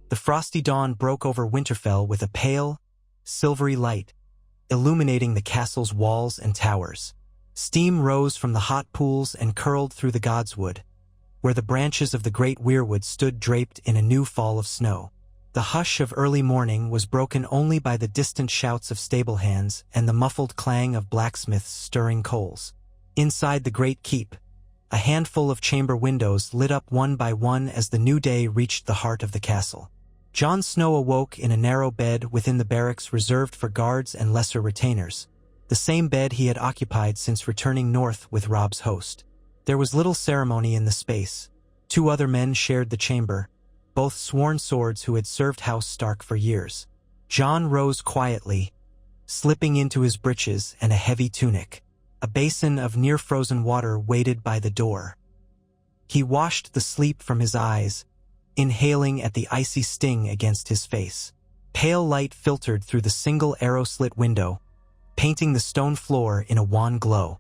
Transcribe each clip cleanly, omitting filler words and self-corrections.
The frosty dawn broke over Winterfell with a pale, silvery light, illuminating the castle's walls and towers. Steam rose from the hot pools and curled through the godswood, where the branches of the great weirwood stood draped in a new fall of snow. The hush of early morning was broken only by the distant shouts of stable hands and the muffled clang of blacksmiths stirring coals. Inside the great keep, a handful of chamber windows lit up one by one as the new day reached the heart of the castle. Jon Snow awoke in a narrow bed within the barracks reserved for guards and lesser retainers, the same bed he had occupied since returning north with Robb's host. There was little ceremony in the space. 2 other men shared the chamber, both sworn swords who had served House Stark for years. Jon rose quietly, slipping into his breeches and a heavy tunic. A basin of near-frozen water waited by the door. He washed the sleep from his eyes, inhaling at the icy sting against his face. Pale light filtered through the single arrow-slit window, painting the stone floor in a wan glow.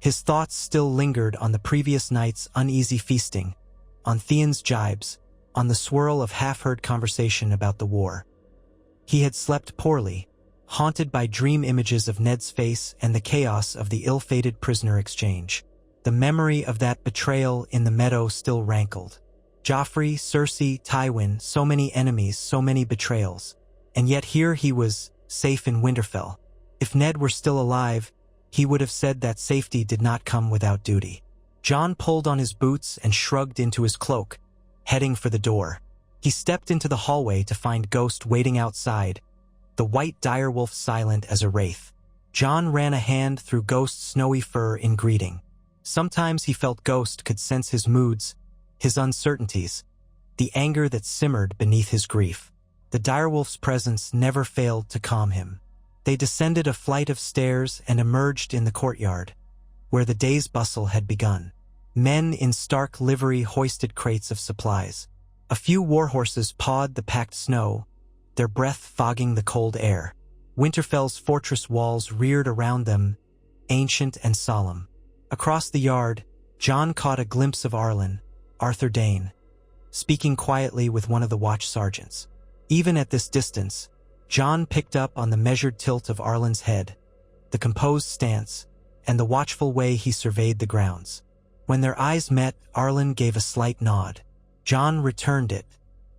His thoughts still lingered on the previous night's uneasy feasting, on Theon's jibes, on the swirl of half-heard conversation about the war. He had slept poorly, haunted by dream images of Ned's face and the chaos of the ill-fated prisoner exchange. The memory of that betrayal in the meadow still rankled. Joffrey, Cersei, Tywin, so many enemies, so many betrayals. And yet here he was, safe in Winterfell. If Ned were still alive, he would have said that safety did not come without duty. Jon pulled on his boots and shrugged into his cloak, heading for the door. He stepped into the hallway to find Ghost waiting outside, the white direwolf silent as a wraith. Jon ran a hand through Ghost's snowy fur in greeting. Sometimes he felt Ghost could sense his moods, his uncertainties, the anger that simmered beneath his grief. The direwolf's presence never failed to calm him. They descended a flight of stairs and emerged in the courtyard, where the day's bustle had begun. Men in stark livery hoisted crates of supplies. A few warhorses pawed the packed snow, their breath fogging the cold air. Winterfell's fortress walls reared around them, ancient and solemn. Across the yard, Jon caught a glimpse of Arland, Arthur Dayne, speaking quietly with one of the watch sergeants. Even at this distance, Jon picked up on the measured tilt of Arland's head, the composed stance, and the watchful way he surveyed the grounds. When their eyes met, Arland gave a slight nod. Jon returned it.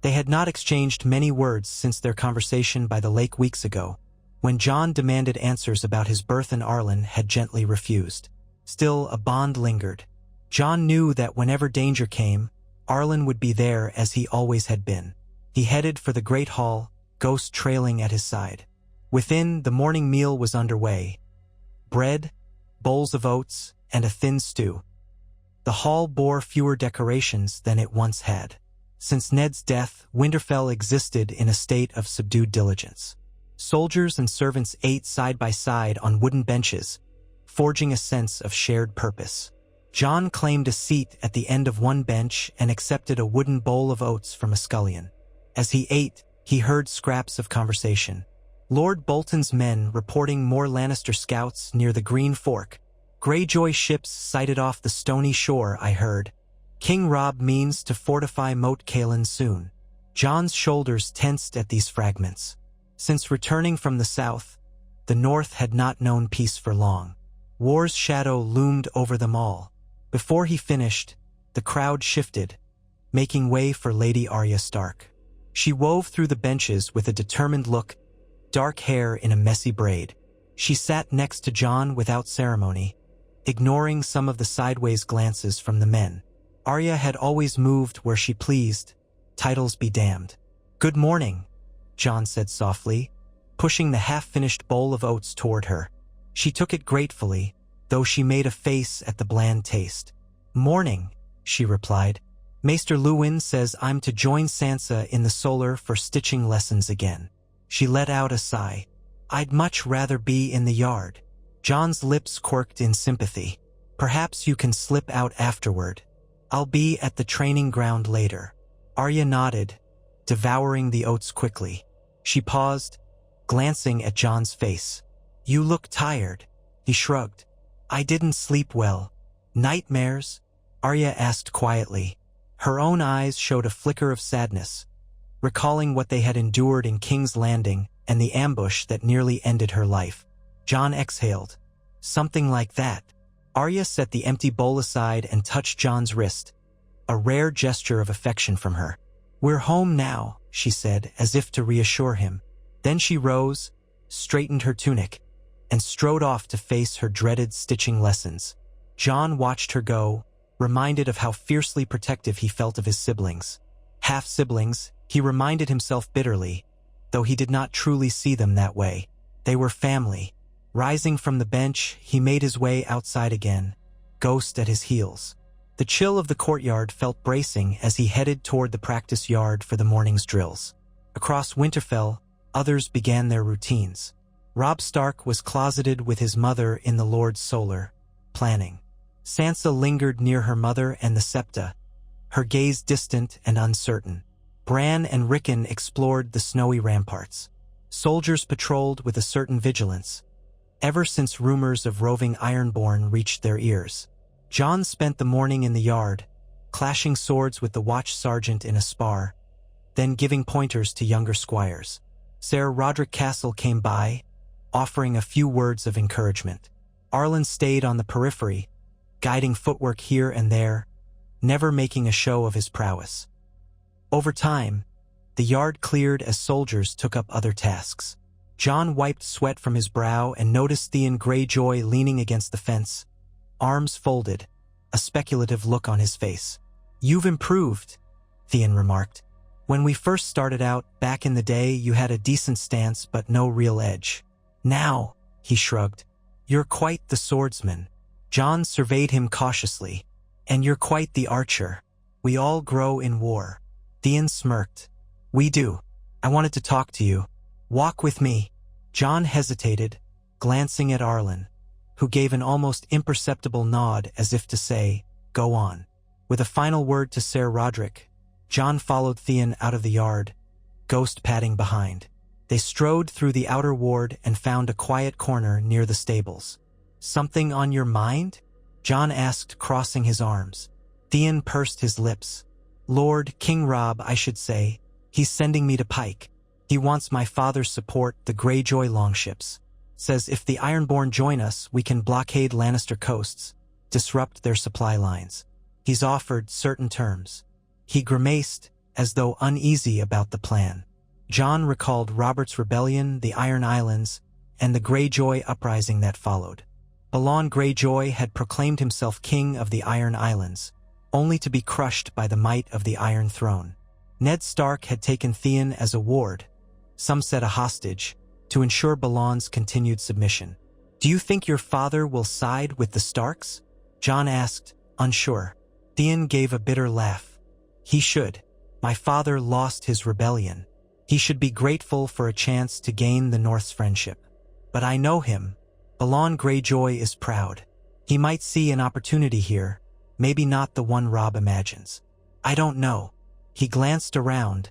They had not exchanged many words since their conversation by the lake weeks ago, when Jon demanded answers about his birth and Arland had gently refused. Still, a bond lingered. Jon knew that whenever danger came, Arland would be there as he always had been. He headed for the great hall, Ghost trailing at his side. Within, the morning meal was underway. Bread, bowls of oats, and a thin stew. The hall bore fewer decorations than it once had. Since Ned's death, Winterfell existed in a state of subdued diligence. Soldiers and servants ate side by side on wooden benches, forging a sense of shared purpose. Jon claimed a seat at the end of one bench and accepted a wooden bowl of oats from a scullion. As he ate, he heard scraps of conversation. Lord Bolton's men reporting more Lannister scouts near the Green Fork. Greyjoy ships sighted off the stony shore, I heard. King Robb means to fortify Motte soon. Jon's shoulders tensed at these fragments. Since returning from the south, the north had not known peace for long. War's shadow loomed over them all. Before he finished, the crowd shifted, making way for Lady Arya Stark. She wove through the benches with a determined look, dark hair in a messy braid. She sat next to Jon without ceremony, ignoring some of the sideways glances from the men. Arya had always moved where she pleased, titles be damned. "Good morning," Jon said softly, pushing the half-finished bowl of oats toward her. She took it gratefully, though she made a face at the bland taste. "Morning," she replied. "Maester Luwin says I'm to join Sansa in the Solar for stitching lessons again." She let out a sigh. "I'd much rather be in the yard." Jon's lips quirked in sympathy. "Perhaps you can slip out afterward. I'll be at the training ground later." Arya nodded, devouring the oats quickly. She paused, glancing at Jon's face. "You look tired." He shrugged. "I didn't sleep well." "Nightmares?" Arya asked quietly. Her own eyes showed a flicker of sadness. recalling what they had endured in King's Landing and the ambush that nearly ended her life. Jon exhaled. Something like that. Arya set the empty bowl aside and touched Jon's wrist, a rare gesture of affection from her. "We're home now," she said, as if to reassure him. Then she rose, straightened her tunic, and strode off to face her dreaded stitching lessons. Jon watched her go, reminded of how fiercely protective he felt of his siblings. Half-siblings, he reminded himself bitterly, though he did not truly see them that way. They were family. Rising from the bench, he made his way outside again, Ghost at his heels. The chill of the courtyard felt bracing as he headed toward the practice yard for the morning's drills. Across Winterfell, others began their routines. Robb Stark was closeted with his mother in the Lord's Solar, planning. Sansa lingered near her mother and the Septa, her gaze distant and uncertain. Bran and Rickon explored the snowy ramparts. Soldiers patrolled with a certain vigilance, ever since rumors of roving Ironborn reached their ears. Jon spent the morning in the yard, clashing swords with the watch sergeant in a spar, then giving pointers to younger squires. Ser Roderick Castle came by, offering a few words of encouragement. Arland stayed on the periphery, guiding footwork here and there, never making a show of his prowess. Over time, the yard cleared as soldiers took up other tasks. Jon wiped sweat from his brow and noticed Theon Greyjoy leaning against the fence, arms folded, a speculative look on his face. "You've improved," Theon remarked. "When we first started out, back in the day, you had a decent stance but no real edge. Now," he shrugged, "you're quite the swordsman." Jon surveyed him cautiously. "And you're quite the archer. We all grow in war." Theon smirked. "We do. I wanted to talk to you. Walk with me." Jon hesitated, glancing at Arland, who gave an almost imperceptible nod as if to say, "Go on." With a final word to Ser Roderick, Jon followed Theon out of the yard, Ghost padding behind. They strode through the outer ward and found a quiet corner near the stables. "Something on your mind?" Jon asked, crossing his arms. Theon pursed his lips. King Robb, I should say. He's sending me to Pike. He wants my father's support, the Greyjoy longships. Says if the Ironborn join us, we can blockade Lannister coasts, disrupt their supply lines. He's offered certain terms." He grimaced, as though uneasy about the plan. Jon recalled Robert's rebellion, the Iron Islands, and the Greyjoy uprising that followed. Balon Greyjoy had proclaimed himself king of the Iron Islands, only to be crushed by the might of the Iron Throne. Ned Stark had taken Theon as a ward, some said a hostage, to ensure Balon's continued submission. "Do you think your father will side with the Starks?" Jon asked, unsure. Theon gave a bitter laugh. "He should. My father lost his rebellion. He should be grateful for a chance to gain the North's friendship. But I know him. Balon Greyjoy is proud. He might see an opportunity here, maybe not the one Robb imagines. I don't know." He glanced around,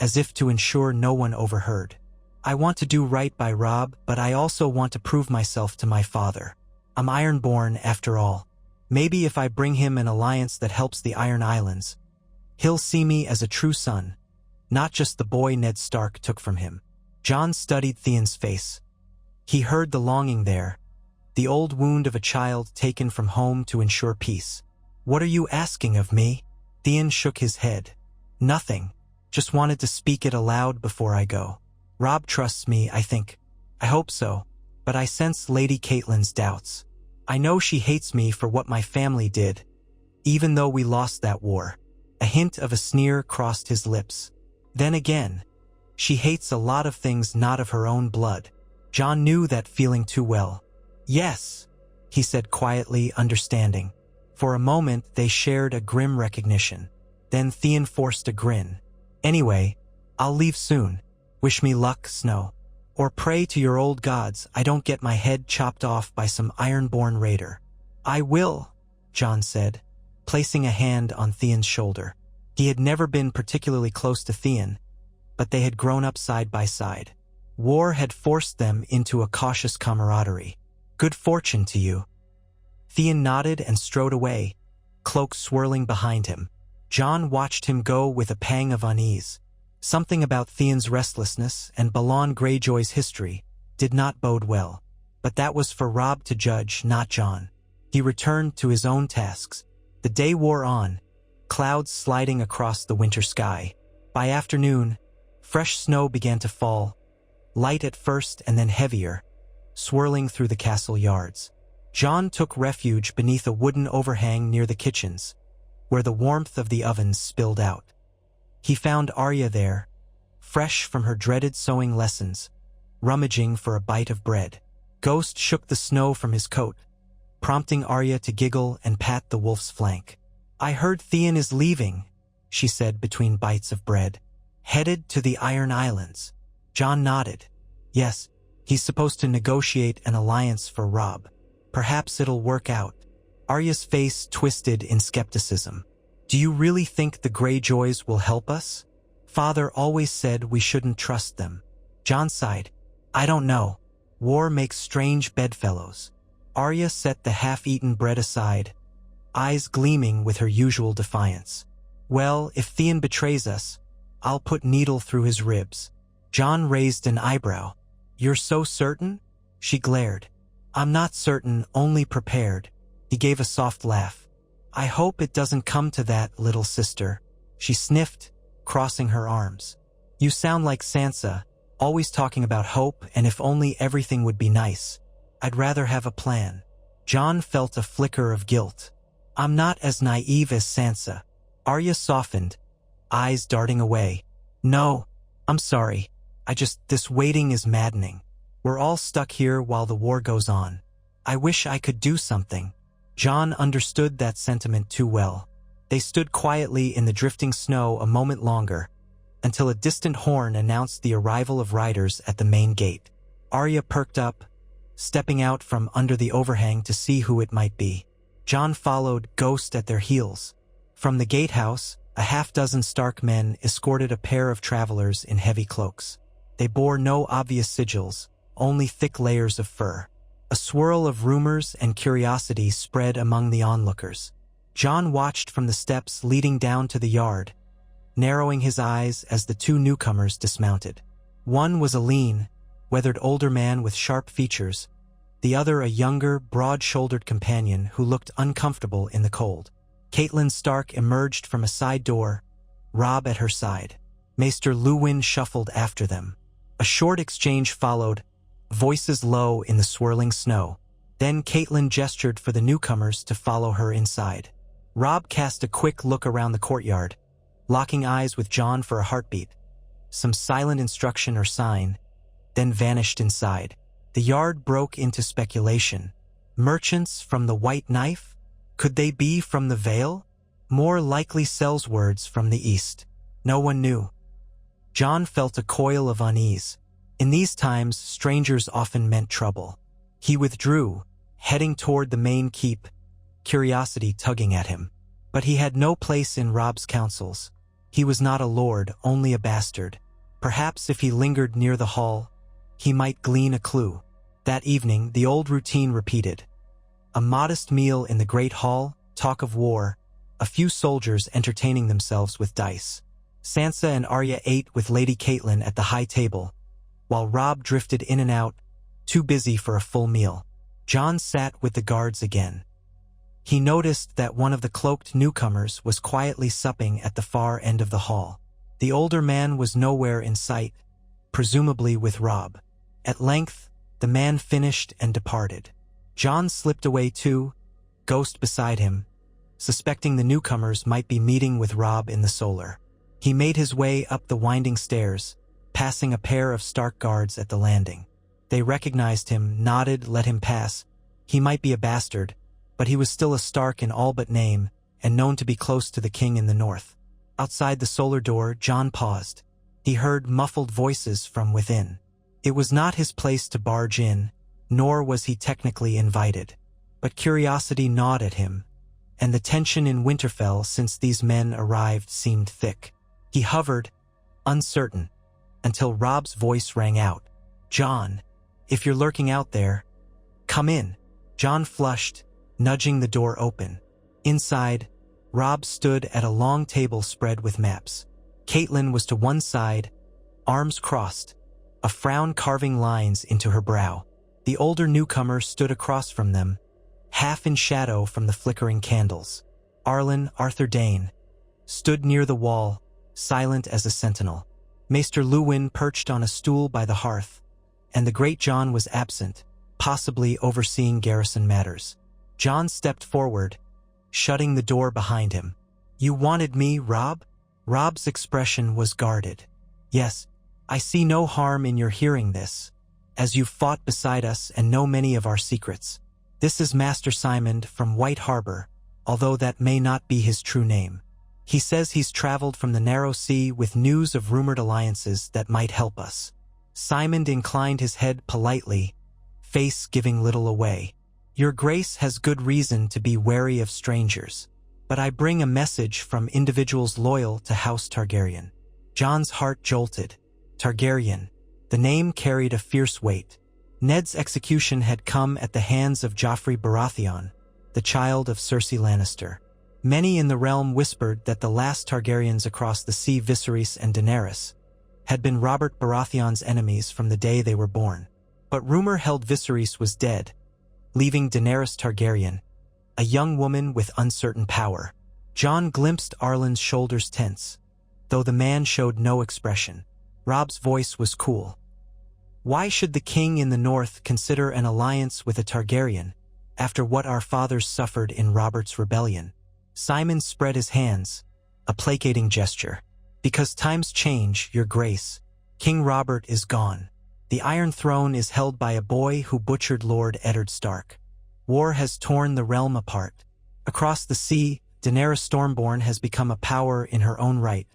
as if to ensure no one overheard. "I want to do right by Robb, but I also want to prove myself to my father. I'm Ironborn, after all. Maybe if I bring him an alliance that helps the Iron Islands, he'll see me as a true son, not just the boy Ned Stark took from him." Jon studied Theon's face. He heard the longing there, the old wound of a child taken from home to ensure peace. "What are you asking of me?" Theon shook his head. "Nothing. Just wanted to speak it aloud before I go. Robb trusts me, I think. I hope so. But I sense Lady Catelyn's doubts. I know she hates me for what my family did, even though we lost that war." A hint of a sneer crossed his lips. "Then again, she hates a lot of things not of her own blood." Jon knew that feeling too well. "Yes," he said quietly, understanding. For a moment they shared a grim recognition. Then Theon forced a grin. "Anyway, I'll leave soon. Wish me luck, Snow. Or pray to your old gods I don't get my head chopped off by some Ironborn raider." "I will," Jon said, placing a hand on Theon's shoulder. He had never been particularly close to Theon, but they had grown up side by side. War had forced them into a cautious camaraderie. "Good fortune to you." Theon nodded and strode away, cloak swirling behind him. Jon watched him go with a pang of unease. Something about Theon's restlessness and Balon Greyjoy's history did not bode well. But that was for Robb to judge, not Jon. He returned to his own tasks. The day wore on, clouds sliding across the winter sky. By afternoon, fresh snow began to fall, light at first and then heavier, swirling through the castle yards. Jon took refuge beneath a wooden overhang near the kitchens, where the warmth of the ovens spilled out. He found Arya there, fresh from her dreaded sewing lessons, rummaging for a bite of bread. Ghost shook the snow from his coat, prompting Arya to giggle and pat the wolf's flank. "I heard Theon is leaving," she said between bites of bread. "Headed to the Iron Islands." Jon nodded. "Yes, he's supposed to negotiate an alliance for Robb. Perhaps it'll work out." Arya's face twisted in skepticism. "Do you really think the Greyjoys will help us? Father always said we shouldn't trust them." Jon sighed. "I don't know. War makes strange bedfellows." Arya set the half-eaten bread aside, eyes gleaming with her usual defiance. "Well, if Theon betrays us, I'll put needle through his ribs." Jon raised an eyebrow. "You're so certain?" She glared. "I'm not certain, only prepared." He gave a soft laugh. "I hope it doesn't come to that, little sister." She sniffed, crossing her arms. "You sound like Sansa, always talking about hope and if only everything would be nice. I'd rather have a plan." Jon felt a flicker of guilt. "I'm not as naive as Sansa." Arya softened, eyes darting away. "No, I'm sorry. This waiting is maddening. We're all stuck here while the war goes on. I wish I could do something." Jon understood that sentiment too well. They stood quietly in the drifting snow a moment longer, until a distant horn announced the arrival of riders at the main gate. Arya perked up, stepping out from under the overhang to see who it might be. Jon followed, Ghost at their heels. From the gatehouse, a half-dozen Stark men escorted a pair of travelers in heavy cloaks. They bore no obvious sigils, only thick layers of fur. A swirl of rumors and curiosity spread among the onlookers. Jon watched from the steps leading down to the yard, narrowing his eyes as the two newcomers dismounted. One was a lean, weathered older man with sharp features, the other a younger, broad-shouldered companion who looked uncomfortable in the cold. Catelyn Stark emerged from a side door, Robb at her side. Maester Luwin shuffled after them. A short exchange followed, voices low in the swirling snow. Then Catelyn gestured for the newcomers to follow her inside. Robb cast a quick look around the courtyard, locking eyes with Jon for a heartbeat. Some silent instruction or sign, then vanished inside. The yard broke into speculation. Merchants from the White Knife? Could they be from the Vale? More likely sellswords from the east. No one knew. Jon felt a coil of unease. In these times, strangers often meant trouble. He withdrew, heading toward the main keep, curiosity tugging at him. But he had no place in Robb's councils. He was not a lord, only a bastard. Perhaps if he lingered near the hall, he might glean a clue. That evening, the old routine repeated. A modest meal in the great hall, talk of war, a few soldiers entertaining themselves with dice. Sansa and Arya ate with Lady Catelyn at the high table, while Robb drifted in and out, too busy for a full meal. Jon sat with the guards again. He noticed that one of the cloaked newcomers was quietly supping at the far end of the hall. The older man was nowhere in sight, presumably with Robb. At length, the man finished and departed. Jon slipped away too, Ghost beside him, suspecting the newcomers might be meeting with Robb in the solar. He made his way up the winding stairs, passing a pair of Stark guards at the landing. They recognized him, nodded, let him pass. He might be a bastard, but he was still a Stark in all but name, and known to be close to the king in the north. Outside the solar door, Jon paused. He heard muffled voices from within. It was not his place to barge in, nor was he technically invited. But curiosity gnawed at him, and the tension in Winterfell since these men arrived seemed thick. He hovered, uncertain, until Robb's voice rang out. "Jon, if you're lurking out there, come in." Jon flushed, nudging the door open. Inside, Robb stood at a long table spread with maps. Catelyn was to one side, arms crossed, a frown carving lines into her brow. The older newcomer stood across from them, half in shadow from the flickering candles. Arland, Arthur Dayne, stood near the wall, silent as a sentinel. Maester Luwin perched on a stool by the hearth, and the great Jon was absent, possibly overseeing garrison matters. Jon stepped forward, shutting the door behind him. "You wanted me, Robb?" Robb's expression was guarded. "Yes, I see no harm in your hearing this, as you've fought beside us and know many of our secrets. This is Master Symond from White Harbor, although that may not be his true name. He says he's traveled from the Narrow Sea with news of rumored alliances that might help us." Symond inclined his head politely, face giving little away. "Your Grace has good reason to be wary of strangers, but I bring a message from individuals loyal to House Targaryen." Jon's heart jolted. Targaryen. The name carried a fierce weight. Ned's execution had come at the hands of Joffrey Baratheon, the child of Cersei Lannister. Many in the realm whispered that the last Targaryens across the sea, Viserys and Daenerys, had been Robert Baratheon's enemies from the day they were born. But rumor held Viserys was dead, leaving Daenerys Targaryen, a young woman with uncertain power. Jon glimpsed Arland's shoulders tense, though the man showed no expression. Robb's voice was cool. "Why should the king in the north consider an alliance with a Targaryen, after what our fathers suffered in Robert's rebellion?" Symond spread his hands, a placating gesture. "Because times change, Your Grace. King Robert is gone. The Iron Throne is held by a boy who butchered Lord Eddard Stark. War has torn the realm apart. Across the sea, Daenerys Stormborn has become a power in her own right.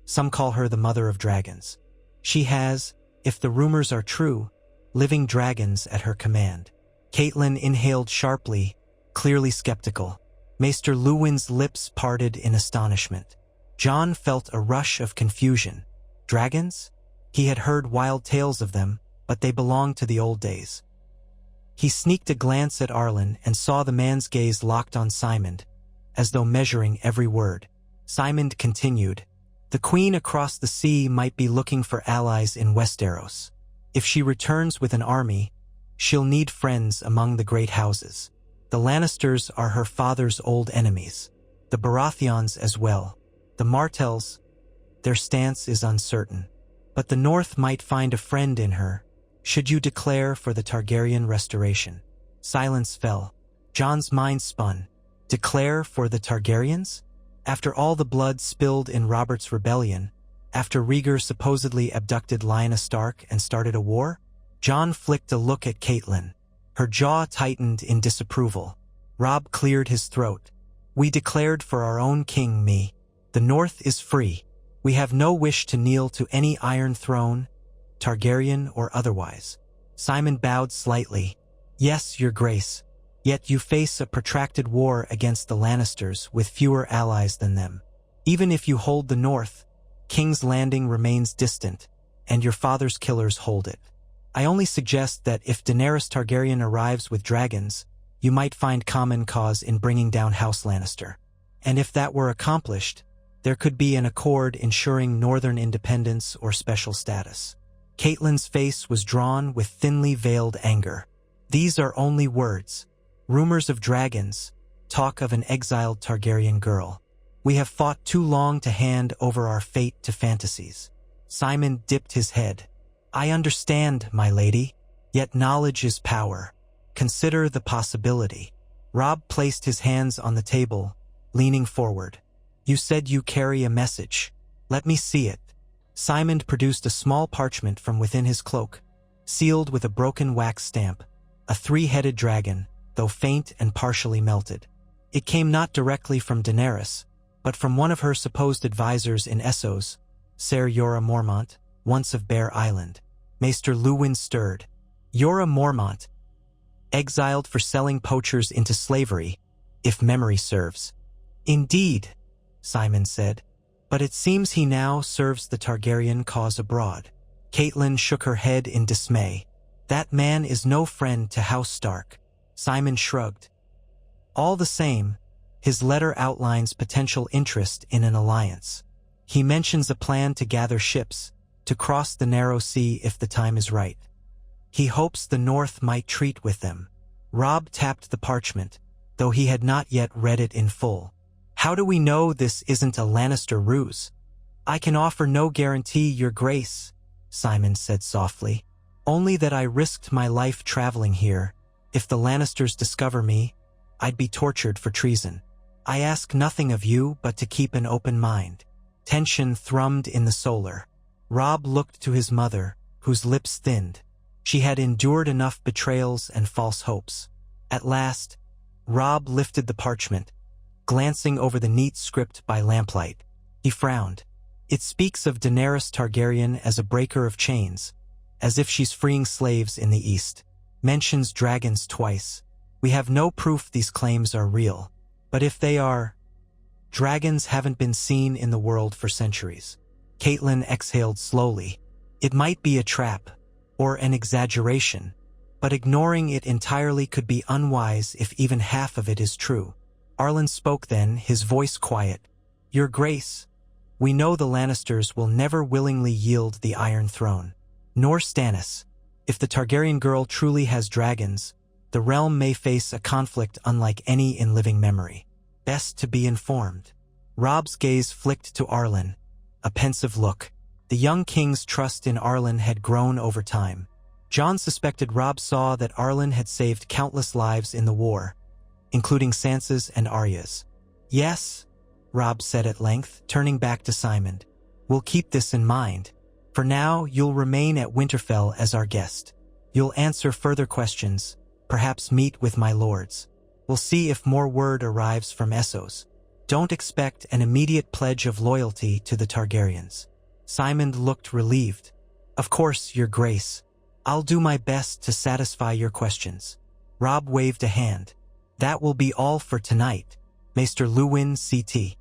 Some call her the Mother of Dragons. She has, if the rumors are true, living dragons at her command." Catelyn inhaled sharply, clearly skeptical. Maester Luwin's lips parted in astonishment. Jon felt a rush of confusion. Dragons? He had heard wild tales of them, but they belonged to the old days. He sneaked a glance at Arland and saw the man's gaze locked on Symond, as though measuring every word. Symond continued, "The queen across the sea might be looking for allies in Westeros. If she returns with an army, she'll need friends among the great houses. The Lannisters are her father's old enemies, the Baratheons as well. The Martells, their stance is uncertain. But the North might find a friend in her, should you declare for the Targaryen restoration." Silence fell. Jon's mind spun. Declare for the Targaryens? After all the blood spilled in Robert's rebellion, after Rhaegar supposedly abducted Lyanna Stark and started a war? Jon flicked a look at Catelyn. Her jaw tightened in disapproval. Robb cleared his throat. "We declared for our own king, me. The North is free. We have no wish to kneel to any Iron Throne, Targaryen or otherwise." Symond bowed slightly. "Yes, Your Grace. Yet you face a protracted war against the Lannisters with fewer allies than them. Even if you hold the North, King's Landing remains distant, and your father's killers hold it. I only suggest that if Daenerys Targaryen arrives with dragons, you might find common cause in bringing down House Lannister. And if that were accomplished, there could be an accord ensuring northern independence or special status." Catelyn's face was drawn with thinly veiled anger. "These are only words. Rumors of dragons, talk of an exiled Targaryen girl. We have fought too long to hand over our fate to fantasies." Symond dipped his head. "I understand, my lady. Yet knowledge is power. Consider the possibility." Robb placed his hands on the table, leaning forward. "You said you carry a message. Let me see it." Symond produced a small parchment from within his cloak, sealed with a broken wax stamp, a three-headed dragon, though faint and partially melted. It came not directly from Daenerys, but from one of her supposed advisors in Essos, Ser Jorah Mormont, once of Bear Island. Maester Luwin stirred. "Jorah Mormont, exiled for selling poachers into slavery, if memory serves." "Indeed," Symond said, "but it seems he now serves the Targaryen cause abroad." Catelyn shook her head in dismay. "That man is no friend to House Stark." Symond shrugged. "All the same, his letter outlines potential interest in an alliance. He mentions a plan to gather ships, to cross the narrow sea if the time is right. He hopes the North might treat with them. Robb tapped the parchment, though he had not yet read it in full. How do we know this isn't a Lannister ruse? I can offer no guarantee, Your Grace, Simon said softly. Only that I risked my life traveling here. If the Lannisters discover me, I'd be tortured for treason. I ask nothing of you but to keep an open mind. Tension thrummed in the solar. Robb looked to his mother, whose lips thinned. She had endured enough betrayals and false hopes. At last, Robb lifted the parchment, glancing over the neat script by lamplight. He frowned. It speaks of Daenerys Targaryen as a breaker of chains, as if she's freeing slaves in the east. Mentions dragons twice. We have no proof these claims are real. But if they are, dragons haven't been seen in the world for centuries. Catelyn exhaled slowly. It might be a trap, or an exaggeration, but ignoring it entirely could be unwise if even half of it is true. Arland spoke then, his voice quiet. Your Grace, we know the Lannisters will never willingly yield the Iron Throne. Nor Stannis. If the Targaryen girl truly has dragons, the realm may face a conflict unlike any in living memory. Best to be informed. Robb's gaze flicked to Arland, a pensive look. The young king's trust in Arland had grown over time. Jon suspected Robb saw that Arland had saved countless lives in the war, including Sansa's and Arya's. Yes, Robb said at length, turning back to Simon. We'll keep this in mind. For now, you'll remain at Winterfell as our guest. You'll answer further questions, perhaps meet with my lords. We'll see if more word arrives from Essos. Don't expect an immediate pledge of loyalty to the Targaryens. Simon looked relieved. Of course, Your Grace. I'll do my best to satisfy your questions. Robb waved a hand. That will be all for tonight, Maester Luwin CT.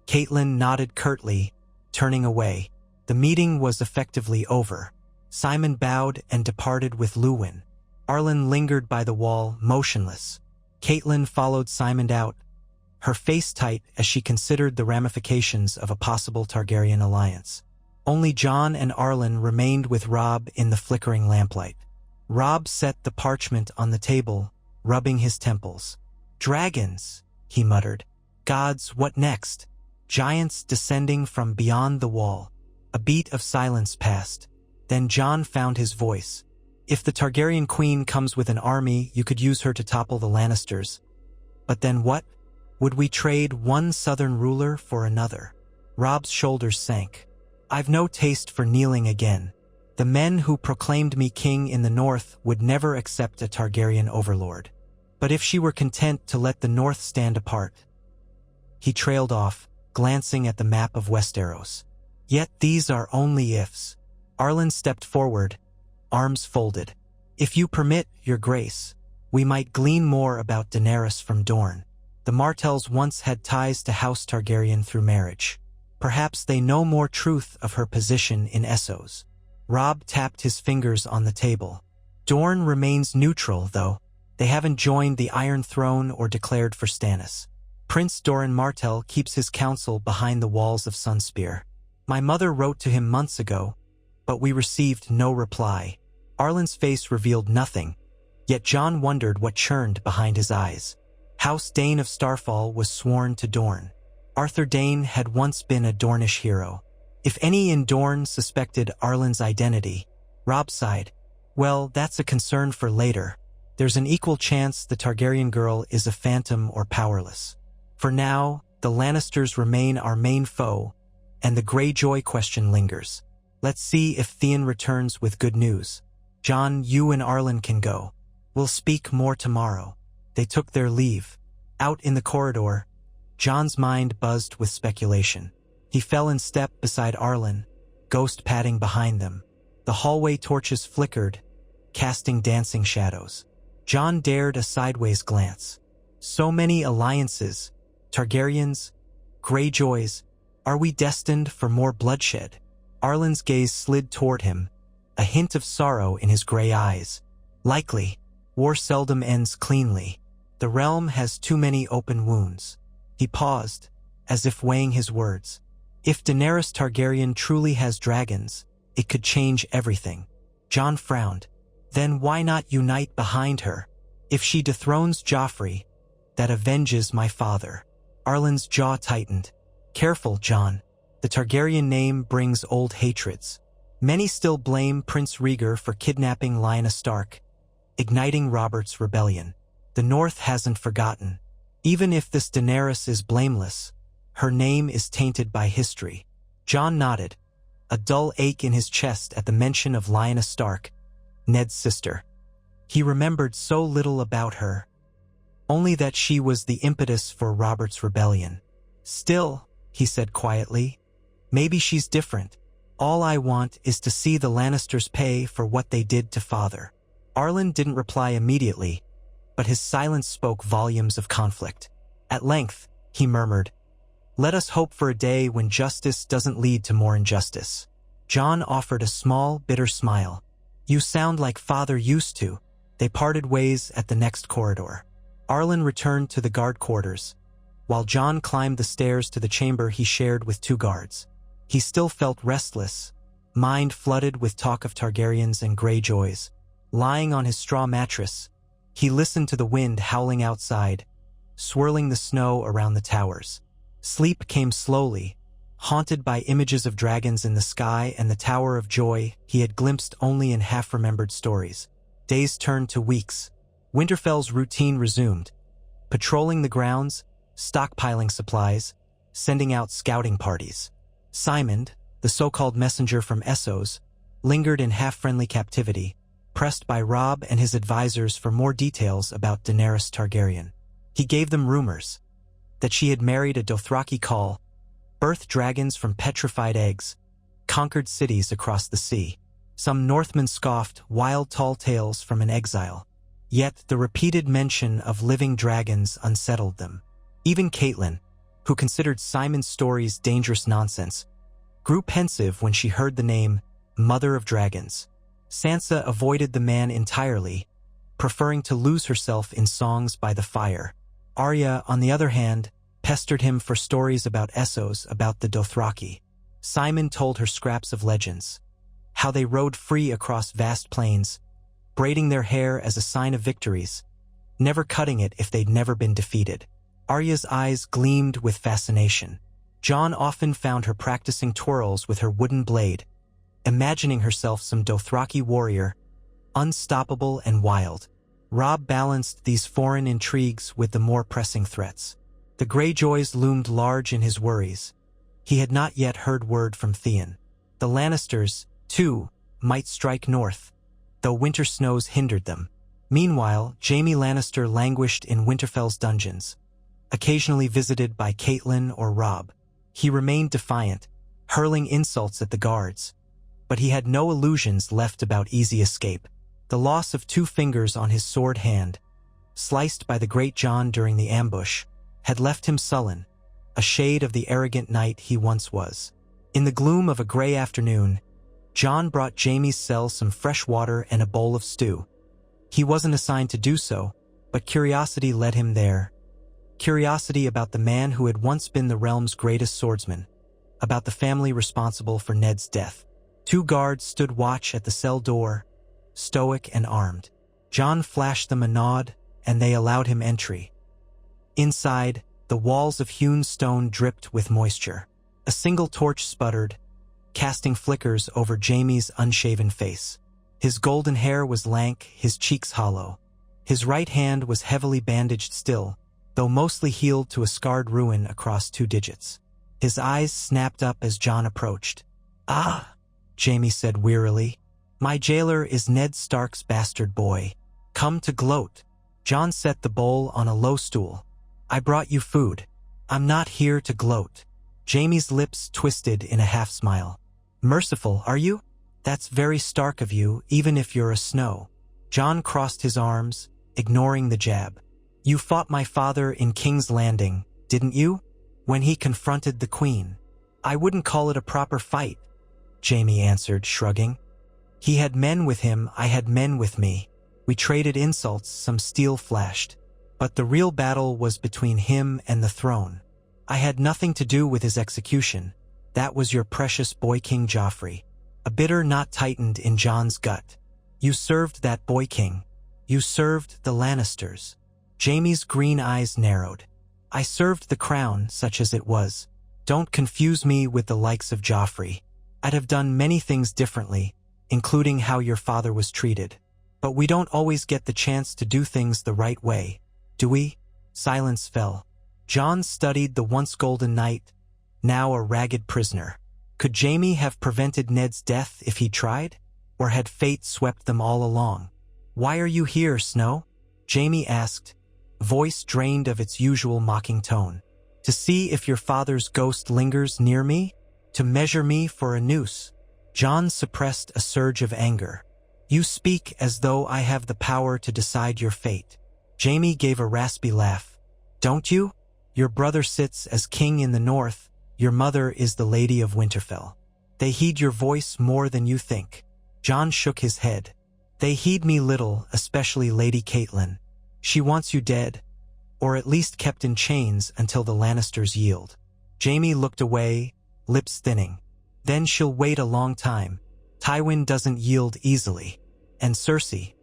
Catelyn nodded curtly, turning away. The meeting was effectively over. Simon bowed and departed with Luwin. Arland lingered by the wall, motionless. Catelyn followed Simon out, her face tight as she considered the ramifications of a possible Targaryen alliance. Only Jon and Arland remained with Robb in the flickering lamplight. Robb set the parchment on the table, rubbing his temples. Dragons, he muttered. Gods, what next? Giants descending from beyond the wall. A beat of silence passed. Then Jon found his voice. If the Targaryen queen comes with an army, you could use her to topple the Lannisters. But then what? Would we trade one southern ruler for another? Robb's shoulders sank. I've no taste for kneeling again. The men who proclaimed me king in the north would never accept a Targaryen overlord. But if she were content to let the north stand apart. He trailed off, glancing at the map of Westeros. Yet these are only ifs. Arland stepped forward, arms folded. If you permit, Your Grace, we might glean more about Daenerys from Dorne. The Martells once had ties to House Targaryen through marriage. Perhaps they know more truth of her position in Essos. Robb tapped his fingers on the table. Dorne remains neutral, though. They haven't joined the Iron Throne or declared for Stannis. Prince Doran Martell keeps his counsel behind the walls of Sunspear. My mother wrote to him months ago, but we received no reply. Arland's face revealed nothing, yet Jon wondered what churned behind his eyes. House Dayne of Starfall was sworn to Dorne. Arthur Dayne had once been a Dornish hero. If any in Dorne suspected Arland's identity, Robb sighed. Well, that's a concern for later. There's an equal chance the Targaryen girl is a phantom or powerless. For now, the Lannisters remain our main foe, and the Greyjoy question lingers. Let's see if Theon returns with good news. Jon, you and Arland can go. We'll speak more tomorrow. They took their leave. Out in the corridor, Jon's mind buzzed with speculation. He fell in step beside Arland, ghost padding behind them. The hallway torches flickered, casting dancing shadows. Jon dared a sideways glance. So many alliances, Targaryens, Greyjoys. Are we destined for more bloodshed? Arland's gaze slid toward him, a hint of sorrow in his gray eyes. Likely. War seldom ends cleanly. The realm has too many open wounds. He paused, as if weighing his words. If Daenerys Targaryen truly has dragons, it could change everything. Jon frowned. Then why not unite behind her? If she dethrones Joffrey, that avenges my father. Arland's jaw tightened. Careful, Jon. The Targaryen name brings old hatreds. Many still blame Prince Rhaegar for kidnapping Lyanna Stark, igniting Robert's rebellion. The North hasn't forgotten. Even if this Daenerys is blameless, her name is tainted by history. Jon nodded, a dull ache in his chest at the mention of Lyanna Stark, Ned's sister. He remembered so little about her, only that she was the impetus for Robert's rebellion. Still, he said quietly, maybe she's different. All I want is to see the Lannisters pay for what they did to father. Arland didn't reply immediately, but his silence spoke volumes of conflict. At length, he murmured, "Let us hope for a day when justice doesn't lead to more injustice." Jon offered a small, bitter smile. "You sound like father used to." They parted ways at the next corridor. Arland returned to the guard quarters, while Jon climbed the stairs to the chamber he shared with 2 guards. He still felt restless, mind flooded with talk of Targaryens and Greyjoys. Lying on his straw mattress, he listened to the wind howling outside, swirling the snow around the towers. Sleep came slowly, haunted by images of dragons in the sky and the Tower of Joy he had glimpsed only in half-remembered stories. Days turned to weeks. Winterfell's routine resumed, patrolling the grounds, stockpiling supplies, sending out scouting parties. Simon, the so-called messenger from Essos, lingered in half-friendly captivity, pressed by Robb and his advisors for more details about Daenerys Targaryen. He gave them rumors that she had married a Dothraki Khal, birthed dragons from petrified eggs, conquered cities across the sea. Some Northmen scoffed wild tall tales from an exile. Yet the repeated mention of living dragons unsettled them. Even Catelyn, who considered Simon's stories dangerous nonsense, grew pensive when she heard the name Mother of Dragons. Sansa avoided the man entirely, preferring to lose herself in songs by the fire. Arya, on the other hand, pestered him for stories about Essos, about the Dothraki. Simon told her scraps of legends, how they rode free across vast plains, braiding their hair as a sign of victories, never cutting it if they'd never been defeated. Arya's eyes gleamed with fascination. Jon often found her practicing twirls with her wooden blade, imagining herself some Dothraki warrior, unstoppable and wild. Robb balanced these foreign intrigues with the more pressing threats. The Greyjoys loomed large in his worries. He had not yet heard word from Theon. The Lannisters, too, might strike north, though winter snows hindered them. Meanwhile, Jaime Lannister languished in Winterfell's dungeons, occasionally visited by Catelyn or Robb. He remained defiant, hurling insults at the guards, but he had no illusions left about easy escape. The loss of 2 fingers on his sword hand, sliced by the Great Jon during the ambush, had left him sullen, a shade of the arrogant knight he once was. In the gloom of a gray afternoon, Jon brought Jaime's cell some fresh water and a bowl of stew. He wasn't assigned to do so, but curiosity led him there. Curiosity about the man who had once been the realm's greatest swordsman, about the family responsible for Ned's death. 2 guards stood watch at the cell door, stoic and armed. Jon flashed them a nod, and they allowed him entry. Inside, the walls of hewn stone dripped with moisture. A single torch sputtered, casting flickers over Jaime's unshaven face. His golden hair was lank, his cheeks hollow. His right hand was heavily bandaged still, though mostly healed to a scarred ruin across 2 digits. His eyes snapped up as Jon approached. "Ah," Jaime said wearily. "My jailer is Ned Stark's bastard boy. Come to gloat." Jon set the bowl on a low stool. "I brought you food. I'm not here to gloat." Jaime's lips twisted in a half-smile. "Merciful, are you? That's very Stark of you, even if you're a Snow." Jon crossed his arms, ignoring the jab. "You fought my father in King's Landing, didn't you? When he confronted the Queen." "I wouldn't call it a proper fight," Jaime answered, shrugging. "He had men with him, I had men with me. We traded insults, some steel flashed. But the real battle was between him and the throne. I had nothing to do with his execution. That was your precious boy King Joffrey. A bitter knot tightened in Jon's gut. You served that boy king. You served the Lannisters. Jaime's green eyes narrowed. I served the crown, such as it was. Don't confuse me with the likes of Joffrey. I'd have done many things differently, including how your father was treated. But we don't always get the chance to do things the right way, do we? Silence fell. Jon studied the once golden knight, now a ragged prisoner. Could Jaime have prevented Ned's death if he tried? Or had fate swept them all along? Why are you here, Snow? Jaime asked, voice drained of its usual mocking tone. To see if your father's ghost lingers near me? To measure me for a noose? Jon suppressed a surge of anger. You speak as though I have the power to decide your fate. Jaime gave a raspy laugh. Don't you? Your brother sits as king in the north. Your mother is the Lady of Winterfell. They heed your voice more than you think. Jon shook his head. They heed me little, especially Lady Catelyn. She wants you dead, or at least kept in chains until the Lannisters yield. Jaime looked away, lips thinning. Then she'll wait a long time. Tywin doesn't yield easily. And Cersei.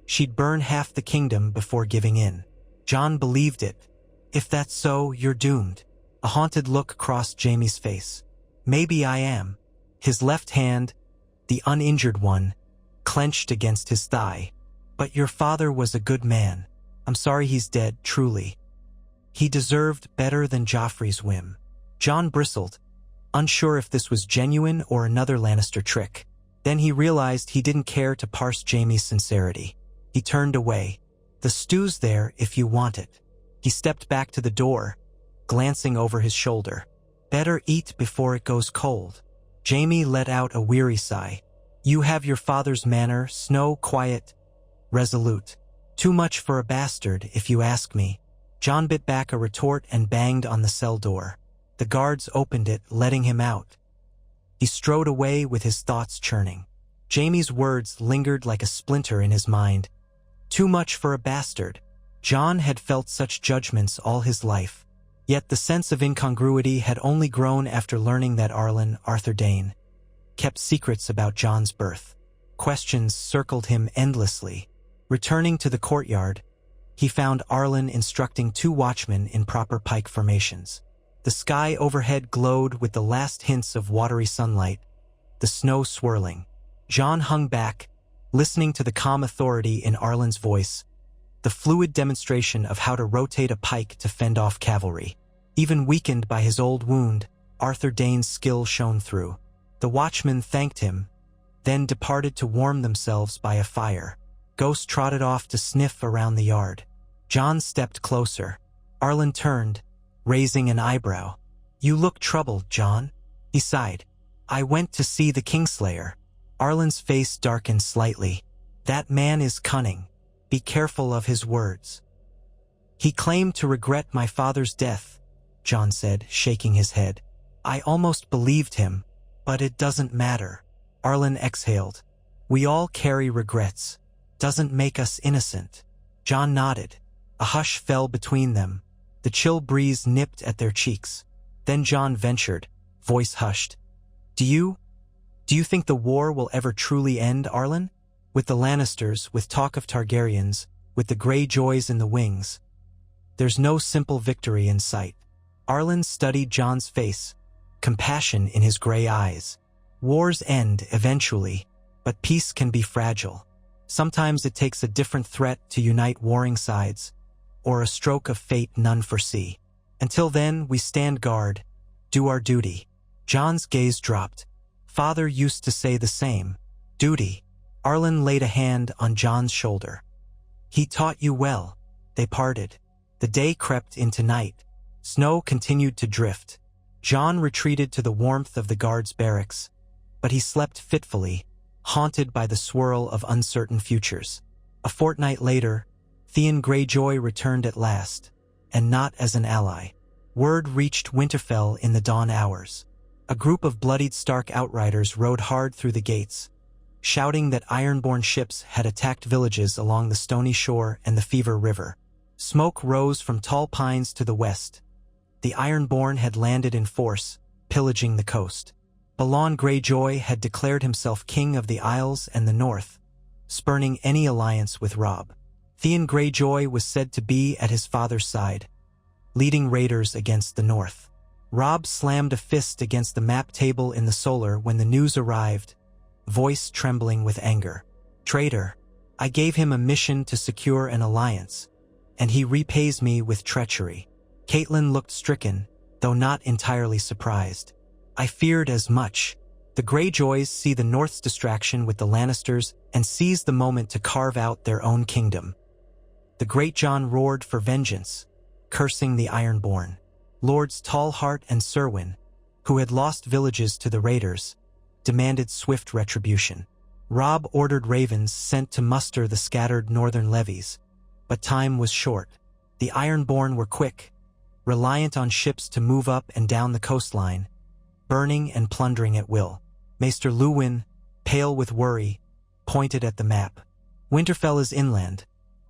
She'd burn half the kingdom before giving in. Jon believed it. If that's so, you're doomed. A haunted look crossed Jaime's face. Maybe I am. His left hand, the uninjured one, clenched against his thigh. But your father was a good man. I'm sorry he's dead, truly. He deserved better than Joffrey's whim. Jon bristled, unsure if this was genuine or another Lannister trick. Then he realized he didn't care to parse Jaime's sincerity. He turned away. The stew's there if you want it. He stepped back to the door, glancing over his shoulder. Better eat before it goes cold. Jaime let out a weary sigh. You have your father's manner, Snow, quiet, resolute. Too much for a bastard, if you ask me. Jon bit back a retort and banged on the cell door. The guards opened it, letting him out. He strode away with his thoughts churning. Jaime's words lingered like a splinter in his mind. Too much for a bastard. Jon had felt such judgments all his life. Yet the sense of incongruity had only grown after learning that Arland, Arthur Dayne, kept secrets about Jon's birth. Questions circled him endlessly. Returning to the courtyard, he found Arland instructing 2 watchmen in proper pike formations. The sky overhead glowed with the last hints of watery sunlight, the snow swirling. Jon hung back, listening to the calm authority in Arland's voice, the fluid demonstration of how to rotate a pike to fend off cavalry. Even weakened by his old wound, Arthur Dayne's skill shone through. The watchmen thanked him, then departed to warm themselves by a fire. Ghost trotted off to sniff around the yard. Jon stepped closer. Arland turned, raising an eyebrow. You look troubled, Jon. He sighed. I went to see the Kingslayer. Arland's face darkened slightly. That man is cunning. Be careful of his words. He claimed to regret my father's death, Jon said, shaking his head. I almost believed him, but it doesn't matter. Arland exhaled. We all carry regrets. Doesn't make us innocent. Jon nodded. A hush fell between them. The chill breeze nipped at their cheeks. Then Jon ventured, voice hushed. Do you think the war will ever truly end, Arland? With the Lannisters, with talk of Targaryens, with the Greyjoys in the wings. There's no simple victory in sight. Arland studied Jon's face, compassion in his gray eyes. Wars end eventually, but peace can be fragile. Sometimes it takes a different threat to unite warring sides, or a stroke of fate none foresee. Until then, we stand guard, do our duty. Jon's gaze dropped. Father used to say the same. Duty. Arland laid a hand on Jon's shoulder. He taught you well. They parted. The day crept into night. Snow continued to drift. Jon retreated to the warmth of the guards' barracks, but he slept fitfully, haunted by the swirl of uncertain futures. A fortnight later, Theon Greyjoy returned at last, and not as an ally. Word reached Winterfell in the dawn hours. A group of bloodied Stark outriders rode hard through the gates, shouting that ironborn ships had attacked villages along the Stony Shore and the Fever River. Smoke rose from tall pines to the west. The Ironborn had landed in force, pillaging the coast. Balon Greyjoy had declared himself king of the Isles and the North, spurning any alliance with Robb. Theon Greyjoy was said to be at his father's side, leading raiders against the North. Robb slammed a fist against the map table in the Solar when the news arrived, voice trembling with anger. "Traitor, I gave him a mission to secure an alliance, and he repays me with treachery." Catelyn looked stricken, though not entirely surprised. "I feared as much." The Greyjoys see the North's distraction with the Lannisters and seize the moment to carve out their own kingdom. The Great Jon roared for vengeance, cursing the Ironborn. Lords Tallheart and Serwyn, who had lost villages to the raiders, demanded swift retribution. Robb ordered ravens sent to muster the scattered northern levies, but time was short. The Ironborn were quick, reliant on ships to move up and down the coastline, burning and plundering at will. Maester Luwin, pale with worry, pointed at the map. "Winterfell is inland,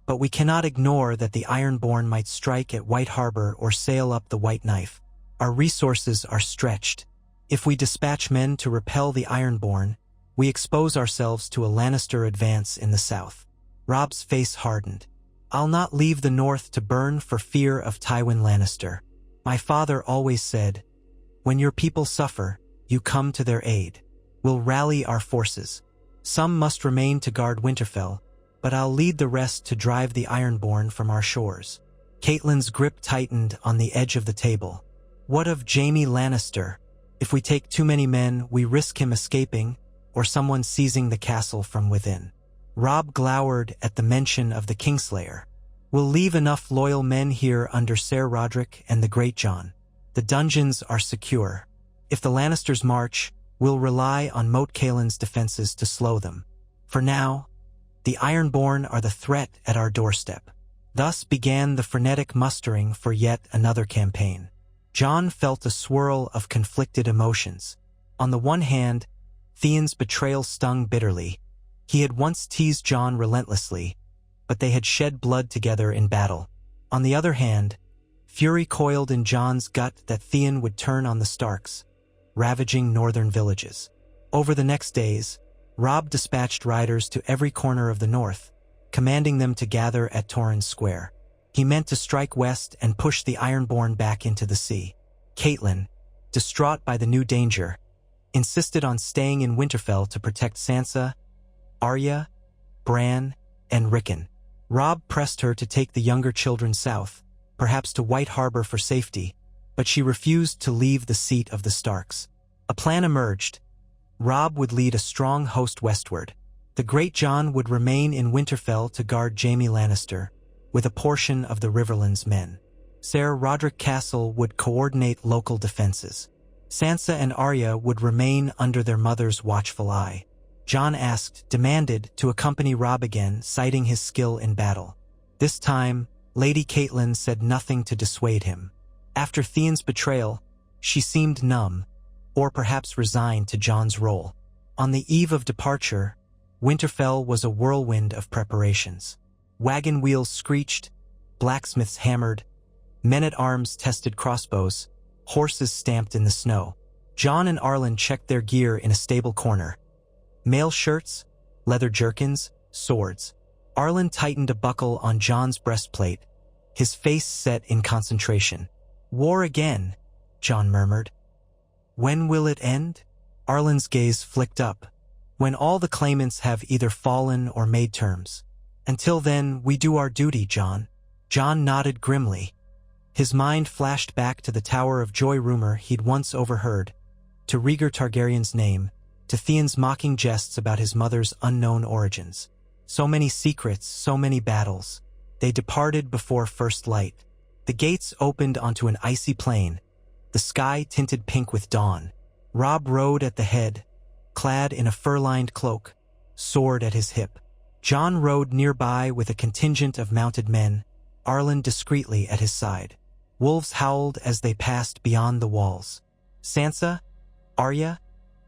but we cannot ignore that the Ironborn might strike at White Harbor or sail up the White Knife. Our resources are stretched. If we dispatch men to repel the Ironborn, we expose ourselves to a Lannister advance in the south." Robb's face hardened. "I'll not leave the North to burn for fear of Tywin Lannister. My father always said, when your people suffer, you come to their aid. We'll rally our forces. Some must remain to guard Winterfell, but I'll lead the rest to drive the Ironborn from our shores." Catelyn's grip tightened on the edge of the table. "What of Jaime Lannister? If we take too many men, we risk him escaping, or someone seizing the castle from within." Robb glowered at the mention of the Kingslayer. "We'll leave enough loyal men here under Ser Roderick and the Great Jon. The dungeons are secure. If the Lannisters march, we'll rely on Motte Cailin's defenses to slow them. For now, the Ironborn are the threat at our doorstep." Thus began the frenetic mustering for yet another campaign. Jon felt a swirl of conflicted emotions. On the one hand, Theon's betrayal stung bitterly. He had once teased Jon relentlessly, but they had shed blood together in battle. On the other hand, fury coiled in Jon's gut that Theon would turn on the Starks, ravaging northern villages. Over the next days, Robb dispatched riders to every corner of the North, commanding them to gather at Torrhen's Square. He meant to strike west and push the Ironborn back into the sea. Catelyn, distraught by the new danger, insisted on staying in Winterfell to protect Sansa, Arya, Bran, and Rickon. Robb pressed her to take the younger children south, perhaps to White Harbor for safety, but she refused to leave the seat of the Starks. A plan emerged. Robb would lead a strong host westward. The Great Jon would remain in Winterfell to guard Jaime Lannister, with a portion of the Riverlands men. Ser Roderick Castle would coordinate local defenses. Sansa and Arya would remain under their mother's watchful eye. Jon demanded to accompany Robb again, citing his skill in battle. This time, Lady Catelyn said nothing to dissuade him. After Theon's betrayal, she seemed numb, or perhaps resigned to Jon's role. On the eve of departure, Winterfell was a whirlwind of preparations. Wagon wheels screeched, blacksmiths hammered, men-at-arms tested crossbows, horses stamped in the snow. Jon and Arland checked their gear in a stable corner. Mail shirts, leather jerkins, swords. Arland tightened a buckle on Jon's breastplate, his face set in concentration. "War again," Jon murmured. "When will it end?" Arland's gaze flicked up. "When all the claimants have either fallen or made terms. Until then, we do our duty, Jon." Jon nodded grimly. His mind flashed back to the Tower of Joy rumor he'd once overheard, to Rhaegar Targaryen's name, to Theon's mocking jests about his mother's unknown origins. So many secrets, so many battles. They departed before first light. The gates opened onto an icy plain, the sky tinted pink with dawn. Robb rode at the head, clad in a fur-lined cloak, sword at his hip. Jon rode nearby with a contingent of mounted men, Arland discreetly at his side. Wolves howled as they passed beyond the walls. Sansa, Arya,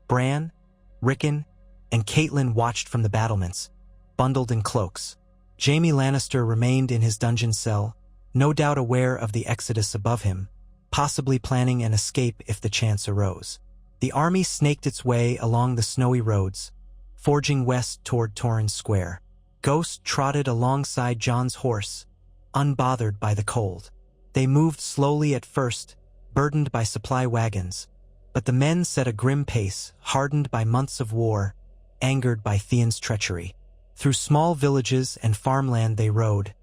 Bran, Rickon, and Catelyn watched from the battlements, bundled in cloaks. Jaime Lannister remained in his dungeon cell, no doubt aware of the exodus above him, possibly planning an escape if the chance arose. The army snaked its way along the snowy roads, forging west toward Torrens Square. Ghost trotted alongside Jon's horse, unbothered by the cold. They moved slowly at first, burdened by supply wagons, but the men set a grim pace, hardened by months of war, angered by Theon's treachery. Through small villages and farmland they rode,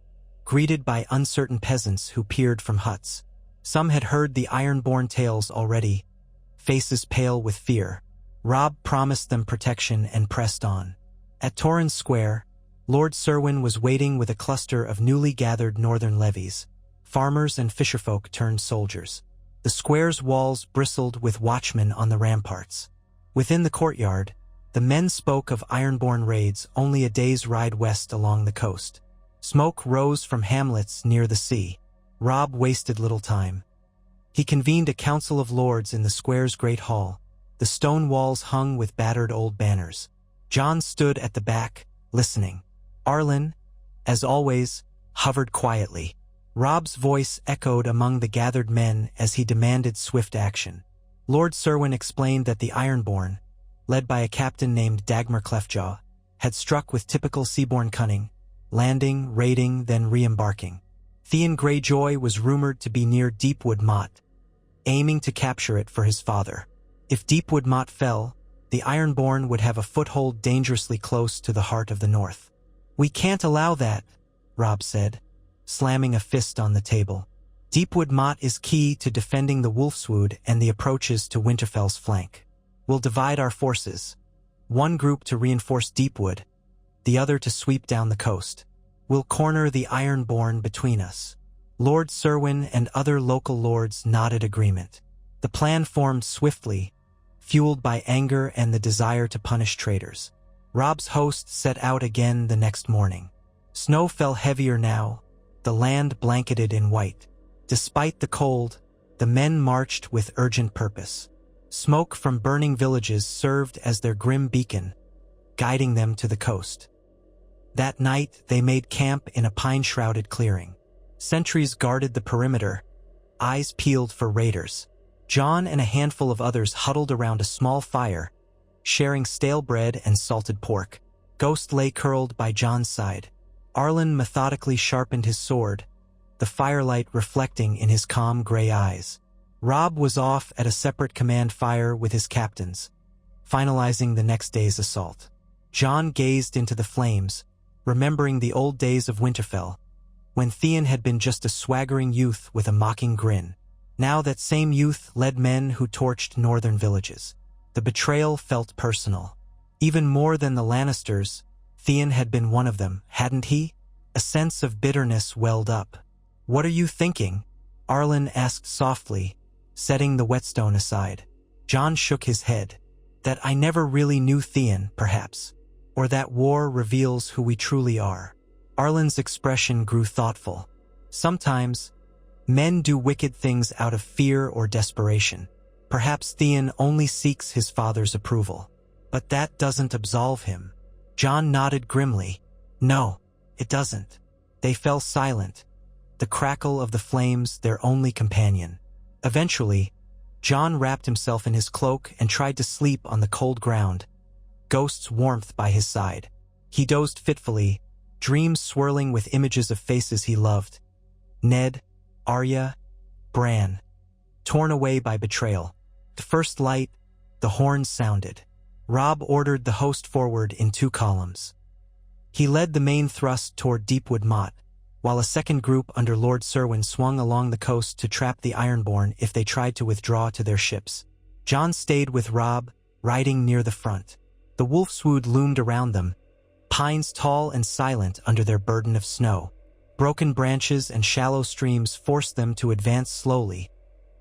greeted by uncertain peasants who peered from huts. Some had heard the iron-born tales already, faces pale with fear. Robb promised them protection and pressed on. At Torrens Square, Lord Cerwyn was waiting with a cluster of newly gathered northern levies. Farmers and fisherfolk turned soldiers. The square's walls bristled with watchmen on the ramparts. Within the courtyard, the men spoke of ironborn raids only a day's ride west along the coast. Smoke rose from hamlets near the sea. Robb wasted little time. He convened a council of lords in the square's great hall. The stone walls hung with battered old banners. Jon stood at the back, listening. Arland, as always, hovered quietly. Robb's voice echoed among the gathered men as he demanded swift action. Lord Cerwyn explained that the Ironborn, led by a captain named Dagmar Cleftjaw, had struck with typical seaborn cunning, landing, raiding, then re-embarking. Theon Greyjoy was rumored to be near Deepwood Motte, aiming to capture it for his father. If Deepwood Motte fell, the Ironborn would have a foothold dangerously close to the heart of the North. "We can't allow that," Robb said, slamming a fist on the table. "Deepwood Motte is key to defending the Wolfswood and the approaches to Winterfell's flank. We'll divide our forces, one group to reinforce Deepwood, the other to sweep down the coast. We'll corner the Ironborn between us." Lord Cerwyn and other local lords nodded agreement. The plan formed swiftly, fueled by anger and the desire to punish traitors. Robb's host set out again the next morning. Snow fell heavier now, the land blanketed in white. Despite the cold, the men marched with urgent purpose. Smoke from burning villages served as their grim beacon, guiding them to the coast. That night, they made camp in a pine-shrouded clearing. Sentries guarded the perimeter, eyes peeled for raiders. Jon and a handful of others huddled around a small fire, sharing stale bread and salted pork. Ghost lay curled by Jon's side. Arland methodically sharpened his sword, the firelight reflecting in his calm gray eyes. Robb was off at a separate command fire with his captains, finalizing the next day's assault. Jon gazed into the flames, remembering the old days of Winterfell, when Theon had been just a swaggering youth with a mocking grin. Now that same youth led men who torched northern villages. The betrayal felt personal. Even more than the Lannisters, Theon had been one of them, hadn't he? A sense of bitterness welled up. "What are you thinking?" Arland asked softly, setting the whetstone aside. Jon shook his head. "That I never really knew Theon, perhaps. Or that war reveals who we truly are." Arland's expression grew thoughtful. "Sometimes, men do wicked things out of fear or desperation. Perhaps Theon only seeks his father's approval. But that doesn't absolve him." Jon nodded grimly. "No, it doesn't." They fell silent, the crackle of the flames their only companion. Eventually, Jon wrapped himself in his cloak and tried to sleep on the cold ground, Ghost's warmth by his side. He dozed fitfully, dreams swirling with images of faces he loved. Ned, Arya, Bran, torn away by betrayal. The first light, the horns sounded. Robb ordered the host forward in 2 columns. He led the main thrust toward Deepwood Motte, while a second group under Lord Cerwyn swung along the coast to trap the Ironborn if they tried to withdraw to their ships. Jon stayed with Robb, riding near the front. The Wolfswood loomed around them, pines tall and silent under their burden of snow. Broken branches and shallow streams forced them to advance slowly,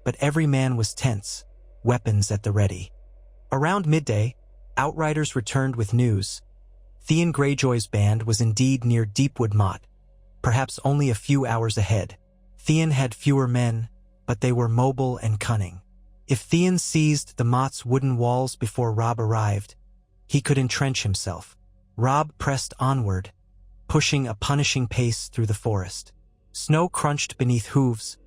but every man was tense, weapons at the ready. Around midday, outriders returned with news. Theon Greyjoy's band was indeed near Deepwood Motte, perhaps only a few hours ahead. Theon had fewer men, but they were mobile and cunning. If Theon seized the Motte's wooden walls before Robb arrived, he could entrench himself. Robb pressed onward, pushing a punishing pace through the forest. Snow crunched beneath hooves,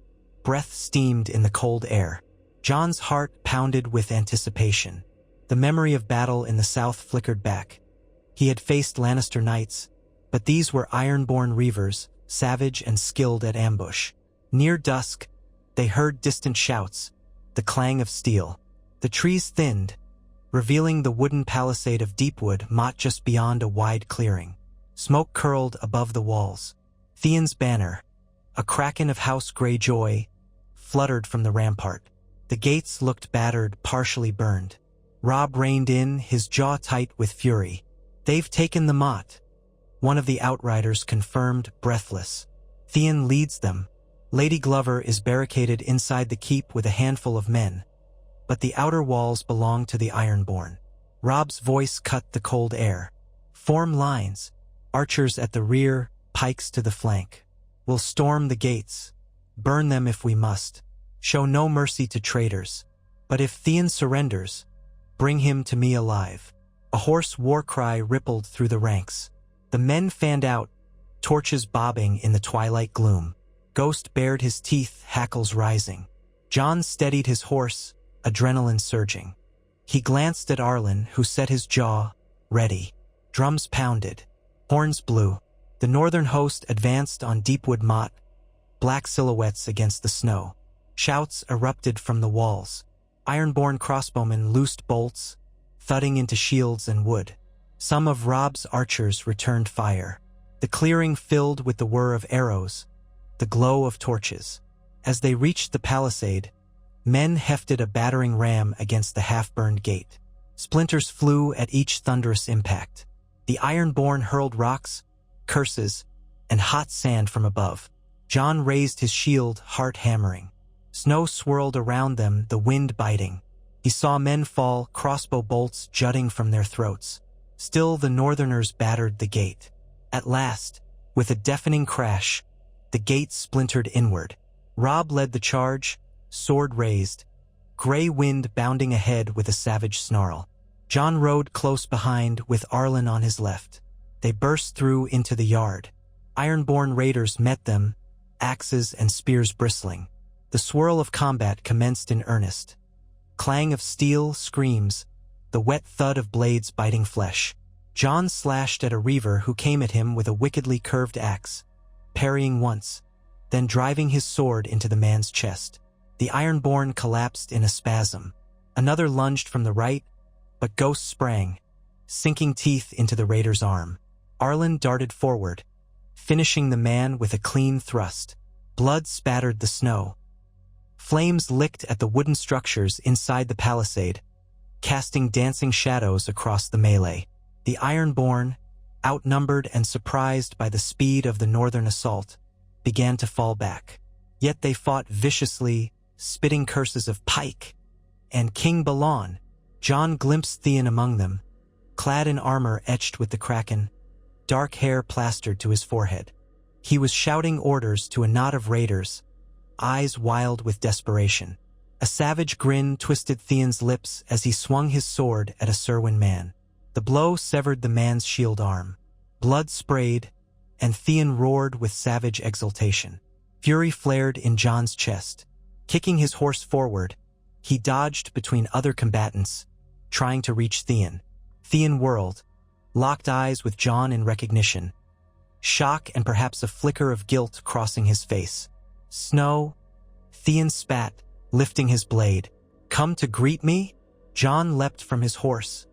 breath steamed in the cold air. Jon's heart pounded with anticipation. The memory of battle in the south flickered back. He had faced Lannister knights, but these were ironborn reavers, savage and skilled at ambush. Near dusk, they heard distant shouts, the clang of steel. The trees thinned, revealing the wooden palisade of Deepwood Motte just beyond a wide clearing. Smoke curled above the walls. Theon's banner, a kraken of House Greyjoy, fluttered from the rampart. The gates looked battered, partially burned. Robb reined in, his jaw tight with fury. "They've taken the Motte," one of the outriders confirmed, breathless. "Theon leads them. Lady Glover is barricaded inside the keep with a handful of men, but the outer walls belong to the Ironborn." Robb's voice cut the cold air. "Form lines. Archers at the rear, pikes to the flank. We'll storm the gates. Burn them if we must. Show no mercy to traitors. But if Theon surrenders, bring him to me alive." A hoarse war cry rippled through the ranks. The men fanned out, torches bobbing in the twilight gloom. Ghost bared his teeth, hackles rising. Jon steadied his horse, adrenaline surging. He glanced at Arland, who set his jaw, ready. Drums pounded. Horns blew. The northern host advanced on Deepwood Motte, black silhouettes against the snow. Shouts erupted from the walls. Ironborn crossbowmen loosed bolts, thudding into shields and wood. Some of Robb's archers returned fire. The clearing filled with the whir of arrows, the glow of torches. As they reached the palisade, men hefted a battering ram against the half-burned gate. Splinters flew at each thunderous impact. The Ironborn hurled rocks, curses, and hot sand from above. Jon raised his shield, heart hammering. Snow swirled around them, the wind biting. He saw men fall, crossbow bolts jutting from their throats. Still the Northerners battered the gate. At last, with a deafening crash, the gate splintered inward. Robb led the charge, sword raised, gray wind bounding ahead with a savage snarl. Jon rode close behind with Arland on his left. They burst through into the yard. Ironborn raiders met them, axes and spears bristling. The swirl of combat commenced in earnest. Clang of steel, screams, the wet thud of blades biting flesh. Jon slashed at a reaver who came at him with a wickedly curved axe, parrying once, then driving his sword into the man's chest. The Ironborn collapsed in a spasm. Another lunged from the right, but Ghost sprang, sinking teeth into the raider's arm. Arland darted forward, finishing the man with a clean thrust. Blood spattered the snow. Flames licked at the wooden structures inside the palisade, casting dancing shadows across the melee. The Ironborn, outnumbered and surprised by the speed of the northern assault, began to fall back. Yet they fought viciously, spitting curses of Pike and King Balon. Jon glimpsed Theon among them, clad in armor etched with the kraken, dark hair plastered to his forehead. He was shouting orders to a knot of raiders, eyes wild with desperation. A savage grin twisted Theon's lips as he swung his sword at a Serwyn man. The blow severed the man's shield arm. Blood sprayed, and Theon roared with savage exultation. Fury flared in Jon's chest. Kicking his horse forward, he dodged between other combatants, trying to reach Theon. Theon whirled, locked eyes with Jon in recognition, shock and perhaps a flicker of guilt crossing his face. "Snow," Theon spat, lifting his blade. "Come to greet me?" Jon leapt from his horse,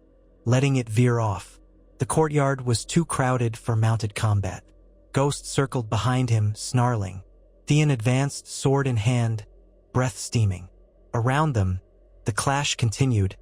letting it veer off. The courtyard was too crowded for mounted combat. Ghost circled behind him, snarling. Theon advanced, sword in hand, breath steaming. Around them, the clash continued,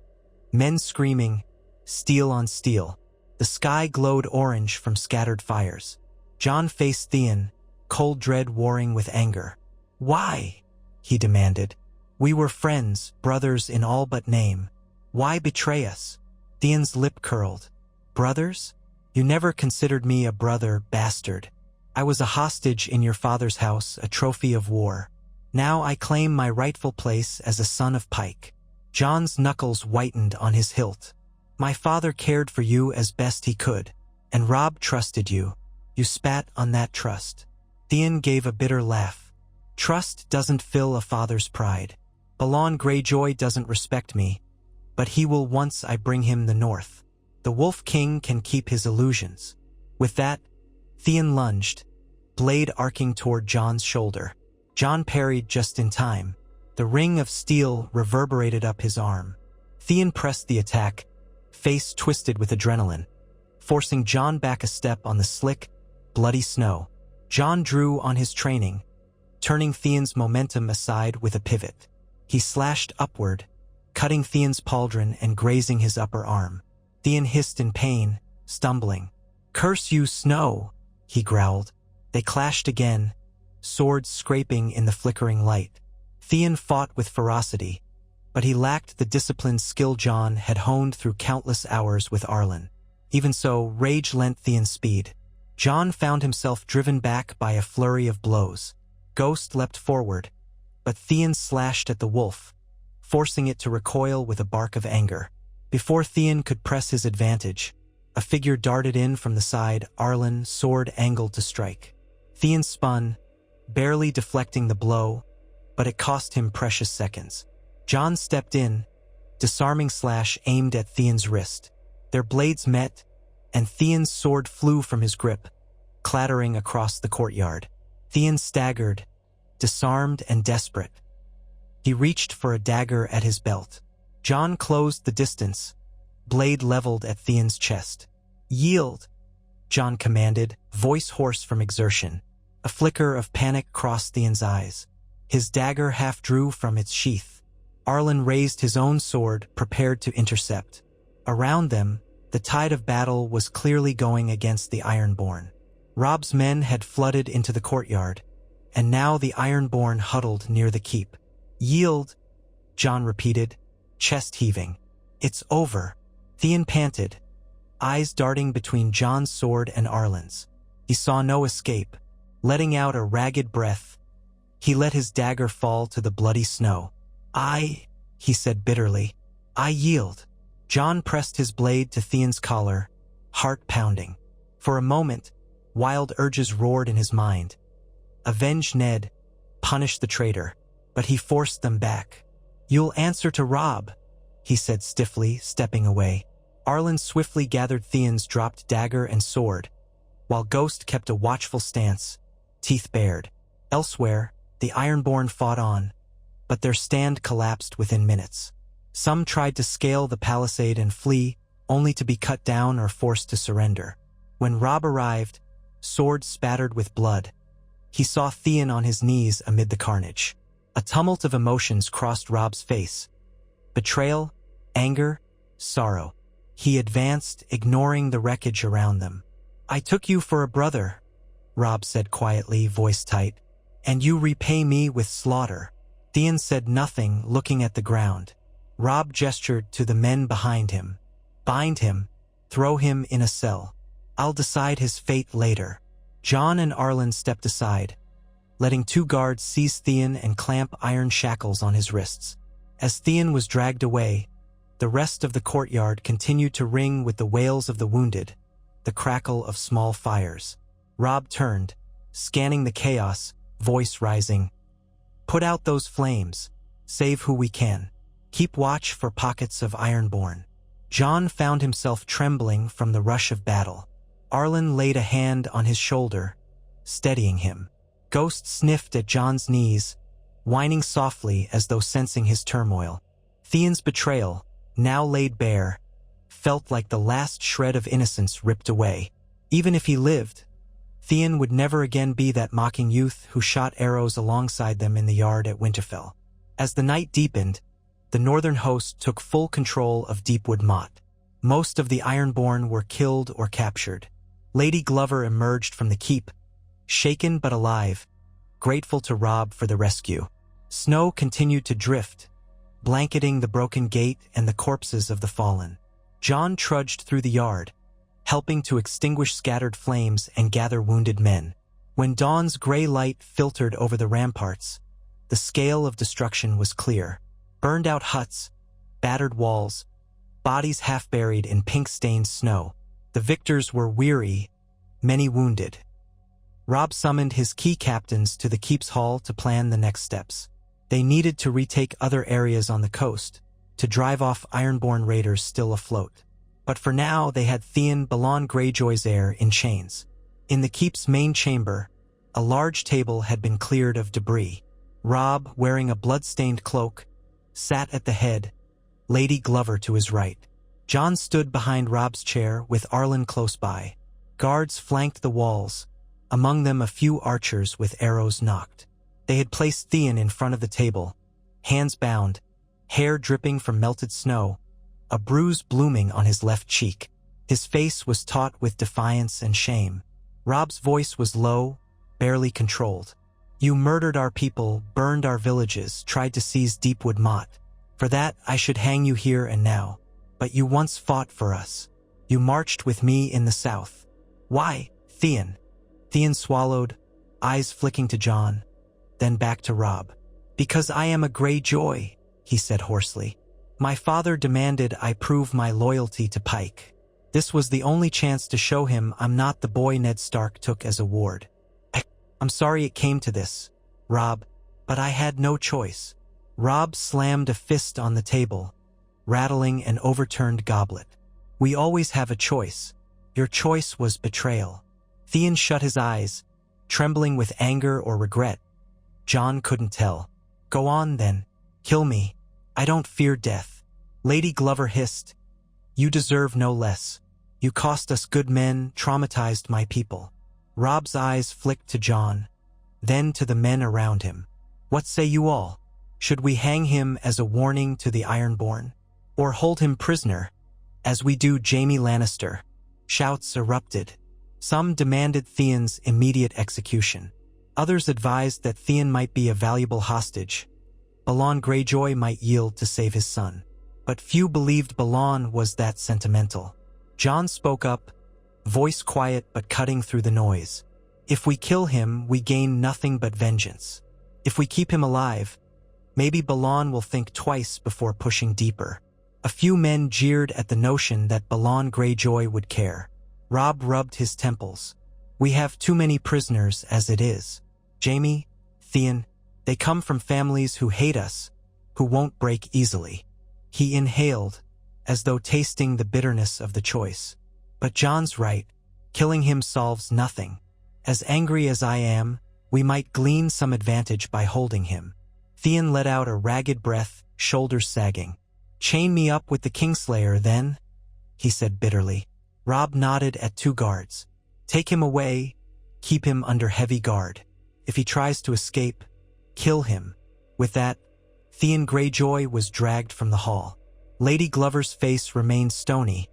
men screaming, steel on steel. The sky glowed orange from scattered fires. Jon faced Theon, cold dread warring with anger. "Why?" he demanded. "We were friends, brothers in all but name. Why betray us?" Theon's lip curled. "Brothers? You never considered me a brother, bastard. I was a hostage in your father's house, a trophy of war. Now I claim my rightful place as a son of Pike." Jon's knuckles whitened on his hilt. "My father cared for you as best he could, and Robb trusted you. You spat on that trust." Theon gave a bitter laugh. Trust doesn't fill a father's pride. Balon Greyjoy doesn't respect me, but he will once I bring him the north. The Wolf King can keep his illusions. With that, Theon lunged, blade arcing toward Jon's shoulder. Jon parried just in time. The ring of steel reverberated up his arm. Theon pressed the attack, face twisted with adrenaline, forcing Jon back a step on the slick, bloody snow. Jon drew on his training, turning Theon's momentum aside with a pivot. He slashed upward, cutting Theon's pauldron and grazing his upper arm. Theon hissed in pain, stumbling. "Curse you, snow!" he growled. They clashed again, swords scraping in the flickering light. Theon fought with ferocity, but he lacked the disciplined skill Jon had honed through countless hours with Arland. Even so, rage lent Theon speed. Jon found himself driven back by a flurry of blows. Ghost leapt forward, but Theon slashed at the wolf, forcing it to recoil with a bark of anger. Before Theon could press his advantage, a figure darted in from the side, Arland, sword angled to strike. Theon spun, barely deflecting the blow, but it cost him precious seconds. Jon stepped in, disarming slash aimed at Theon's wrist. Their blades met, and Theon's sword flew from his grip, clattering across the courtyard. Theon staggered, disarmed and desperate. He reached for a dagger at his belt. Jon closed the distance, blade leveled at Theon's chest. "Yield," Jon commanded, voice hoarse from exertion. A flicker of panic crossed Theon's eyes. His dagger half drew from its sheath. Arland raised his own sword, prepared to intercept. Around them, the tide of battle was clearly going against the Ironborn. Robb's men had flooded into the courtyard, and now the Ironborn huddled near the keep. "Yield," Jon repeated, chest heaving. "It's over," Theon panted, eyes darting between Jon's sword and Arland's. He saw no escape. Letting out a ragged breath, he let his dagger fall to the bloody snow. He said bitterly, "I yield." Jon pressed his blade to Theon's collar, heart pounding. For a moment, wild urges roared in his mind. Avenge Ned, punish the traitor, but he forced them back. "You'll answer to Robb," he said stiffly, stepping away. Arland swiftly gathered Theon's dropped dagger and sword, while Ghost kept a watchful stance, teeth bared. Elsewhere, the Ironborn fought on, but their stand collapsed within minutes. Some tried to scale the palisade and flee, only to be cut down or forced to surrender. When Robb arrived, sword spattered with blood, he saw Theon on his knees amid the carnage. A tumult of emotions crossed Robb's face. Betrayal, anger, sorrow. He advanced, ignoring the wreckage around them. "I took you for a brother," Robb said quietly, voice tight, "and you repay me with slaughter." Theon said nothing, looking at the ground. Robb gestured to the men behind him. "Bind him, throw him in a cell. I'll decide his fate later." Jon and Arland stepped aside, letting two guards seize Theon and clamp iron shackles on his wrists. As Theon was dragged away, the rest of the courtyard continued to ring with the wails of the wounded, the crackle of small fires. Robb turned, scanning the chaos, voice rising. "Put out those flames. Save who we can. Keep watch for pockets of Ironborn." Jon found himself trembling from the rush of battle. Arland laid a hand on his shoulder, steadying him. Ghost sniffed at Jon's knees, whining softly as though sensing his turmoil. Theon's betrayal, now laid bare, felt like the last shred of innocence ripped away. Even if he lived, Theon would never again be that mocking youth who shot arrows alongside them in the yard at Winterfell. As the night deepened, the northern host took full control of Deepwood Motte. Most of the Ironborn were killed or captured. Lady Glover emerged from the keep, shaken but alive, grateful to Robb for the rescue. Snow continued to drift, blanketing the broken gate and the corpses of the fallen. Jon trudged through the yard, helping to extinguish scattered flames and gather wounded men. When dawn's gray light filtered over the ramparts, the scale of destruction was clear. Burned-out huts, battered walls, bodies half buried in pink-stained snow. The victors were weary, many wounded. Robb summoned his key captains to the keep's hall to plan the next steps. They needed to retake other areas on the coast, to drive off Ironborn raiders still afloat. But for now they had Theon Balon Greyjoy's heir in chains. In the keep's main chamber, a large table had been cleared of debris. Robb, wearing a blood-stained cloak, sat at the head, Lady Glover to his right. Jon stood behind Robb's chair with Arland close by. Guards flanked the walls, among them a few archers with arrows nocked. They had placed Theon in front of the table, hands bound, hair dripping from melted snow, a bruise blooming on his left cheek. His face was taut with defiance and shame. Robb's voice was low, barely controlled. "You murdered our people, burned our villages, tried to seize Deepwood Motte. For that, I should hang you here and now. But you once fought for us. You marched with me in the south. Why, Theon?" Theon swallowed, eyes flicking to Jon, then back to Robb. "Because I am a Greyjoy," he said hoarsely. "My father demanded I prove my loyalty to Pike. This was the only chance to show him I'm not the boy Ned Stark took as a ward. I'm sorry it came to this, Robb, but I had no choice." Robb slammed a fist on the table, rattling an overturned goblet. "We always have a choice. Your choice was betrayal." Theon shut his eyes, trembling with anger or regret. Jon couldn't tell. "Go on, then. Kill me. I don't fear death." Lady Glover hissed, "You deserve no less. You cost us good men, traumatized my people." Robb's eyes flicked to Jon, then to the men around him. "What say you all? Should we hang him as a warning to the Ironborn? Or hold him prisoner, as we do Jaime Lannister?" Shouts erupted. Some demanded Theon's immediate execution. Others advised that Theon might be a valuable hostage. Balon Greyjoy might yield to save his son. But few believed Balon was that sentimental. Jon spoke up, voice quiet but cutting through the noise. "If we kill him, we gain nothing but vengeance. If we keep him alive, maybe Balon will think twice before pushing deeper." A few men jeered at the notion that Balon Greyjoy would care. Robb rubbed his temples. "We have too many prisoners as it is. Jaime, Theon, they come from families who hate us, who won't break easily." He inhaled, as though tasting the bitterness of the choice. "But Jon's right. Killing him solves nothing. As angry as I am, we might glean some advantage by holding him." Theon let out a ragged breath, shoulders sagging. "Chain me up with the Kingslayer, then," he said bitterly. Robb nodded at two guards. "Take him away, keep him under heavy guard. If he tries to escape, kill him." With that, Theon Greyjoy was dragged from the hall. Lady Glover's face remained stony,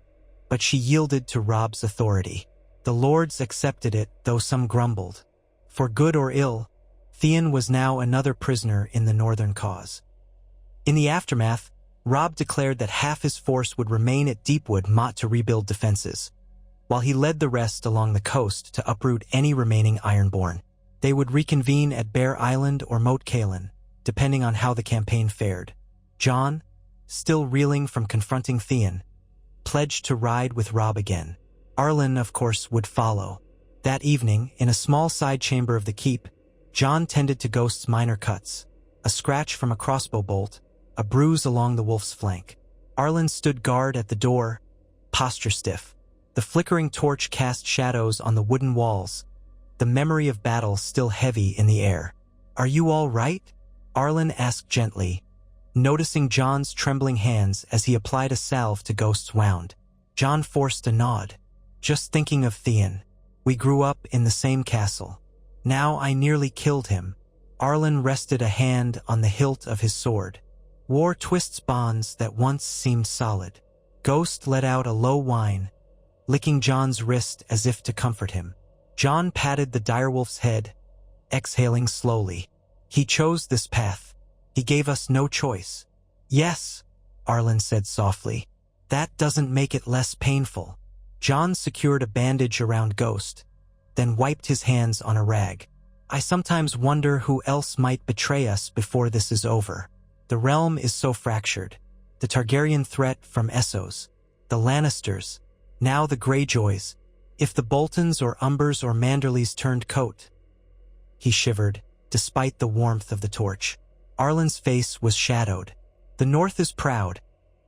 but she yielded to Robb's authority. The lords accepted it, though some grumbled. For good or ill, Theon was now another prisoner in the northern cause. In the aftermath, Robb declared that half his force would remain at Deepwood Motte to rebuild defenses, while he led the rest along the coast to uproot any remaining Ironborn. They would reconvene at Bear Island or Moat Cailin, depending on how the campaign fared. Jon, still reeling from confronting Theon, pledged to ride with Robb again. Arland, of course, would follow. That evening, in a small side chamber of the keep, Jon tended to Ghost's minor cuts, a scratch from a crossbow bolt, a bruise along the wolf's flank. Arland stood guard at the door, posture stiff. The flickering torch cast shadows on the wooden walls, the memory of battle still heavy in the air. "Are you all right?" Arland asked gently, noticing Jon's trembling hands as he applied a salve to Ghost's wound. Jon forced a nod. "Just thinking of Theon. We grew up in the same castle. Now I nearly killed him." Arland rested a hand on the hilt of his sword. "War twists bonds that once seemed solid." Ghost let out a low whine, licking Jon's wrist as if to comfort him. Jon patted the direwolf's head, exhaling slowly. "He chose this path. He gave us no choice." "Yes," Arland said softly. "That doesn't make it less painful." Jon secured a bandage around Ghost, then wiped his hands on a rag. "I sometimes wonder who else might betray us before this is over. The realm is so fractured. The Targaryen threat from Essos, the Lannisters, now the Greyjoys. If the Boltons or Umbers or Manderleys turned coat? He shivered, despite the warmth of the torch. Arland's face was shadowed. The North is proud,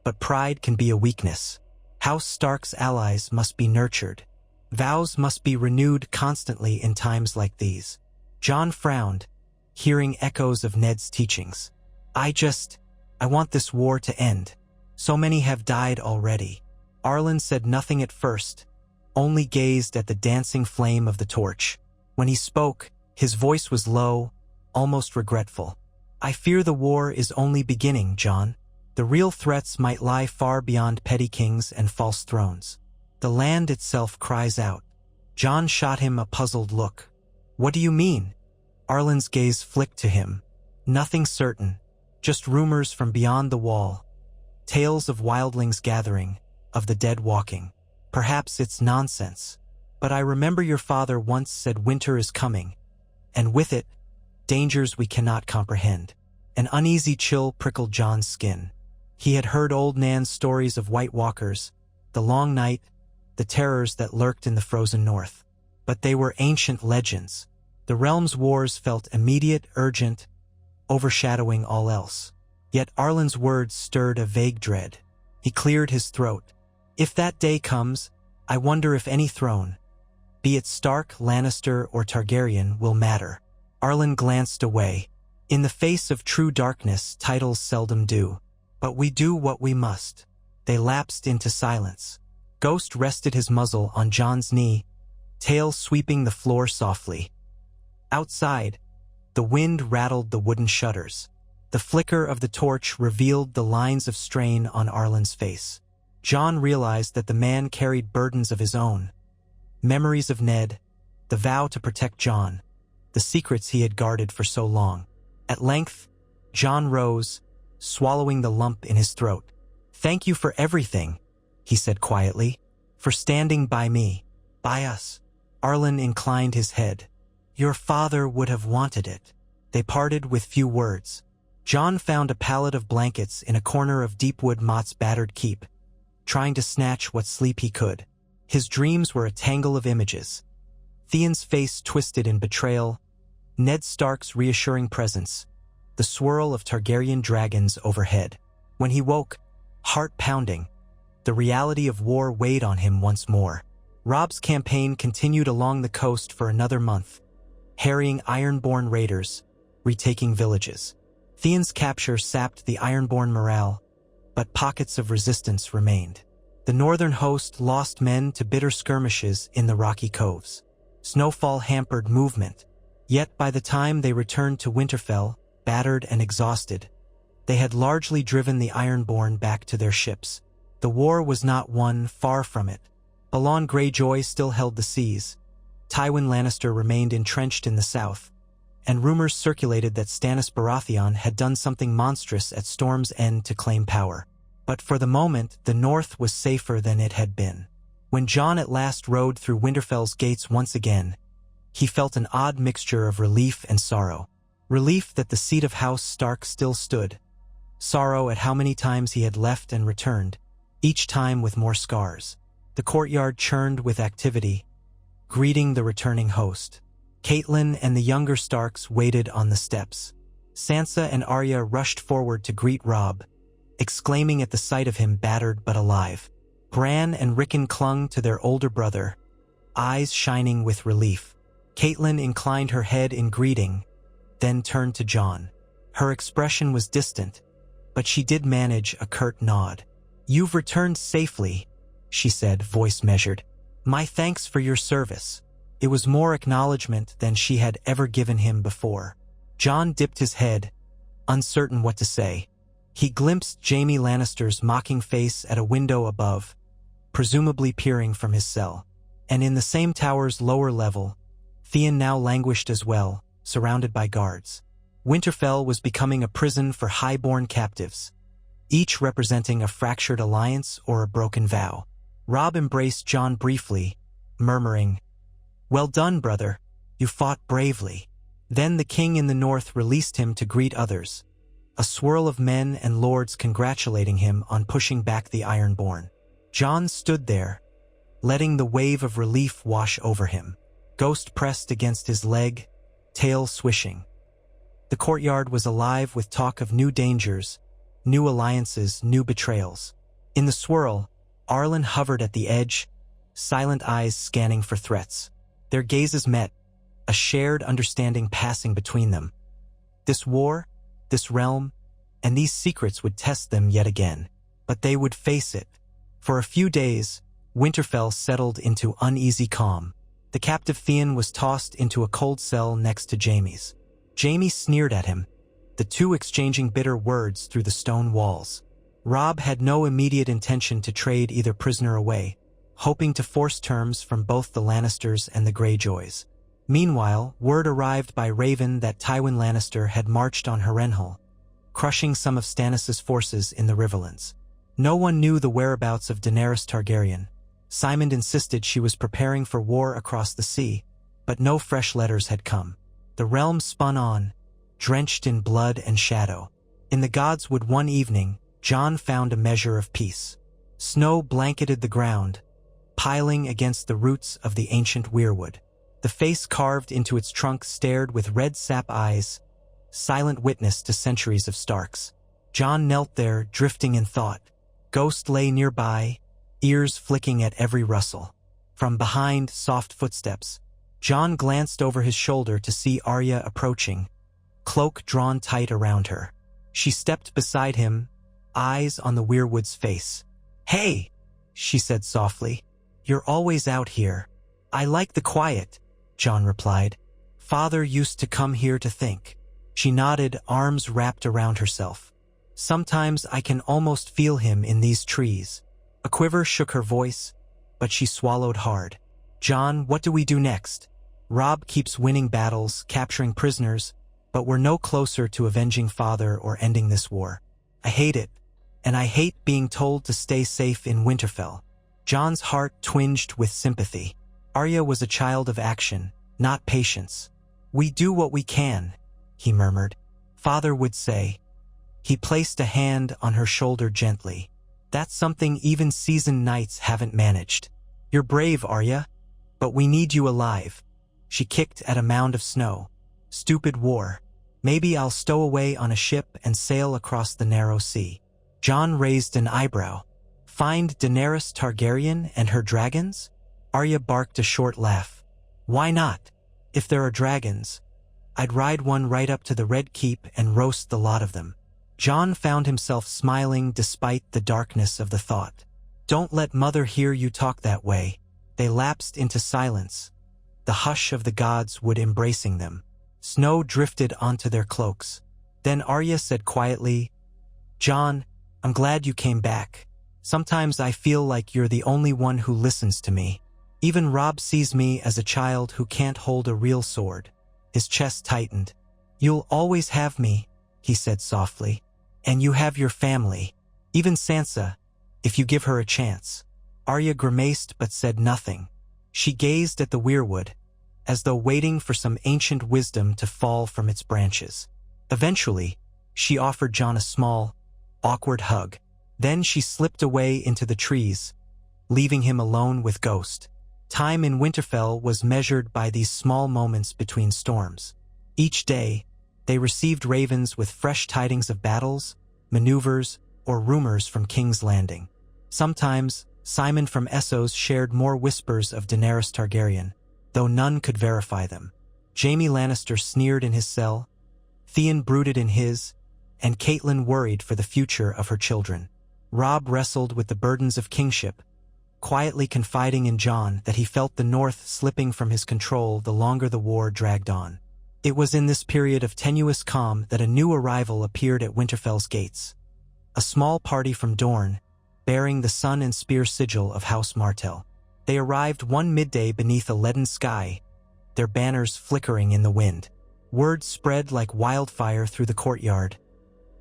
but pride can be a weakness. House Stark's allies must be nurtured. Vows must be renewed constantly in times like these. Jon frowned, hearing echoes of Ned's teachings. I want this war to end. So many have died already. Arland said nothing at first, only gazed at the dancing flame of the torch. When he spoke, his voice was low, almost regretful. I fear the war is only beginning, Jon. The real threats might lie far beyond petty kings and false thrones. The land itself cries out. Jon shot him a puzzled look. What do you mean? Arland's gaze flicked to him. Nothing certain, just rumors from beyond the wall. Tales of wildlings gathering, of the dead walking. Perhaps it's nonsense. But I remember your father once said winter is coming, and with it, dangers we cannot comprehend. An uneasy chill prickled Jon's skin. He had heard old Nan's stories of White Walkers, the long night, the terrors that lurked in the frozen north. But they were ancient legends. The realm's wars felt immediate, urgent, overshadowing all else. Yet Arland's words stirred a vague dread. He cleared his throat. If that day comes, I wonder if any throne, be it Stark, Lannister, or Targaryen, will matter. Arland glanced away. In the face of true darkness, titles seldom do. But we do what we must. They lapsed into silence. Ghost rested his muzzle on Jon's knee, tail sweeping the floor softly. Outside, the wind rattled the wooden shutters. The flicker of the torch revealed the lines of strain on Arland's face. Jon realized that the man carried burdens of his own. Memories of Ned, the vow to protect Jon, the secrets he had guarded for so long. At length, Jon rose, swallowing the lump in his throat. Thank you for everything, he said quietly, for standing by me, by us. Arland inclined his head. Your father would have wanted it. They parted with few words. Jon found a pallet of blankets in a corner of Deepwood Motte's battered keep, trying to snatch what sleep he could. His dreams were a tangle of images. Theon's face twisted in betrayal, Ned Stark's reassuring presence, the swirl of Targaryen dragons overhead. When he woke, heart pounding, the reality of war weighed on him once more. Robb's campaign continued along the coast for another month, harrying Ironborn raiders, retaking villages. Theon's capture sapped the Ironborn morale, but pockets of resistance remained. The northern host lost men to bitter skirmishes in the rocky coves. Snowfall hampered movement, yet by the time they returned to Winterfell, battered and exhausted, they had largely driven the Ironborn back to their ships. The war was not won, far from it. Balon Greyjoy still held the seas. Tywin Lannister remained entrenched in the south, and rumors circulated that Stannis Baratheon had done something monstrous at Storm's End to claim power. But for the moment, the north was safer than it had been. When Jon at last rode through Winterfell's gates once again, he felt an odd mixture of relief and sorrow. Relief that the seat of House Stark still stood. Sorrow at how many times he had left and returned, each time with more scars. The courtyard churned with activity, greeting the returning host. Catelyn and the younger Starks waited on the steps. Sansa and Arya rushed forward to greet Robb, exclaiming at the sight of him battered but alive. Bran and Rickon clung to their older brother, eyes shining with relief. Catelyn inclined her head in greeting, then turned to Jon. Her expression was distant, but she did manage a curt nod. You've returned safely, she said, voice measured. My thanks for your service. It was more acknowledgement than she had ever given him before. Jon dipped his head, uncertain what to say. He glimpsed Jaime Lannister's mocking face at a window above, presumably peering from his cell. And in the same tower's lower level, Theon now languished as well, surrounded by guards. Winterfell was becoming a prison for high-born captives, each representing a fractured alliance or a broken vow. Robb embraced Jon briefly, murmuring, "Well done, brother. You fought bravely." Then the king in the north released him to greet others, a swirl of men and lords congratulating him on pushing back the Ironborn. Jon stood there, letting the wave of relief wash over him. Ghost pressed against his leg, tail swishing. The courtyard was alive with talk of new dangers, new alliances, new betrayals. In the swirl, Arland hovered at the edge, silent eyes scanning for threats. Their gazes met, a shared understanding passing between them. This war, this realm, and these secrets would test them yet again. But they would face it. For a few days, Winterfell settled into uneasy calm. The captive Theon was tossed into a cold cell next to Jaime's. Jaime sneered at him, the two exchanging bitter words through the stone walls. Robb had no immediate intention to trade either prisoner away, hoping to force terms from both the Lannisters and the Greyjoys. Meanwhile, word arrived by Raven that Tywin Lannister had marched on Harrenhal, crushing some of Stannis' forces in the Riverlands. No one knew the whereabouts of Daenerys Targaryen. Symond insisted she was preparing for war across the sea, but no fresh letters had come. The realm spun on, drenched in blood and shadow. In the Godswood one evening, Jon found a measure of peace. Snow blanketed the ground, piling against the roots of the ancient weirwood. The face carved into its trunk stared with red sap eyes, silent witness to centuries of Starks. Jon knelt there, drifting in thought. Ghost lay nearby, ears flicking at every rustle. From behind, soft footsteps. Jon glanced over his shoulder to see Arya approaching, cloak drawn tight around her. She stepped beside him, eyes on the weirwood's face. "Hey," she said softly. "You're always out here." "I like the quiet," Jon replied. "Father used to come here to think." She nodded, arms wrapped around herself. "Sometimes I can almost feel him in these trees." A quiver shook her voice, but she swallowed hard. "Jon, what do we do next? Robb keeps winning battles, capturing prisoners, but we're no closer to avenging Father or ending this war. I hate it, and I hate being told to stay safe in Winterfell." Jon's heart twinged with sympathy. Arya was a child of action, not patience. "We do what we can," he murmured. "Father would say." He placed a hand on her shoulder gently. "That's something even seasoned knights haven't managed. You're brave, Arya, but we need you alive." She kicked at a mound of snow. "Stupid war. Maybe I'll stow away on a ship and sail across the narrow sea." Jon raised an eyebrow. "Find Daenerys Targaryen and her dragons?" Arya barked a short laugh. "Why not? If there are dragons, I'd ride one right up to the Red Keep and roast the lot of them." Jon found himself smiling despite the darkness of the thought. "Don't let Mother hear you talk that way." They lapsed into silence, the hush of the Godswood embracing them. Snow drifted onto their cloaks. Then Arya said quietly, "Jon, I'm glad you came back. Sometimes I feel like you're the only one who listens to me. Even Robb sees me as a child who can't hold a real sword." His chest tightened. "You'll always have me," he said softly. "And you have your family. Even Sansa, if you give her a chance." Arya grimaced but said nothing. She gazed at the weirwood, as though waiting for some ancient wisdom to fall from its branches. Eventually, she offered Jon a small, awkward hug. Then she slipped away into the trees, leaving him alone with Ghost. Time in Winterfell was measured by these small moments between storms. Each day, they received ravens with fresh tidings of battles, maneuvers, or rumors from King's Landing. Sometimes, Simon from Essos shared more whispers of Daenerys Targaryen, though none could verify them. Jaime Lannister sneered in his cell, Theon brooded in his, and Catelyn worried for the future of her children. Robb wrestled with the burdens of kingship, quietly confiding in Jon that he felt the North slipping from his control the longer the war dragged on. It was in this period of tenuous calm that a new arrival appeared at Winterfell's gates. A small party from Dorne, bearing the sun and spear sigil of House Martell. They arrived one midday beneath a leaden sky, their banners flickering in the wind. Word spread like wildfire through the courtyard.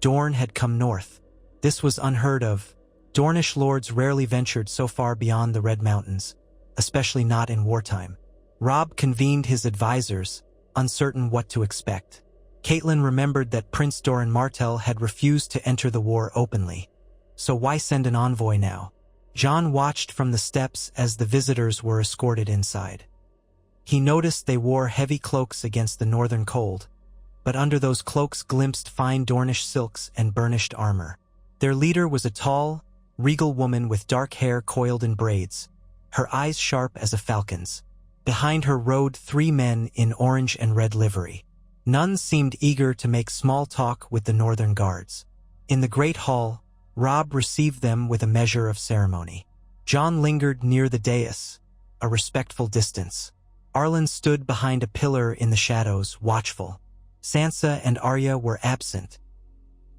Dorne had come north. This was unheard of. Dornish lords rarely ventured so far beyond the Red Mountains, especially not in wartime. Robb convened his advisors, uncertain what to expect. Catelyn remembered that Prince Doran Martell had refused to enter the war openly. So why send an envoy now? Jon watched from the steps as the visitors were escorted inside. He noticed they wore heavy cloaks against the northern cold, but under those cloaks glimpsed fine Dornish silks and burnished armor. Their leader was a tall, regal woman with dark hair coiled in braids, her eyes sharp as a falcon's. Behind her rode 3 men in orange and red livery. None seemed eager to make small talk with the northern guards. In the great hall, Robb received them with a measure of ceremony. Jon lingered near the dais, a respectful distance. Arland stood behind a pillar in the shadows, watchful. Sansa and Arya were absent.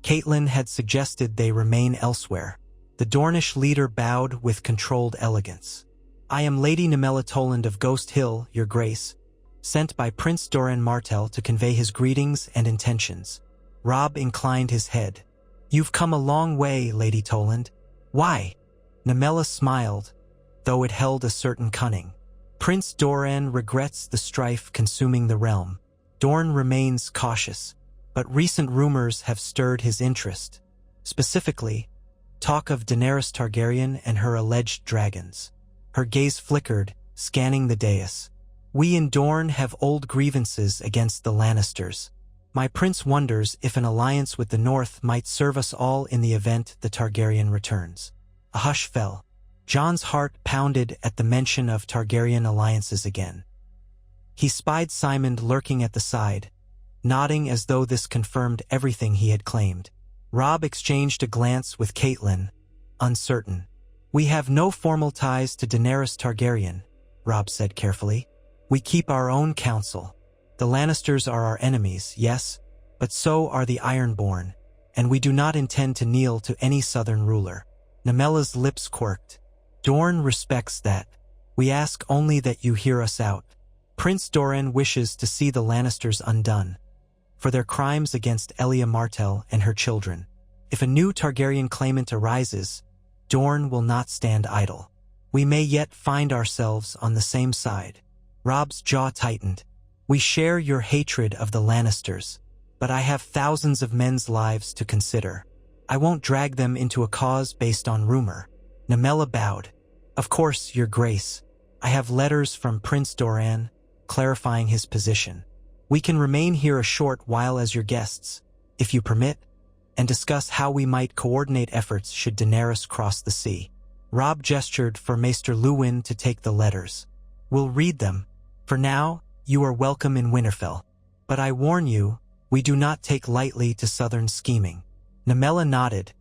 Catelyn had suggested they remain elsewhere. The Dornish leader bowed with controlled elegance. "I am Lady Nymella Toland of Ghost Hill, your grace, sent by Prince Doran Martell to convey his greetings and intentions." Robb inclined his head. "You've come a long way, Lady Toland." "Why?" Nymella smiled, though it held a certain cunning. "Prince Doran regrets the strife consuming the realm. Dorne remains cautious, but recent rumors have stirred his interest. Specifically, talk of Daenerys Targaryen and her alleged dragons." Her gaze flickered, scanning the dais. "We in Dorne have old grievances against the Lannisters. My prince wonders if an alliance with the North might serve us all in the event the Targaryen returns." A hush fell. Jon's heart pounded at the mention of Targaryen alliances again. He spied Symond lurking at the side, nodding as though this confirmed everything he had claimed. Robb exchanged a glance with Catelyn, uncertain. "We have no formal ties to Daenerys Targaryen," Robb said carefully. "We keep our own counsel. The Lannisters are our enemies, yes, but so are the Ironborn, and we do not intend to kneel to any southern ruler." Nymella's lips quirked. "Dorne respects that. We ask only that you hear us out. Prince Doran wishes to see the Lannisters undone, for their crimes against Elia Martell and her children. If a new Targaryen claimant arises, Dorne will not stand idle. We may yet find ourselves on the same side." Robb's jaw tightened. "We share your hatred of the Lannisters, but I have thousands of men's lives to consider. I won't drag them into a cause based on rumor." Nymella bowed. "Of course, your grace. I have letters from Prince Doran, clarifying his position. We can remain here a short while as your guests, if you permit, and discuss how we might coordinate efforts should Daenerys cross the sea." Robb gestured for Maester Luwin to take the letters. "We'll read them. For now, you are welcome in Winterfell. But I warn you, we do not take lightly to southern scheming." Nymella nodded,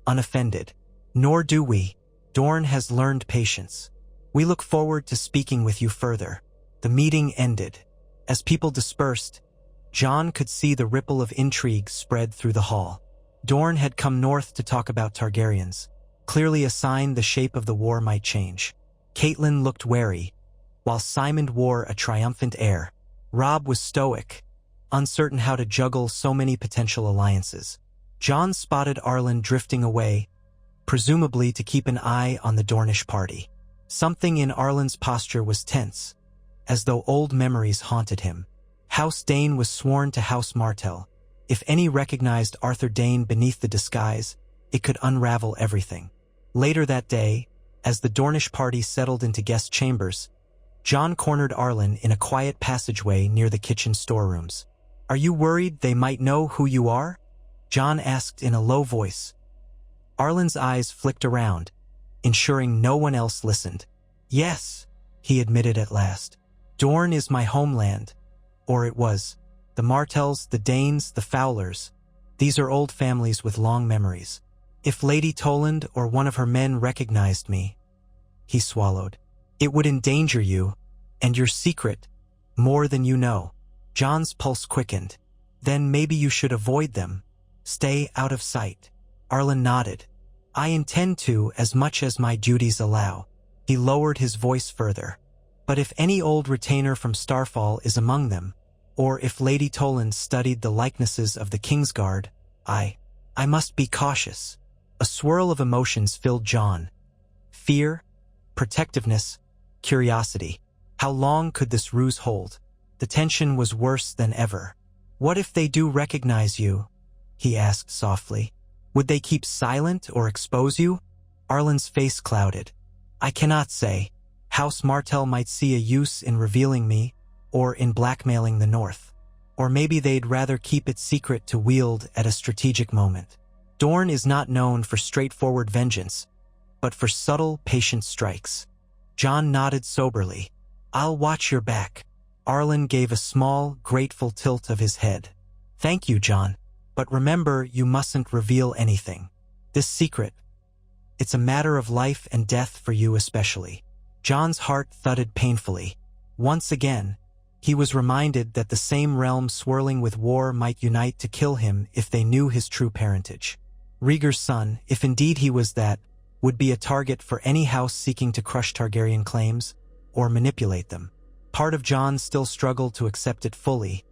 unoffended. "Nor do we. Dorne has learned patience. We look forward to speaking with you further." The meeting ended. As people dispersed, Jon could see the ripple of intrigue spread through the hall. Dorne had come north to talk about Targaryens, clearly a sign the shape of the war might change. Catelyn looked wary, while Symond wore a triumphant air. Robb was stoic, uncertain how to juggle so many potential alliances. Jon spotted Arland drifting away, presumably to keep an eye on the Dornish party. Something in Arland's posture was tense, as though old memories haunted him. House Dayne was sworn to House Martell. If any recognized Arthur Dayne beneath the disguise, it could unravel everything. Later that day, as the Dornish party settled into guest chambers, Jon cornered Arland in a quiet passageway near the kitchen storerooms. "Are you worried they might know who you are?" Jon asked in a low voice. Arland's eyes flicked around, ensuring no one else listened. "Yes," he admitted at last. "Dorne is my homeland. Or it was. The Martells, the Daynes, the Fowlers. These are old families with long memories. If Lady Toland or one of her men recognized me," he swallowed, "it would endanger you, and your secret, more than you know." Jon's pulse quickened. "Then maybe you should avoid them. Stay out of sight." Arland nodded. "I intend to, as much as my duties allow." He lowered his voice further. "But if any old retainer from Starfall is among them, or if Lady Toland studied the likenesses of the Kingsguard, I must be cautious." A swirl of emotions filled Jon. Fear, protectiveness, curiosity. How long could this ruse hold? The tension was worse than ever. "What if they do recognize you?" he asked softly. "Would they keep silent or expose you?" Arland's face clouded. I cannot say. House Martell might see a use in revealing me, or in blackmailing the North. Or maybe they'd rather keep it secret to wield at a strategic moment. Dorne is not known for straightforward vengeance, but for subtle, patient strikes. Jon nodded soberly. I'll watch your back. Arland gave a small, grateful tilt of his head. Thank you, Jon. But remember, you mustn't reveal anything. This secret, it's a matter of life and death for you especially. Jon's heart thudded painfully. Once again, he was reminded that the same realm swirling with war might unite to kill him if they knew his true parentage. Rhaegar's son, if indeed he was that, would be a target for any house seeking to crush Targaryen claims, or manipulate them. Part of Jon still struggled to accept it fully,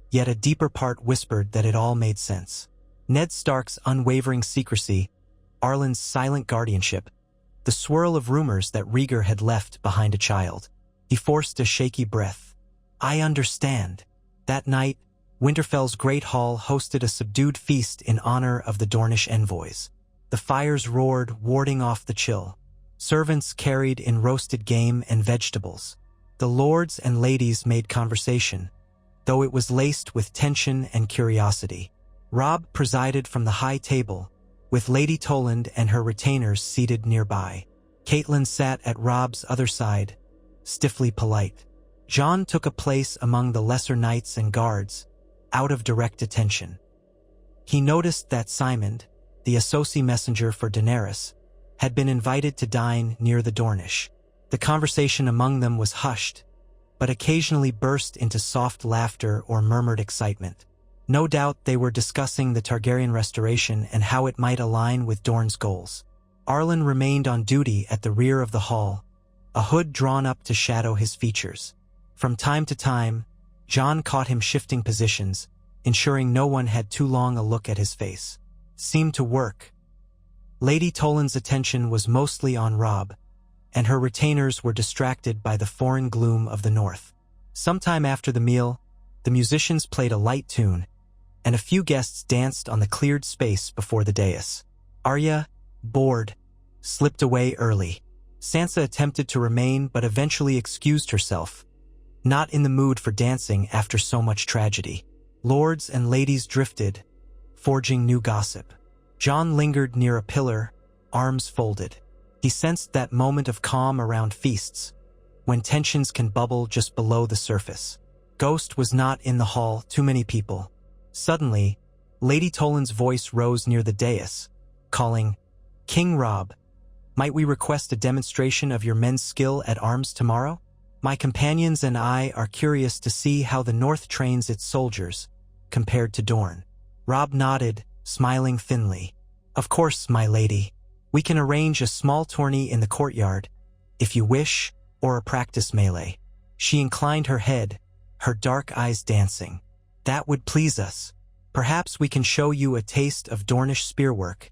yet a deeper part whispered that it all made sense. Ned Stark's unwavering secrecy, Arland's silent guardianship, the swirl of rumors that Rhaegar had left behind a child. He forced a shaky breath. I understand. That night, Winterfell's Great Hall hosted a subdued feast in honor of the Dornish envoys. The fires roared, warding off the chill. Servants carried in roasted game and vegetables. The lords and ladies made conversation, though it was laced with tension and curiosity. Robb presided from the high table, with Lady Toland and her retainers seated nearby. Catelyn sat at Robb's other side, stiffly polite. Jon took a place among the lesser knights and guards, out of direct attention. He noticed that Simon, the Essos messenger for Daenerys, had been invited to dine near the Dornish. The conversation among them was hushed, but occasionally burst into soft laughter or murmured excitement. No doubt they were discussing the Targaryen restoration and how it might align with Dorne's goals. Arland remained on duty at the rear of the hall, a hood drawn up to shadow his features. From time to time, Jon caught him shifting positions, ensuring no one had too long a look at his face. Seemed to work. Lady Toland's attention was mostly on Robb, and her retainers were distracted by the foreign gloom of the north. Sometime after the meal, the musicians played a light tune, and a few guests danced on the cleared space before the dais. Arya, bored, slipped away early. Sansa attempted to remain but eventually excused herself, not in the mood for dancing after so much tragedy. Lords and ladies drifted, forging new gossip. Jon lingered near a pillar, arms folded. He sensed that moment of calm around feasts, when tensions can bubble just below the surface. Ghost was not in the hall, too many people. Suddenly, Lady Toland's voice rose near the dais, calling, King Robb, might we request a demonstration of your men's skill at arms tomorrow? My companions and I are curious to see how the North trains its soldiers, compared to Dorne. Robb nodded, smiling thinly. Of course, my lady. We can arrange a small tourney in the courtyard, if you wish, or a practice melee. She inclined her head, her dark eyes dancing. That would please us. Perhaps we can show you a taste of Dornish spearwork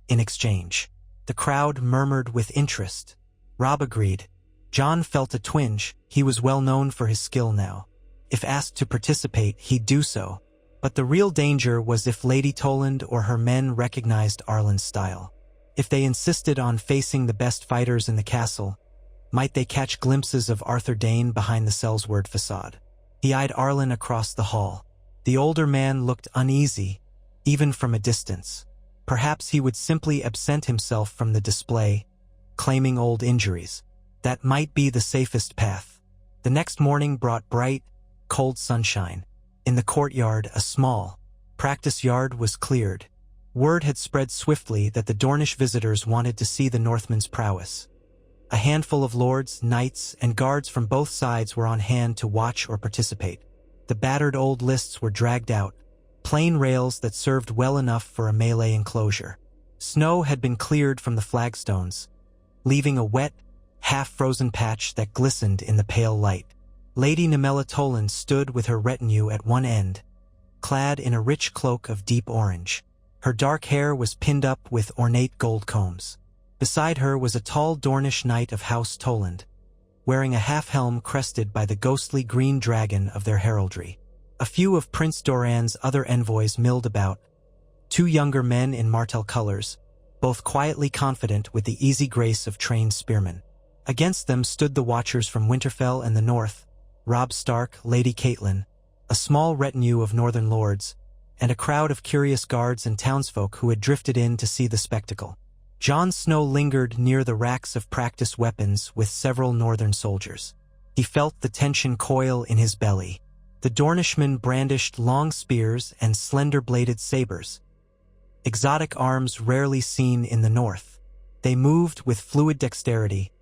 in exchange. The crowd murmured with interest. Robb agreed. Jon felt a twinge. He was well known for his skill now. If asked to participate, he'd do so. But the real danger was if Lady Toland or her men recognized Arland's style. If they insisted on facing the best fighters in the castle, might they catch glimpses of Arthur Dayne behind the Sellsword facade? He eyed Arland across the hall. The older man looked uneasy, even from a distance. Perhaps he would simply absent himself from the display, claiming old injuries. That might be the safest path. The next morning brought bright, cold sunshine. In the courtyard, a small practice yard was cleared. Word had spread swiftly that the Dornish visitors wanted to see the Northmen's prowess. A handful of lords, knights, and guards from both sides were on hand to watch or participate. The battered old lists were dragged out, plain rails that served well enough for a melee enclosure. Snow had been cleared from the flagstones, leaving a wet, half-frozen patch that glistened in the pale light. Lady Nymella Toland stood with her retinue at one end, clad in a rich cloak of deep orange. Her dark hair was pinned up with ornate gold combs. Beside her was a tall Dornish knight of House Toland, wearing a half-helm crested by the ghostly green dragon of their heraldry. A few of Prince Doran's other envoys milled about, two younger men in Martell colors, both quietly confident with the easy grace of trained spearmen. Against them stood the watchers from Winterfell and the north, Robb Stark, Lady Catelyn, a small retinue of northern lords, and a crowd of curious guards and townsfolk who had drifted in to see the spectacle. Jon Snow lingered near the racks of practice weapons with several northern soldiers. He felt the tension coil in his belly. The Dornishmen brandished long spears and slender-bladed sabers, exotic arms rarely seen in the north. They moved with fluid dexterity,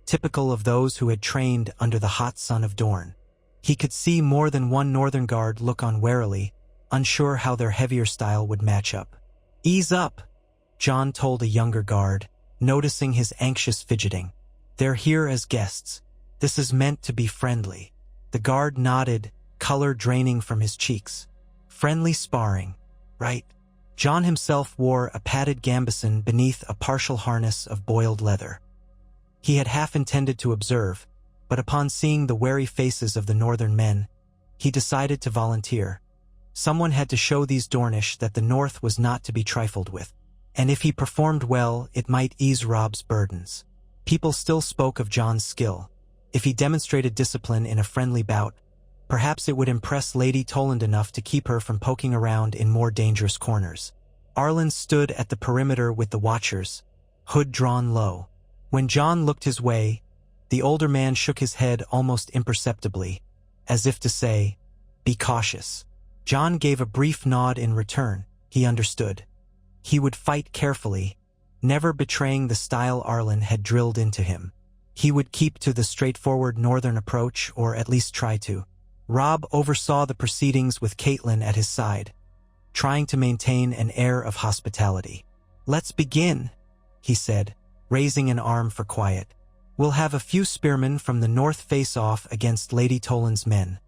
typical of those who had trained under the hot sun of Dorne. He could see more than one northern guard look on warily, unsure how their heavier style would match up. "Ease up," Jon told a younger guard, noticing his anxious fidgeting. "They're here as guests. This is meant to be friendly." The guard nodded, color draining from his cheeks. "Friendly sparring, right?" Jon himself wore a padded gambeson beneath a partial harness of boiled leather. He had half intended to observe, but upon seeing the wary faces of the northern men, he decided to volunteer. Someone had to show these Dornish that the north was not to be trifled with, and if he performed well, it might ease Robb's burdens. People still spoke of Jon's skill. If he demonstrated discipline in a friendly bout, perhaps it would impress Lady Toland enough to keep her from poking around in more dangerous corners. Arland stood at the perimeter with the watchers, hood drawn low. When Jon looked his way, the older man shook his head almost imperceptibly, as if to say, "Be cautious." Jon gave a brief nod in return. He understood. He would fight carefully, never betraying the style Arland had drilled into him. He would keep to the straightforward northern approach, or at least try to. Robb oversaw the proceedings with Catelyn at his side, trying to maintain an air of hospitality. "Let's begin," he said, raising an arm for quiet. "We'll have a few spearmen from the north face off against Lady Toland's men.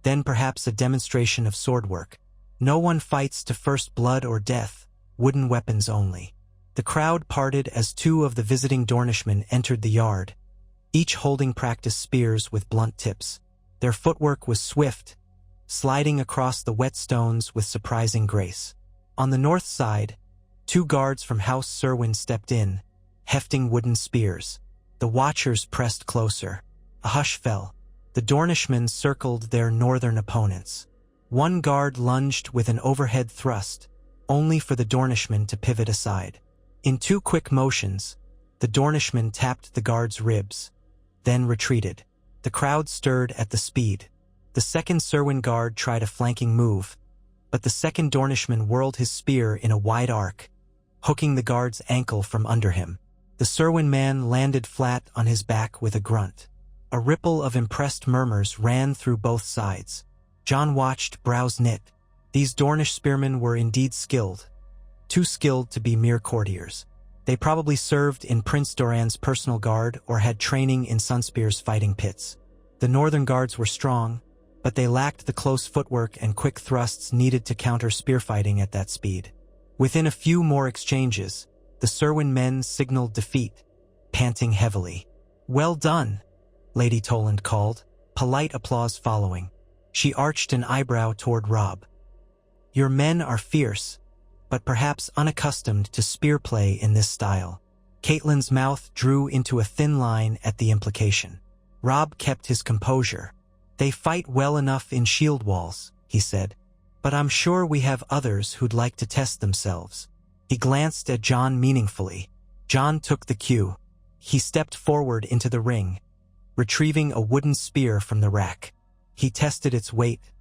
Then perhaps a demonstration of swordwork. No one fights to first blood or death, wooden weapons only." The crowd parted as two of the visiting Dornishmen entered the yard, each holding practice spears with blunt tips. Their footwork was swift, sliding across the wet stones with surprising grace. On the north side, two guards from House Serwyn stepped in, hefting wooden spears. The watchers pressed closer. A hush fell. The Dornishmen circled their northern opponents. One guard lunged with an overhead thrust, only for the Dornishman to pivot aside. In two quick motions, the Dornishman tapped the guard's ribs, then retreated. The crowd stirred at the speed. The second Serwyn guard tried a flanking move, but the second Dornishman whirled his spear in a wide arc, hooking the guard's ankle from under him. The Serwyn man landed flat on his back with a grunt. A ripple of impressed murmurs ran through both sides. Jon watched, brows knit. These Dornish spearmen were indeed skilled, too skilled to be mere courtiers. They probably served in Prince Doran's personal guard or had training in Sunspear's fighting pits. The northern guards were strong, but they lacked the close footwork and quick thrusts needed to counter spearfighting at that speed. Within a few more exchanges, the Serwyn men signaled defeat, panting heavily. "Well done," Lady Toland called, polite applause following. She arched an eyebrow toward Robb. "Your men are fierce, but perhaps unaccustomed to spear play in this style." Catelyn's mouth drew into a thin line at the implication. Robb kept his composure. "They fight well enough in shield walls," he said, "but I'm sure we have others who'd like to test themselves." He glanced at Jon meaningfully. Jon took the cue. He stepped forward into the ring, retrieving a wooden spear from the rack. He tested its weight,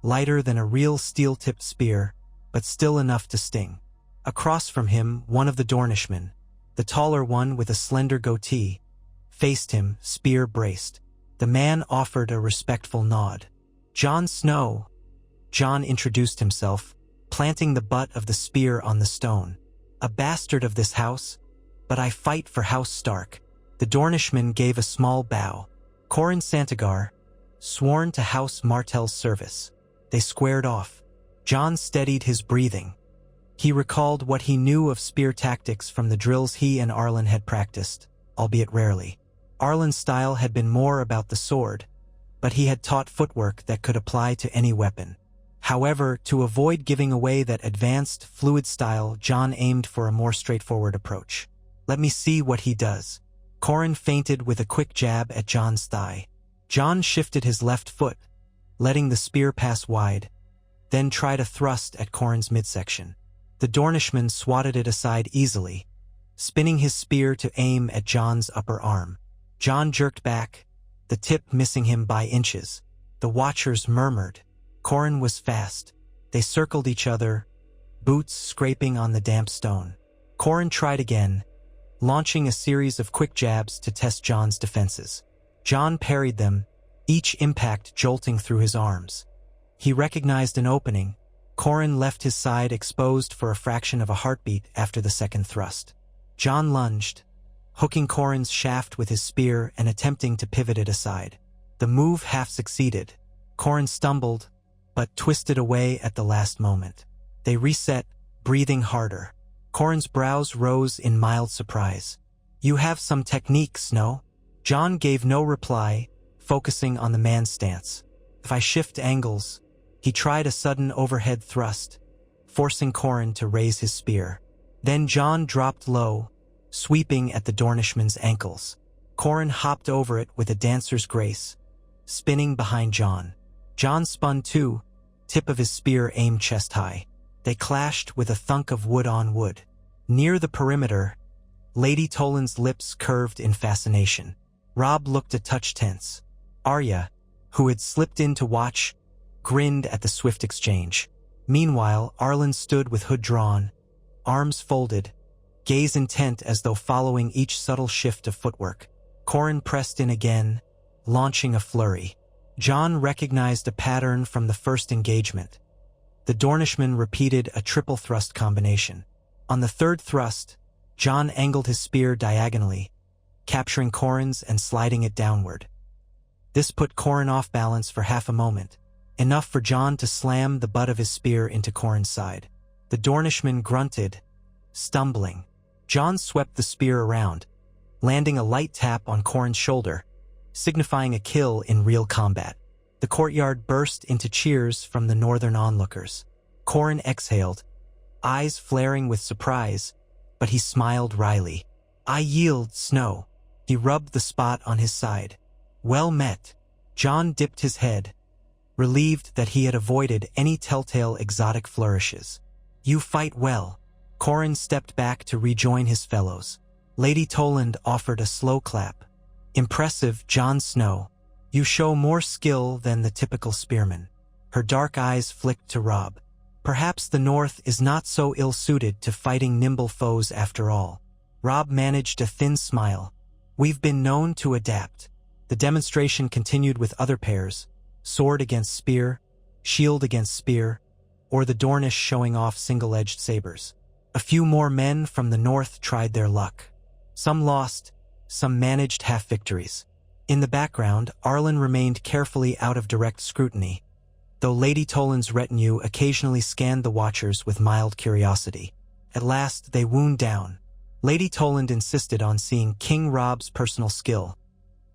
lighter than a real steel-tipped spear, but still enough to sting. Across from him, one of the Dornishmen, the taller one with a slender goatee, faced him, spear braced. The man offered a respectful nod. "Jon Snow," Jon introduced himself, planting the butt of the spear on the stone. "A bastard of this house, but I fight for House Stark." The Dornishman gave a small bow. Corin Santagar, sworn to House Martell's service. They squared off. Jon steadied his breathing. He recalled what he knew of spear tactics from the drills he and Arland had practiced, albeit rarely. Arland's style had been more about the sword, but he had taught footwork that could apply to any weapon. However, to avoid giving away that advanced, fluid style, Jon aimed for a more straightforward approach. Let me see what he does. Qhorin feinted with a quick jab at Jon's thigh. Jon shifted his left foot, letting the spear pass wide, then tried a thrust at Qhorin's midsection. The Dornishman swatted it aside easily, spinning his spear to aim at Jon's upper arm. Jon jerked back, the tip missing him by inches. The watchers murmured. Qhorin was fast. They circled each other, boots scraping on the damp stone. Qhorin tried again, launching a series of quick jabs to test Jon's defenses. Jon parried them, each impact jolting through his arms. He recognized an opening. Qhorin left his side exposed for a fraction of a heartbeat after the second thrust. Jon lunged, hooking Qhorin's shaft with his spear and attempting to pivot it aside. The move half succeeded. Qhorin stumbled, but twisted away at the last moment. They reset, breathing harder. Qhorin's brows rose in mild surprise. "You have some technique, Snow." Jon gave no reply, focusing on the man's stance. "If I shift angles..." He tried a sudden overhead thrust, forcing Qhorin to raise his spear. Then Jon dropped low, sweeping at the Dornishman's ankles. Qhorin hopped over it with a dancer's grace, spinning behind Jon. Jon spun too, tip of his spear aimed chest-high. They clashed with a thunk of wood on wood. Near the perimeter, Lady Toland's lips curved in fascination. Robb looked a touch tense. Arya, who had slipped in to watch, grinned at the swift exchange. Meanwhile, Arland stood with hood drawn, arms folded, gaze intent as though following each subtle shift of footwork. Qhorin pressed in again, launching a flurry. Jon recognized a pattern from the first engagement. The Dornishman repeated a triple thrust combination. On the third thrust, Jon angled his spear diagonally, capturing Qhorin's and sliding it downward. This put Qhorin off balance for half a moment, enough for Jon to slam the butt of his spear into Qhorin's side. The Dornishman grunted, stumbling. Jon swept the spear around, landing a light tap on Qhorin's shoulder, signifying a kill in real combat. The courtyard burst into cheers from the northern onlookers. Qhorin exhaled, eyes flaring with surprise, but he smiled wryly. "I yield, Snow." He rubbed the spot on his side. "Well met." Jon dipped his head, relieved that he had avoided any telltale exotic flourishes. "You fight well." Qhorin stepped back to rejoin his fellows. Lady Toland offered a slow clap. "Impressive, Jon Snow. You show more skill than the typical spearman." Her dark eyes flicked to Robb. "Perhaps the North is not so ill-suited to fighting nimble foes after all." Robb managed a thin smile. "We've been known to adapt." The demonstration continued with other pairs, sword against spear, shield against spear, or the Dornish showing off single-edged sabers. A few more men from the North tried their luck. Some lost, some managed half-victories. In the background, Arland remained carefully out of direct scrutiny, though Lady Toland's retinue occasionally scanned the watchers with mild curiosity. At last, they wound down. Lady Toland insisted on seeing King Robb's personal skill,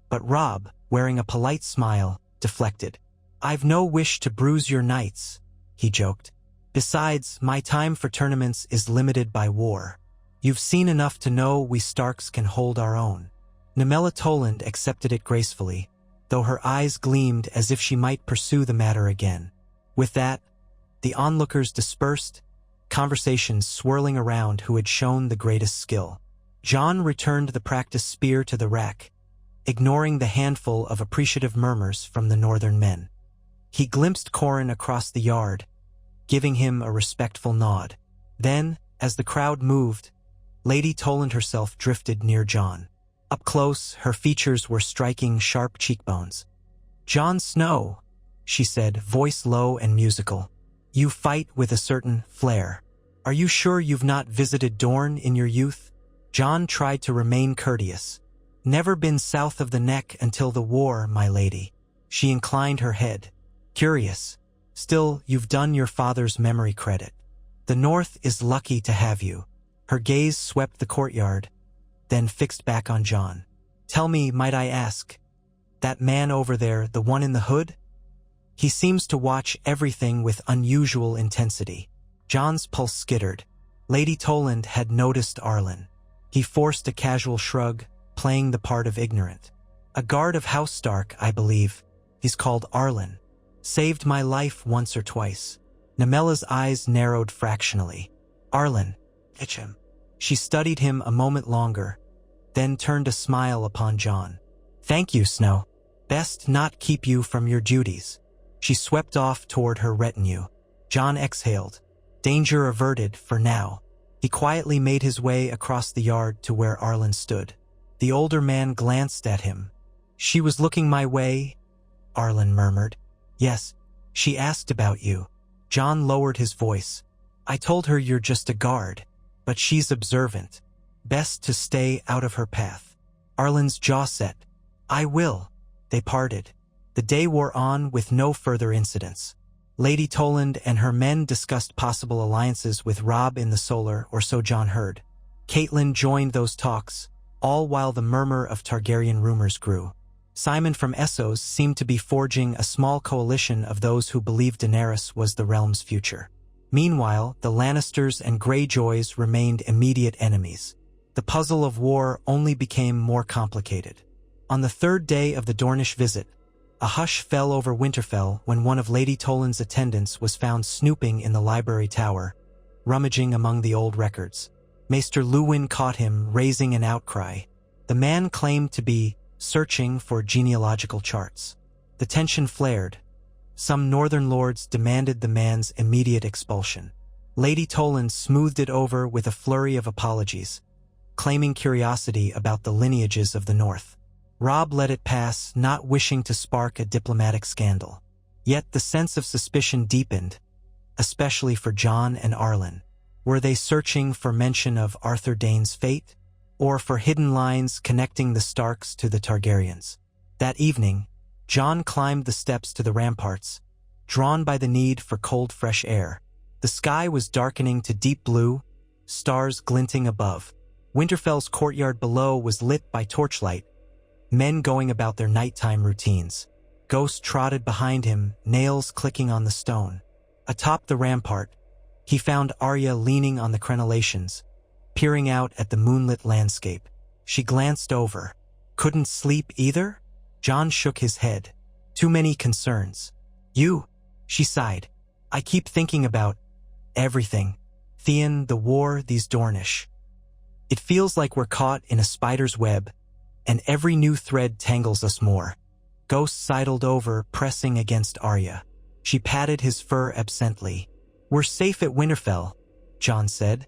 but Robb, wearing a polite smile, deflected. "I've no wish to bruise your knights," he joked. "Besides, my time for tournaments is limited by war. You've seen enough to know we Starks can hold our own." Nemella Toland accepted it gracefully, though her eyes gleamed as if she might pursue the matter again. With that, the onlookers dispersed, conversations swirling around who had shown the greatest skill. Jon returned the practice spear to the rack, ignoring the handful of appreciative murmurs from the northern men. He glimpsed Qhorin across the yard, giving him a respectful nod. Then, as the crowd moved, Lady Toland herself drifted near Jon. Up close, her features were striking sharp cheekbones. "Jon Snow," she said, voice low and musical. "You fight with a certain flair. Are you sure you've not visited Dorne in your youth?" Jon tried to remain courteous. "Never been south of the Neck until the war, my lady." She inclined her head. "Curious. Still, you've done your father's memory credit. The North is lucky to have you." Her gaze swept the courtyard, then fixed back on Jon. "Tell me, might I ask, that man over there, the one in the hood?" He seems to watch everything with unusual intensity. Jon's pulse skittered. Lady Toland had noticed Arland. He forced a casual shrug, playing the part of ignorant. A guard of House Stark, I believe. He's called Arland. Saved my life once or twice. Nymella's eyes narrowed fractionally. Arland, itch him. She studied him a moment longer, then turned a smile upon Jon. Thank you, Snow. Best not keep you from your duties. She swept off toward her retinue. Jon exhaled. Danger averted for now. He quietly made his way across the yard to where Arland stood. The older man glanced at him. She was looking my way, Arland murmured. Yes, she asked about you. Jon lowered his voice. I told her you're just a guard, but she's observant. Best to stay out of her path. Arland's jaw set. I will. They parted. The day wore on with no further incidents. Lady Toland and her men discussed possible alliances with Robb in the Solar, or so Jon heard. Catelyn joined those talks, all while the murmur of Targaryen rumors grew. Simon from Essos seemed to be forging a small coalition of those who believed Daenerys was the realm's future. Meanwhile, the Lannisters and Greyjoys remained immediate enemies. The puzzle of war only became more complicated. On the third day of the Dornish visit, a hush fell over Winterfell when one of Lady Toland's attendants was found snooping in the library tower, rummaging among the old records. Maester Luwin caught him, raising an outcry. The man claimed to be searching for genealogical charts. The tension flared. Some northern lords demanded the man's immediate expulsion. Lady Toland smoothed it over with a flurry of apologies, claiming curiosity about the lineages of the north. Robb let it pass, not wishing to spark a diplomatic scandal. Yet the sense of suspicion deepened, especially for Jon and Arland. Were they searching for mention of Arthur Dayne's fate, or for hidden lines connecting the Starks to the Targaryens? That evening, Jon climbed the steps to the ramparts, drawn by the need for cold, fresh air. The sky was darkening to deep blue, stars glinting above. Winterfell's courtyard below was lit by torchlight, men going about their nighttime routines. Ghost trotted behind him, nails clicking on the stone. Atop the rampart, he found Arya leaning on the crenellations, peering out at the moonlit landscape. She glanced over. Couldn't sleep either? Jon shook his head. Too many concerns. You, she sighed. I keep thinking about everything. Theon, the war, these Dornish. It feels like we're caught in a spider's web, and every new thread tangles us more. Ghost sidled over, pressing against Arya. She patted his fur absently. We're safe at Winterfell, Jon said,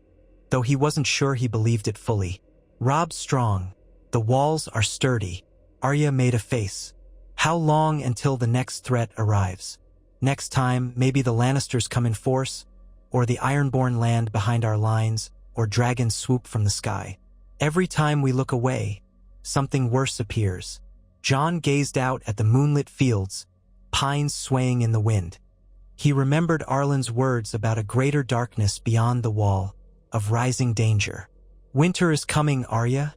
though he wasn't sure he believed it fully. Robb's strong. The walls are sturdy. Arya made a face. How long until the next threat arrives? Next time, maybe the Lannisters come in force, or the Ironborn land behind our lines, or dragons swoop from the sky. Every time we look away, something worse appears. Jon gazed out at the moonlit fields, pines swaying in the wind. He remembered Arland's words about a greater darkness beyond the wall, of rising danger. Winter is coming, Arya,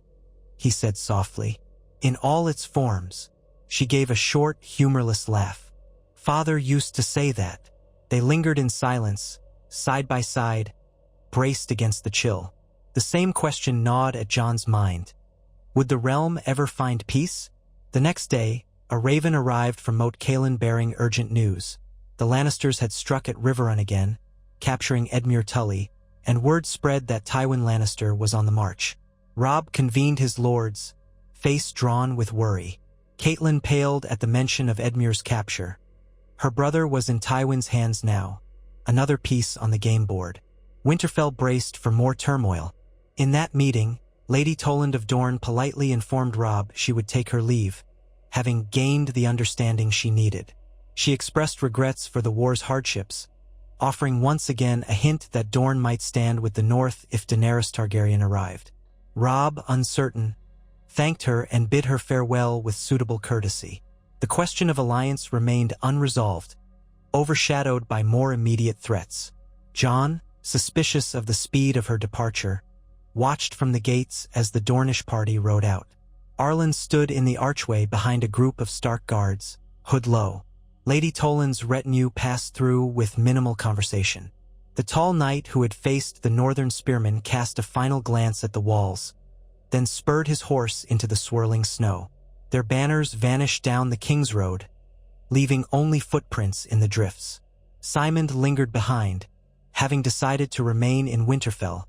he said softly. In all its forms. She gave a short, humorless laugh. Father used to say that. They lingered in silence, side by side, braced against the chill. The same question gnawed at Jon's mind. Would the realm ever find peace? The next day, a raven arrived from Motte bearing urgent news. The Lannisters had struck at Riverrun again, capturing Edmure Tully, and word spread that Tywin Lannister was on the march. Robb convened his lords, face drawn with worry. Catelyn paled at the mention of Edmure's capture. Her brother was in Tywin's hands now, another piece on the game board. Winterfell braced for more turmoil. In that meeting, Lady Toland of Dorne politely informed Robb she would take her leave, having gained the understanding she needed. She expressed regrets for the war's hardships, offering once again a hint that Dorne might stand with the North if Daenerys Targaryen arrived. Robb, uncertain, thanked her and bid her farewell with suitable courtesy. The question of alliance remained unresolved, overshadowed by more immediate threats. Jon, suspicious of the speed of her departure, watched from the gates as the Dornish party rode out. Arland stood in the archway behind a group of Stark guards, hood low. Lady Toland's retinue passed through with minimal conversation. The tall knight who had faced the northern spearmen cast a final glance at the walls, then spurred his horse into the swirling snow. Their banners vanished down the King's Road, leaving only footprints in the drifts. Simon lingered behind, having decided to remain in Winterfell,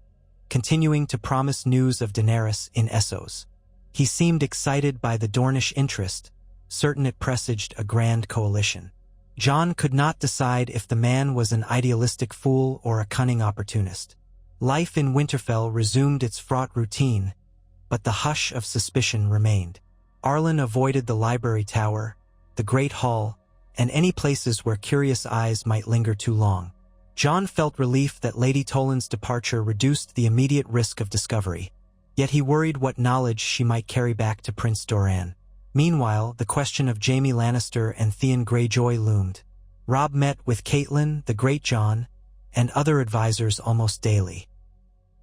continuing to promise news of Daenerys in Essos. He seemed excited by the Dornish interest, certain it presaged a grand coalition. Jon could not decide if the man was an idealistic fool or a cunning opportunist. Life in Winterfell resumed its fraught routine, but the hush of suspicion remained. Arland avoided the library tower, the Great Hall, and any places where curious eyes might linger too long. Jon felt relief that Lady Toland's departure reduced the immediate risk of discovery, yet he worried what knowledge she might carry back to Prince Doran. Meanwhile, the question of Jaime Lannister and Theon Greyjoy loomed. Robb met with Catelyn, the Great Jon, and other advisors almost daily.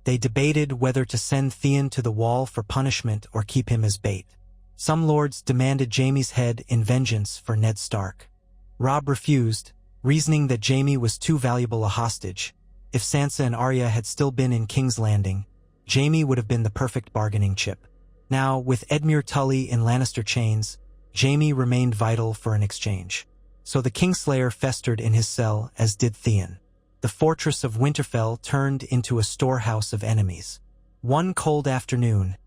They debated whether to send Theon to the wall for punishment or keep him as bait. Some lords demanded Jaime's head in vengeance for Ned Stark. Robb refused, reasoning that Jaime was too valuable a hostage. If Sansa and Arya had still been in King's Landing, Jaime would have been the perfect bargaining chip. Now, with Edmure Tully in Lannister chains, Jaime remained vital for an exchange. So the Kingslayer festered in his cell, as did Theon. The fortress of Winterfell turned into a storehouse of enemies. One cold afternoon,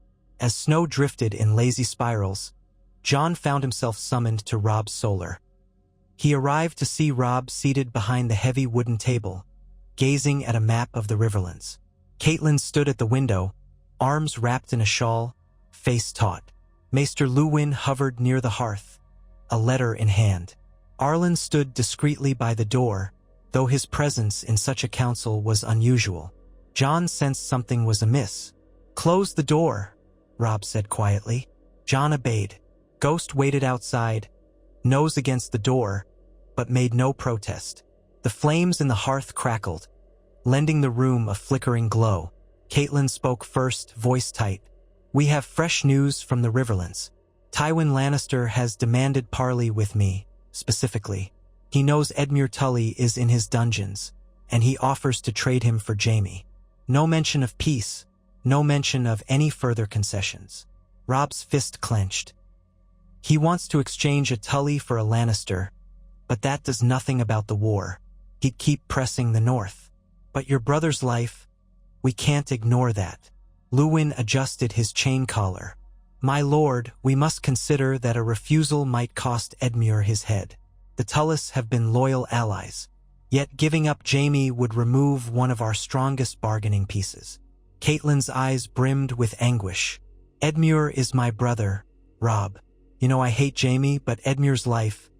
as snow drifted in lazy spirals, Jon found himself summoned to Robb's solar. He arrived to see Robb seated behind the heavy wooden table, gazing at a map of the Riverlands. Catelyn stood at the window, arms wrapped in a shawl, face taut. Maester Luwin hovered near the hearth, a letter in hand. Arland stood discreetly by the door, though his presence in such a council was unusual. Jon sensed something was amiss. "Close the door," Robb said quietly. Jon obeyed. Ghost waited outside, nose against the door, but made no protest. The flames in the hearth crackled, lending the room a flickering glow. Catelyn spoke first, voice tight. "We have fresh news from the Riverlands. Tywin Lannister has demanded parley with me, specifically. He knows Edmure Tully is in his dungeons, and he offers to trade him for Jaime. No mention of peace, no mention of any further concessions." Robb's fist clenched. "He wants to exchange a Tully for a Lannister, but that does nothing about the war. He'd keep pressing the north. But your brother's life, we can't ignore that." Luwin adjusted his chain collar. "My lord, we must consider that a refusal might cost Edmure his head. The Tullys have been loyal allies, yet giving up Jaime would remove one of our strongest bargaining pieces." Catelyn's eyes brimmed with anguish. "Edmure is my brother, Robb. You know I hate Jaime, but Edmure's life,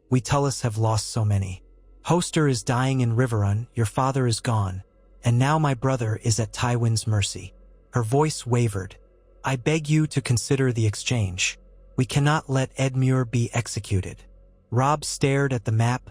we Tullys have lost so many. Hoster is dying in Riverrun, your father is gone, and now my brother is at Tywin's mercy." Her voice wavered. "I beg you to consider the exchange. We cannot let Edmure be executed." Robb stared at the map,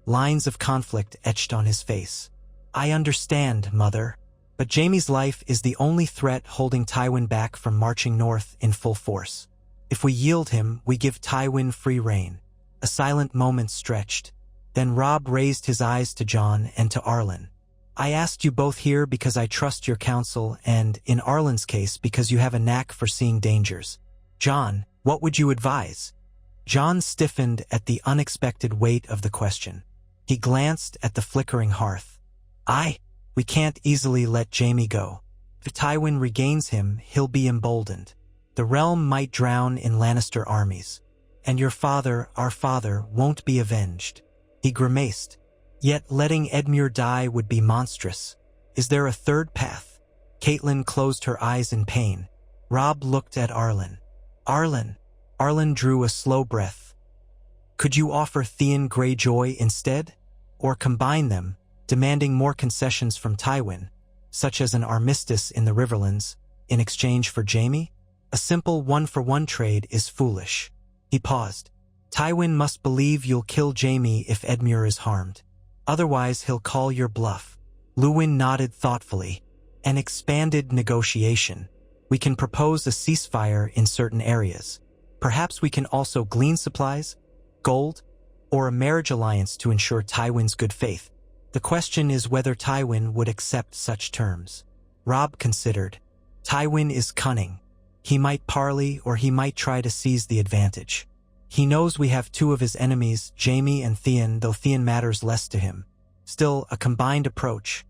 lines of conflict etched on his face. "I understand, mother, but Jaime's life is the only threat holding Tywin back from marching north in full force. If we yield him, we give Tywin free rein." A silent moment stretched. Then Robb raised his eyes to Jon and to Arland. "I asked you both here because I trust your counsel and, in Arland's case, because you have a knack for seeing dangers. Jon, what would you advise?" Jon stiffened at the unexpected weight of the question. He glanced at the flickering hearth. We can't easily let Jaime go. If Tywin regains him, he'll be emboldened. The realm might drown in Lannister armies. And your father, our father, won't be avenged." He grimaced. "Yet letting Edmure die would be monstrous. Is there a third path?" Catelyn closed her eyes in pain. Robb looked at Arland. Arland drew a slow breath. "Could you offer Theon Greyjoy instead? Or combine them, demanding more concessions from Tywin, such as an armistice in the Riverlands, in exchange for Jaime? A simple one-for-one trade is foolish." He paused. "Tywin must believe you'll kill Jaime if Edmure is harmed. Otherwise he'll call your bluff." Luwin nodded thoughtfully. "An expanded negotiation. We can propose a ceasefire in certain areas. Perhaps we can also glean supplies, gold, or a marriage alliance to ensure Tywin's good faith. The question is whether Tywin would accept such terms. Robb considered. Tywin is cunning. He might parley or he might try to seize the advantage. He knows we have two of his enemies, Jaime and Theon, though Theon matters less to him. Still, a combined approach.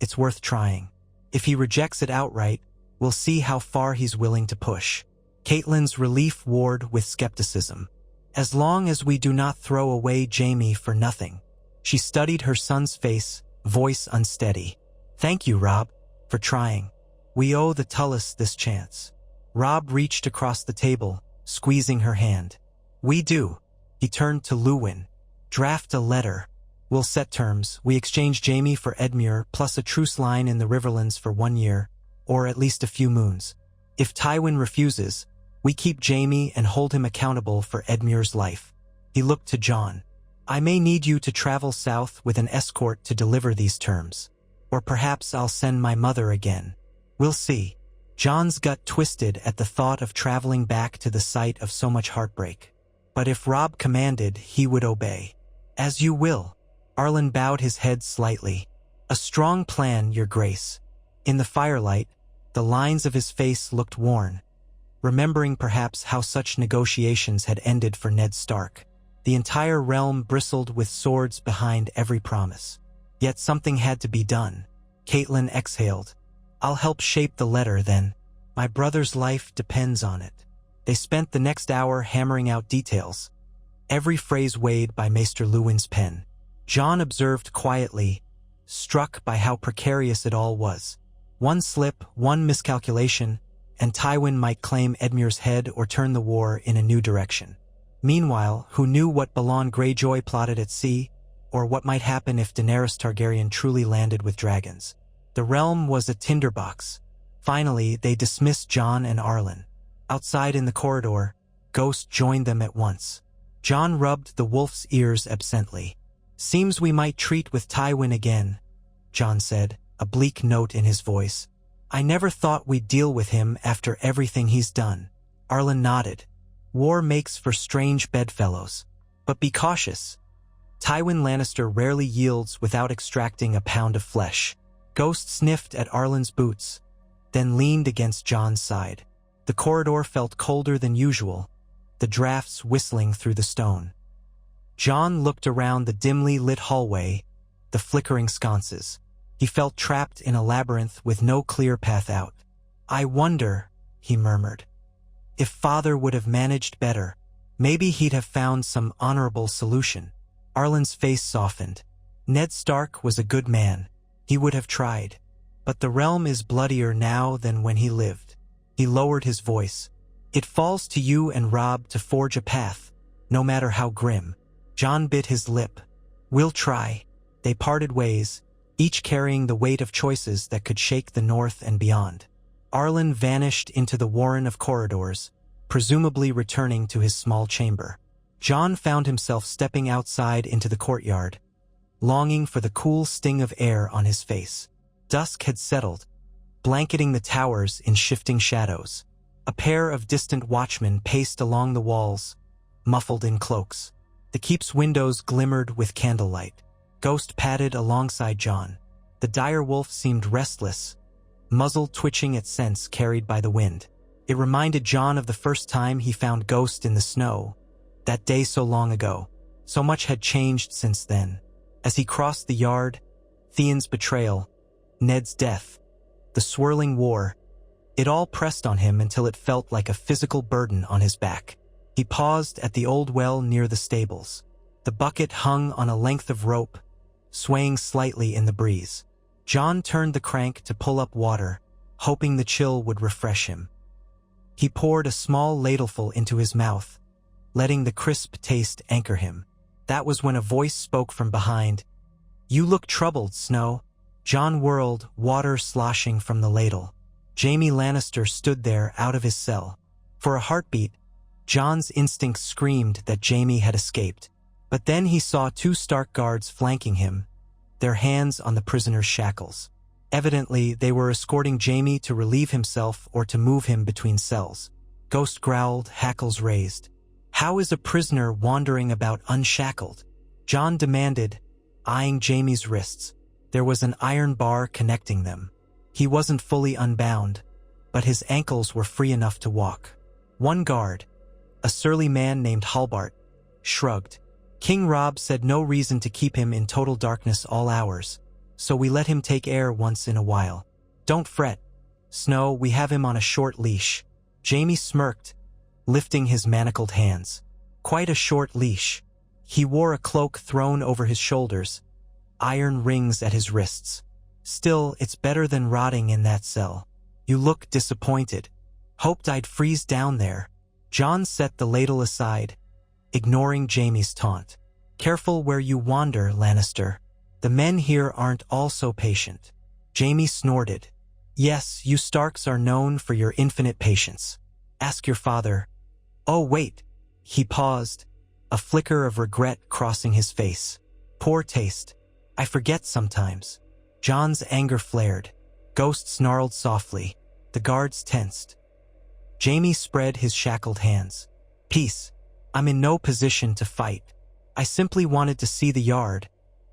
It's worth trying. If he rejects it outright, we'll see how far he's willing to push. Catelyn's relief warred with skepticism. As long as we do not throw away Jaime for nothing. She studied her son's face, voice unsteady. Thank you, Robb, for trying. We owe the Tullys this chance. Robb reached across the table, squeezing her hand. We do. He turned to Luwin. Draft a letter. We'll set terms. We exchange Jaime for Edmure, plus a truce line in the Riverlands for 1 year, or at least a few moons. If Tywin refuses, we keep Jaime and hold him accountable for Edmure's life. He looked to Jon. I may need you to travel south with an escort to deliver these terms. Or perhaps I'll send my mother again. We'll see. Jon's gut twisted at the thought of traveling back to the site of so much heartbreak. But if Robb commanded, he would obey. As you will. Arland bowed his head slightly. A strong plan, Your Grace. In the firelight, the lines of his face looked worn, remembering perhaps how such negotiations had ended for Ned Stark. The entire realm bristled with swords behind every promise. Yet something had to be done. Catelyn exhaled. I'll help shape the letter, then. My brother's life depends on it. They spent the next hour hammering out details, every phrase weighed by Maester Luwin's pen. Jon observed quietly, struck by how precarious it all was. One slip, one miscalculation, and Tywin might claim Edmure's head or turn the war in a new direction. Meanwhile, who knew what Balon Greyjoy plotted at sea, or what might happen if Daenerys Targaryen truly landed with dragons? The realm was a tinderbox. Finally, they dismissed Jon and Arland. Outside in the corridor, Ghost joined them at once. Jon rubbed the wolf's ears absently. Seems we might treat with Tywin again, Jon said, a bleak note in his voice. I never thought we'd deal with him after everything he's done. Arland nodded. War makes for strange bedfellows. But be cautious. Tywin Lannister rarely yields without extracting a pound of flesh. Ghost sniffed at Arland's boots, then leaned against Jon's side. The corridor felt colder than usual, the drafts whistling through the stone. Jon looked around the dimly lit hallway, the flickering sconces. He felt trapped in a labyrinth with no clear path out. I wonder, he murmured, if Father would have managed better. Maybe he'd have found some honorable solution. Arland's face softened. Ned Stark was a good man. He would have tried. But the realm is bloodier now than when he lived. He lowered his voice. It falls to you and Robb to forge a path, no matter how grim. Jon bit his lip. We'll try. They parted ways, each carrying the weight of choices that could shake the north and beyond. Arland vanished into the warren of corridors, presumably returning to his small chamber. Jon found himself stepping outside into the courtyard, longing for the cool sting of air on his face. Dusk had settled, blanketing the towers in shifting shadows. A pair of distant watchmen paced along the walls, muffled in cloaks. The keep's windows glimmered with candlelight. Ghost padded alongside Jon. The dire wolf seemed restless, muzzle twitching at scents carried by the wind. It reminded Jon of the first time he found Ghost in the snow, that day so long ago. So much had changed since then. As he crossed the yard, Theon's betrayal, Ned's death, the swirling war, it all pressed on him until it felt like a physical burden on his back. He paused at the old well near the stables. The bucket hung on a length of rope, swaying slightly in the breeze. Jon turned the crank to pull up water, hoping the chill would refresh him. He poured a small ladleful into his mouth, letting the crisp taste anchor him. That was when a voice spoke from behind. You look troubled, Snow. Jon whirled, water sloshing from the ladle. Jaime Lannister stood there out of his cell. For a heartbeat, Jon's instinct screamed that Jaime had escaped. But then he saw 2 Stark guards flanking him, their hands on the prisoner's shackles. Evidently, they were escorting Jaime to relieve himself or to move him between cells. Ghost growled, hackles raised. How is a prisoner wandering about unshackled? Jon demanded, eyeing Jaime's wrists. There was an iron bar connecting them. He wasn't fully unbound, but his ankles were free enough to walk. One guard, a surly man named Halbart, shrugged. King Robb said no reason to keep him in total darkness all hours, so we let him take air once in a while. Don't fret, Snow, we have him on a short leash. Jaime smirked, lifting his manacled hands. Quite a short leash. He wore a cloak thrown over his shoulders, iron rings at his wrists. Still, it's better than rotting in that cell. You look disappointed. Hoped I'd freeze down there. Jon set the ladle aside, ignoring Jaime's taunt. Careful where you wander, Lannister. The men here aren't all so patient. Jaime snorted. Yes, you Starks are known for your infinite patience. Ask your father. Oh, wait. He paused, a flicker of regret crossing his face. Poor taste. I forget sometimes. Jon's anger flared. Ghost snarled softly. The guards tensed. Jaime spread his shackled hands. Peace. I'm in no position to fight. I simply wanted to see the yard,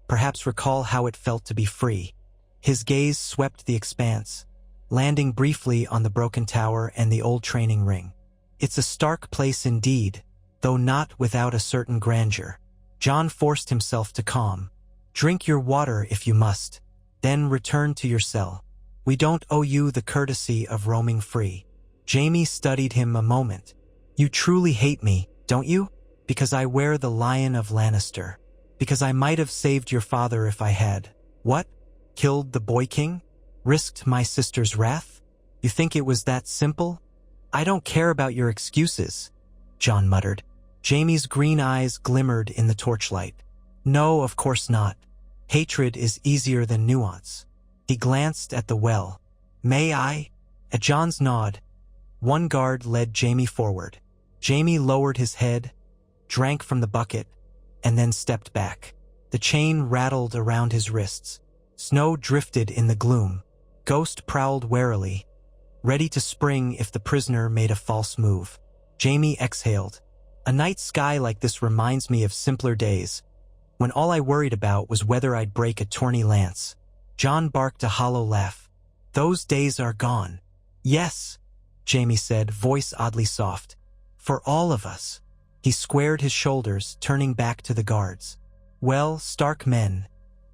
perhaps recall how it felt to be free. His gaze swept the expanse, landing briefly on the broken tower and the old training ring. It's a stark place indeed, though not without a certain grandeur. Jon forced himself to calm. Drink your water if you must, then return to your cell. We don't owe you the courtesy of roaming free. Jaime studied him a moment. You truly hate me, don't you? Because I wear the Lion of Lannister. Because I might have saved your father if I had. What? Killed the Boy King? Risked my sister's wrath? You think it was that simple? I don't care about your excuses, Jon muttered. Jaime's green eyes glimmered in the torchlight. No, of course not. Hatred is easier than nuance. He glanced at the well. May I? At Jon's nod, one guard led Jaime forward. Jaime lowered his head, drank from the bucket, and then stepped back. The chain rattled around his wrists. Snow drifted in the gloom. Ghost prowled warily, ready to spring if the prisoner made a false move. Jaime exhaled. A night sky like this reminds me of simpler days, when all I worried about was whether I'd break a tourney lance. Jon barked a hollow laugh. Those days are gone. Yes, Jaime said, voice oddly soft. For all of us. He squared his shoulders, turning back to the guards. Well, Stark men,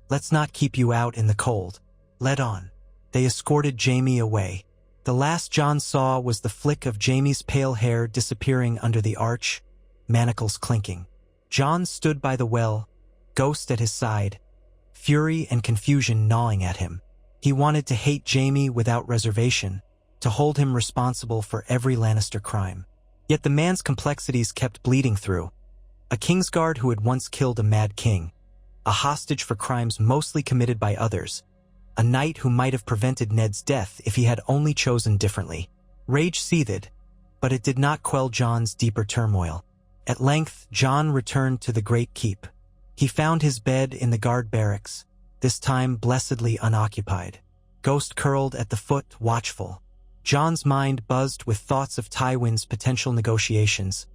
let's not keep you out in the cold. Let on. They escorted Jaime away. The last Jon saw was the flick of Jaime's pale hair disappearing under the arch, manacles clinking. Jon stood by the well, Ghost at his side, fury and confusion gnawing at him. He wanted to hate Jaime without reservation, to hold him responsible for every Lannister crime. Yet the man's complexities kept bleeding through. A Kingsguard who had once killed a mad king, a hostage for crimes mostly committed by others, a knight who might have prevented Ned's death if he had only chosen differently. Rage seethed, but it did not quell Jon's deeper turmoil. At length, Jon returned to the Great Keep. He found his bed in the guard barracks, this time blessedly unoccupied. Ghost curled at the foot, watchful. Jon's mind buzzed with thoughts of Tywin's potential negotiations,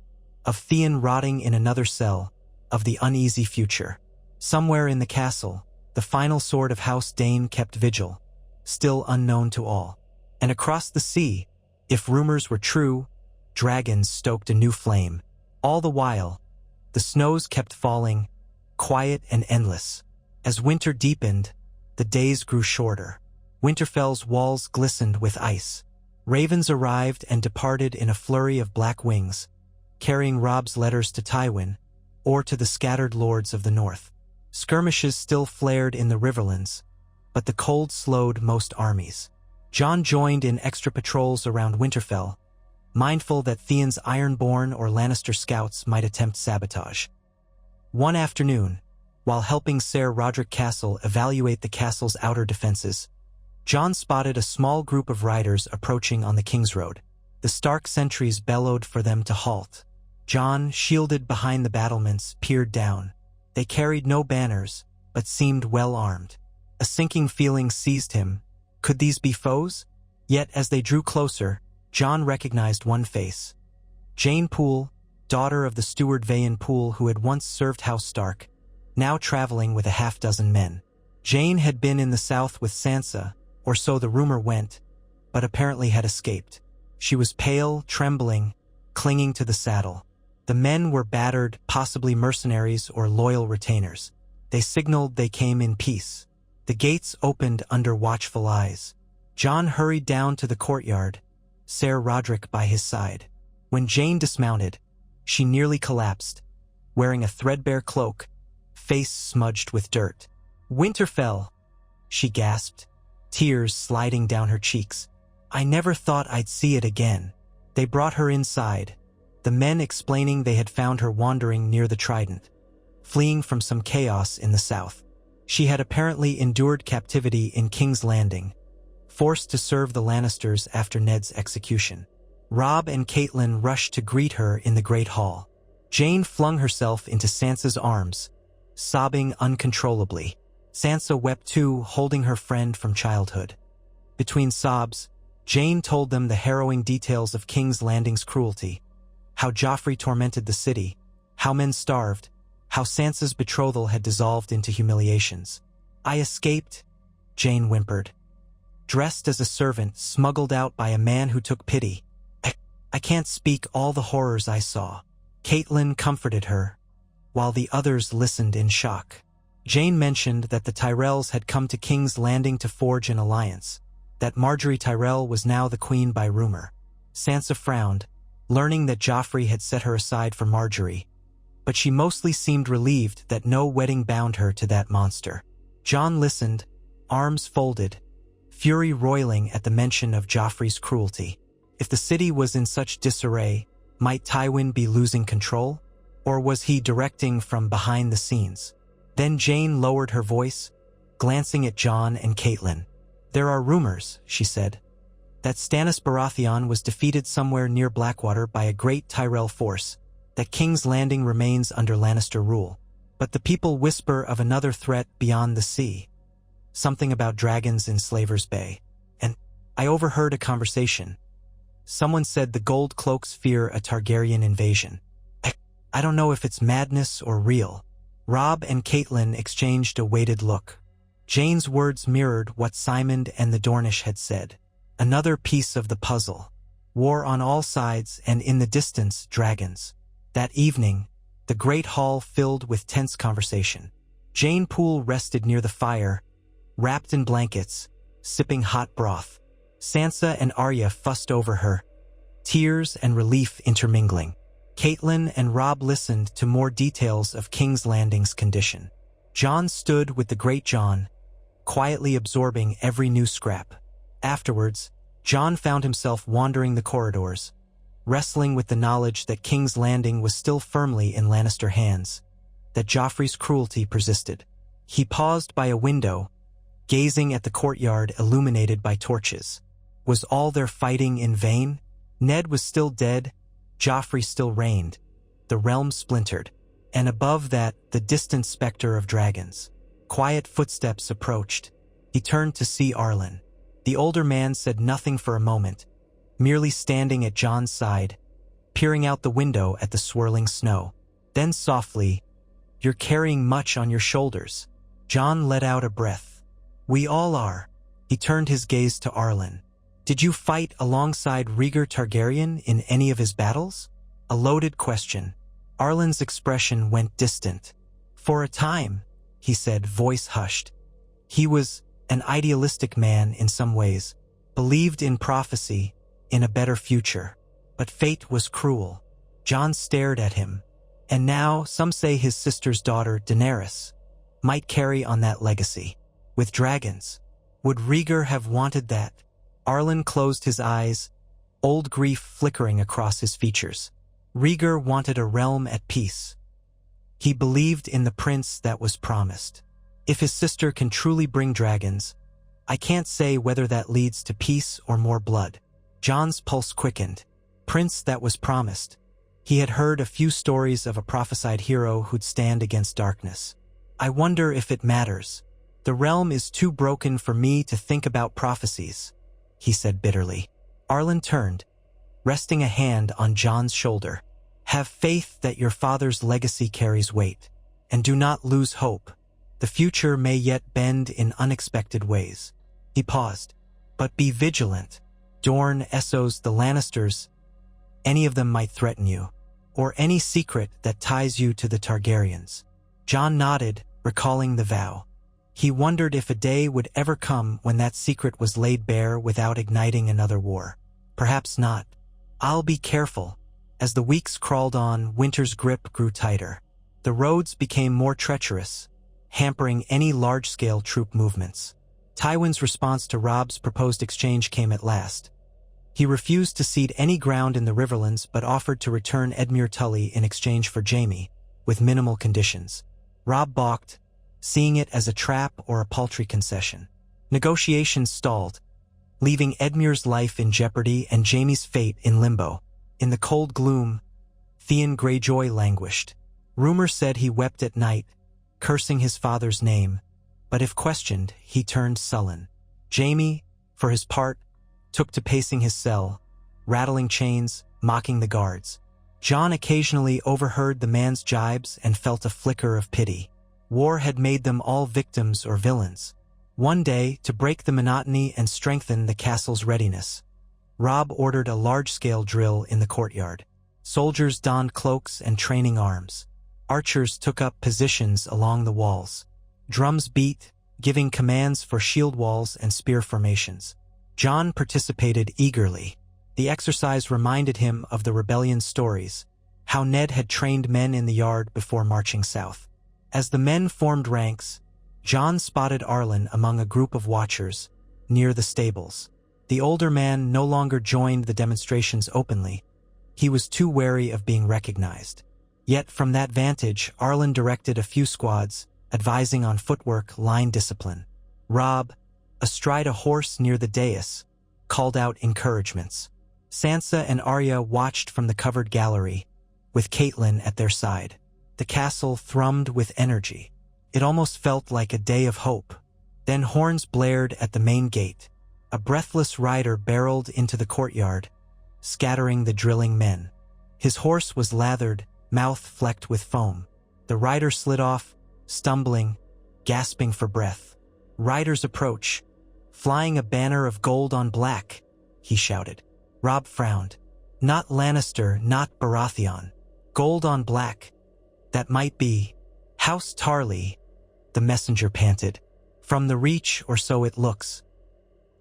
of Theon rotting in another cell, of the uneasy future. Somewhere in the castle, the final sword of House Dayne kept vigil, still unknown to all. And across the sea, if rumors were true, dragons stoked a new flame. All the while, the snows kept falling, quiet and endless. As winter deepened, the days grew shorter. Winterfell's walls glistened with ice. Ravens arrived and departed in a flurry of black wings, carrying Robb's letters to Tywin, or to the scattered lords of the north. Skirmishes still flared in the riverlands, but the cold slowed most armies. Jon joined in extra patrols around Winterfell, mindful that Theon's Ironborn or Lannister scouts might attempt sabotage. One afternoon, while helping Ser Roderick Castle evaluate the castle's outer defenses, Jon spotted a small group of riders approaching on the King's Road. The Stark sentries bellowed for them to halt. Jon, shielded behind the battlements, peered down. They carried no banners, but seemed well armed. A sinking feeling seized him. Could these be foes? Yet as they drew closer, Jon recognized one face. Jeyne Poole, daughter of the steward Vayan Poole who had once served House Stark, now traveling with a half-dozen men. Jaime had been in the south with Sansa, or so the rumor went, but apparently had escaped. She was pale, trembling, clinging to the saddle. The men were battered, possibly mercenaries or loyal retainers. They signaled they came in peace. The gates opened under watchful eyes. Jon hurried down to the courtyard, Ser Roderick by his side. When Jaime dismounted, she nearly collapsed, wearing a threadbare cloak, face smudged with dirt. "Winterfell," she gasped, tears sliding down her cheeks. "I never thought I'd see it again." They brought her inside, the men explaining they had found her wandering near the Trident, fleeing from some chaos in the south. She had apparently endured captivity in King's Landing, forced to serve the Lannisters after Ned's execution. Robb and Catelyn rushed to greet her in the Great Hall. Jaime flung herself into Sansa's arms, sobbing uncontrollably. Sansa wept too, holding her friend from childhood. Between sobs, Jaime told them the harrowing details of King's Landing's cruelty, how Joffrey tormented the city, how men starved, how Sansa's betrothal had dissolved into humiliations. "I escaped," Jaime whimpered, "dressed as a servant, smuggled out by a man who took pity. I can't speak all the horrors I saw." Catelyn comforted her, while the others listened in shock. Jaime mentioned that the Tyrells had come to King's Landing to forge an alliance, that Margaery Tyrell was now the queen by rumor. Sansa frowned, learning that Joffrey had set her aside for Margaery, but she mostly seemed relieved that no wedding bound her to that monster. Jon listened, arms folded, fury roiling at the mention of Joffrey's cruelty. If the city was in such disarray, might Tywin be losing control? Or was he directing from behind the scenes? Then Jaime lowered her voice, glancing at Jon and Catelyn. "There are rumors," she said, "that Stannis Baratheon was defeated somewhere near Blackwater by a great Tyrell force, that King's Landing remains under Lannister rule. But the people whisper of another threat beyond the sea. Something about dragons in Slaver's Bay. And I overheard a conversation. Someone said the Gold Cloaks fear a Targaryen invasion. I don't know if it's madness or real." Robb and Catelyn exchanged a weighted look. Jaime's words mirrored what Simon and the Dornish had said. Another piece of the puzzle. War on all sides and in the distance, dragons. That evening, the great hall filled with tense conversation. Jaime Poole rested near the fire, wrapped in blankets, sipping hot broth. Sansa and Arya fussed over her, tears and relief intermingling. Catelyn and Robb listened to more details of King's Landing's condition. Jon stood with the Great Jon, quietly absorbing every new scrap. Afterwards, Jon found himself wandering the corridors, wrestling with the knowledge that King's Landing was still firmly in Lannister hands, that Joffrey's cruelty persisted. He paused by a window, gazing at the courtyard illuminated by torches. Was all their fighting in vain? Ned was still dead, Joffrey still reigned, the realm splintered, and above that, the distant specter of dragons. Quiet footsteps approached. He turned to see Arland. The older man said nothing for a moment, merely standing at Jon's side, peering out the window at the swirling snow. Then softly, "You're carrying much on your shoulders." Jon let out a breath. "We all are." He turned his gaze to Arland. "Did you fight alongside Rhaegar Targaryen in any of his battles?" A loaded question. Arland's expression went distant. "For a time," he said, voice hushed. He was an idealistic man in some ways, believed in prophecy, in a better future. But fate was cruel. Jon stared at him. And now, some say his sister's daughter, Daenerys, might carry on that legacy. With dragons. Would Rhaegar have wanted that? Arland closed his eyes, old grief flickering across his features. Rhaegar wanted a realm at peace. He believed in the prince that was promised. If his sister can truly bring dragons, I can't say whether that leads to peace or more blood. Jon's pulse quickened. Prince that was promised. He had heard a few stories of a prophesied hero who'd stand against darkness. I wonder if it matters. The realm is too broken for me to think about prophecies, he said bitterly. Arland turned, resting a hand on Jon's shoulder. Have faith that your father's legacy carries weight, and do not lose hope. The future may yet bend in unexpected ways. He paused. But be vigilant. Dorne, Essos, the Lannisters, any of them might threaten you, or any secret that ties you to the Targaryens. Jon nodded, recalling the vow. He wondered if a day would ever come when that secret was laid bare without igniting another war. Perhaps not. I'll be careful. As the weeks crawled on, winter's grip grew tighter. The roads became more treacherous, hampering any large-scale troop movements. Tywin's response to Robb's proposed exchange came at last. He refused to cede any ground in the Riverlands but offered to return Edmure Tully in exchange for Jaime, with minimal conditions. Robb balked, seeing it as a trap or a paltry concession. Negotiations stalled, leaving Edmure's life in jeopardy and Jaime's fate in limbo. In the cold gloom, Theon Greyjoy languished. Rumor said he wept at night, cursing his father's name, but if questioned, he turned sullen. Jaime, for his part, took to pacing his cell, rattling chains, mocking the guards. Jon occasionally overheard the man's jibes and felt a flicker of pity. War had made them all victims or villains. One day, to break the monotony and strengthen the castle's readiness, Robb ordered a large-scale drill in the courtyard. Soldiers donned cloaks and training arms. Archers took up positions along the walls. Drums beat, giving commands for shield walls and spear formations. Jon participated eagerly. The exercise reminded him of the rebellion's stories, how Ned had trained men in the yard before marching south. As the men formed ranks, Jon spotted Arland among a group of watchers near the stables. The older man no longer joined the demonstrations openly. He was too wary of being recognized. Yet from that vantage, Arland directed a few squads, advising on footwork, line discipline. Robb, astride a horse near the dais, called out encouragements. Sansa and Arya watched from the covered gallery, with Catelyn at their side. The castle thrummed with energy. It almost felt like a day of hope. Then horns blared at the main gate. A breathless rider barreled into the courtyard, scattering the drilling men. His horse was lathered, mouth flecked with foam. The rider slid off, stumbling, gasping for breath. Riders approach, flying a banner of gold on black, he shouted. Robb frowned. Not Lannister, not Baratheon. Gold on black. That might be House Tarly, the messenger panted. From the Reach, or so it looks.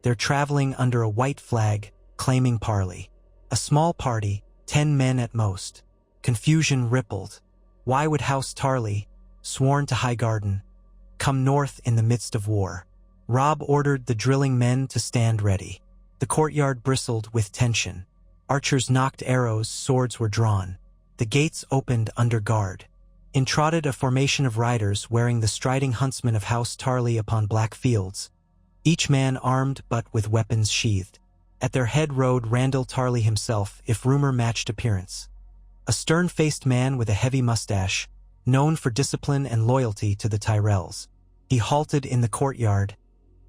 They're traveling under a white flag, claiming parley. A small party, 10 men at most. Confusion rippled. Why would House Tarly, sworn to Highgarden, come north in the midst of war? Robb ordered the drilling men to stand ready. The courtyard bristled with tension. Archers knocked arrows, swords were drawn. The gates opened under guard. In trotted a formation of riders wearing the striding huntsmen of House Tarly upon black fields, each man armed but with weapons sheathed. At their head rode Randall Tarly himself, if rumor matched appearance. A stern-faced man with a heavy mustache, known for discipline and loyalty to the Tyrells. He halted in the courtyard,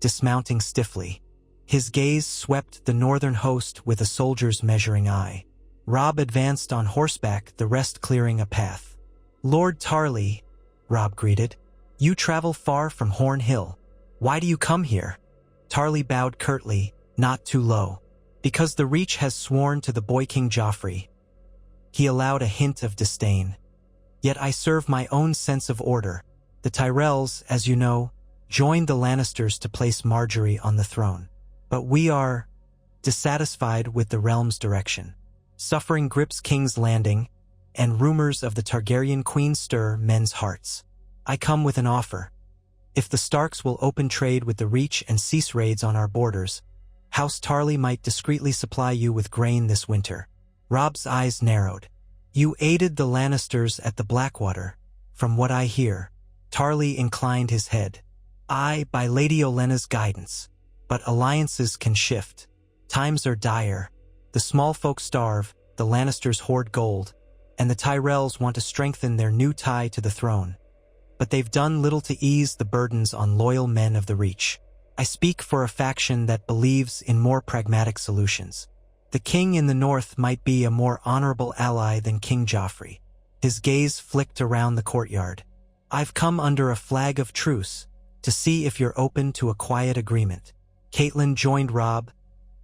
dismounting stiffly. His gaze swept the northern host with a soldier's measuring eye. Robb advanced on horseback, the rest clearing a path. Lord Tarly, Robb greeted. You travel far from Horn Hill. Why do you come here? Tarly bowed curtly, not too low. Because the Reach has sworn to the boy King Joffrey. He allowed a hint of disdain. Yet I serve my own sense of order. The Tyrells, as you know, joined the Lannisters to place Marjorie on the throne. But we are dissatisfied with the realm's direction. Suffering grips King's Landing, and rumors of the Targaryen queen stir men's hearts. I come with an offer. If the Starks will open trade with the Reach and cease raids on our borders, House Tarly might discreetly supply you with grain this winter. Robb's eyes narrowed. You aided the Lannisters at the Blackwater, from what I hear. Tarly inclined his head. Aye, by Lady Olenna's guidance. But alliances can shift. Times are dire. The small folk starve, the Lannisters hoard gold, and the Tyrells want to strengthen their new tie to the throne. But they've done little to ease the burdens on loyal men of the Reach. I speak for a faction that believes in more pragmatic solutions. The king in the north might be a more honorable ally than King Joffrey. His gaze flicked around the courtyard. I've come under a flag of truce, to see if you're open to a quiet agreement. Catelyn joined Robb,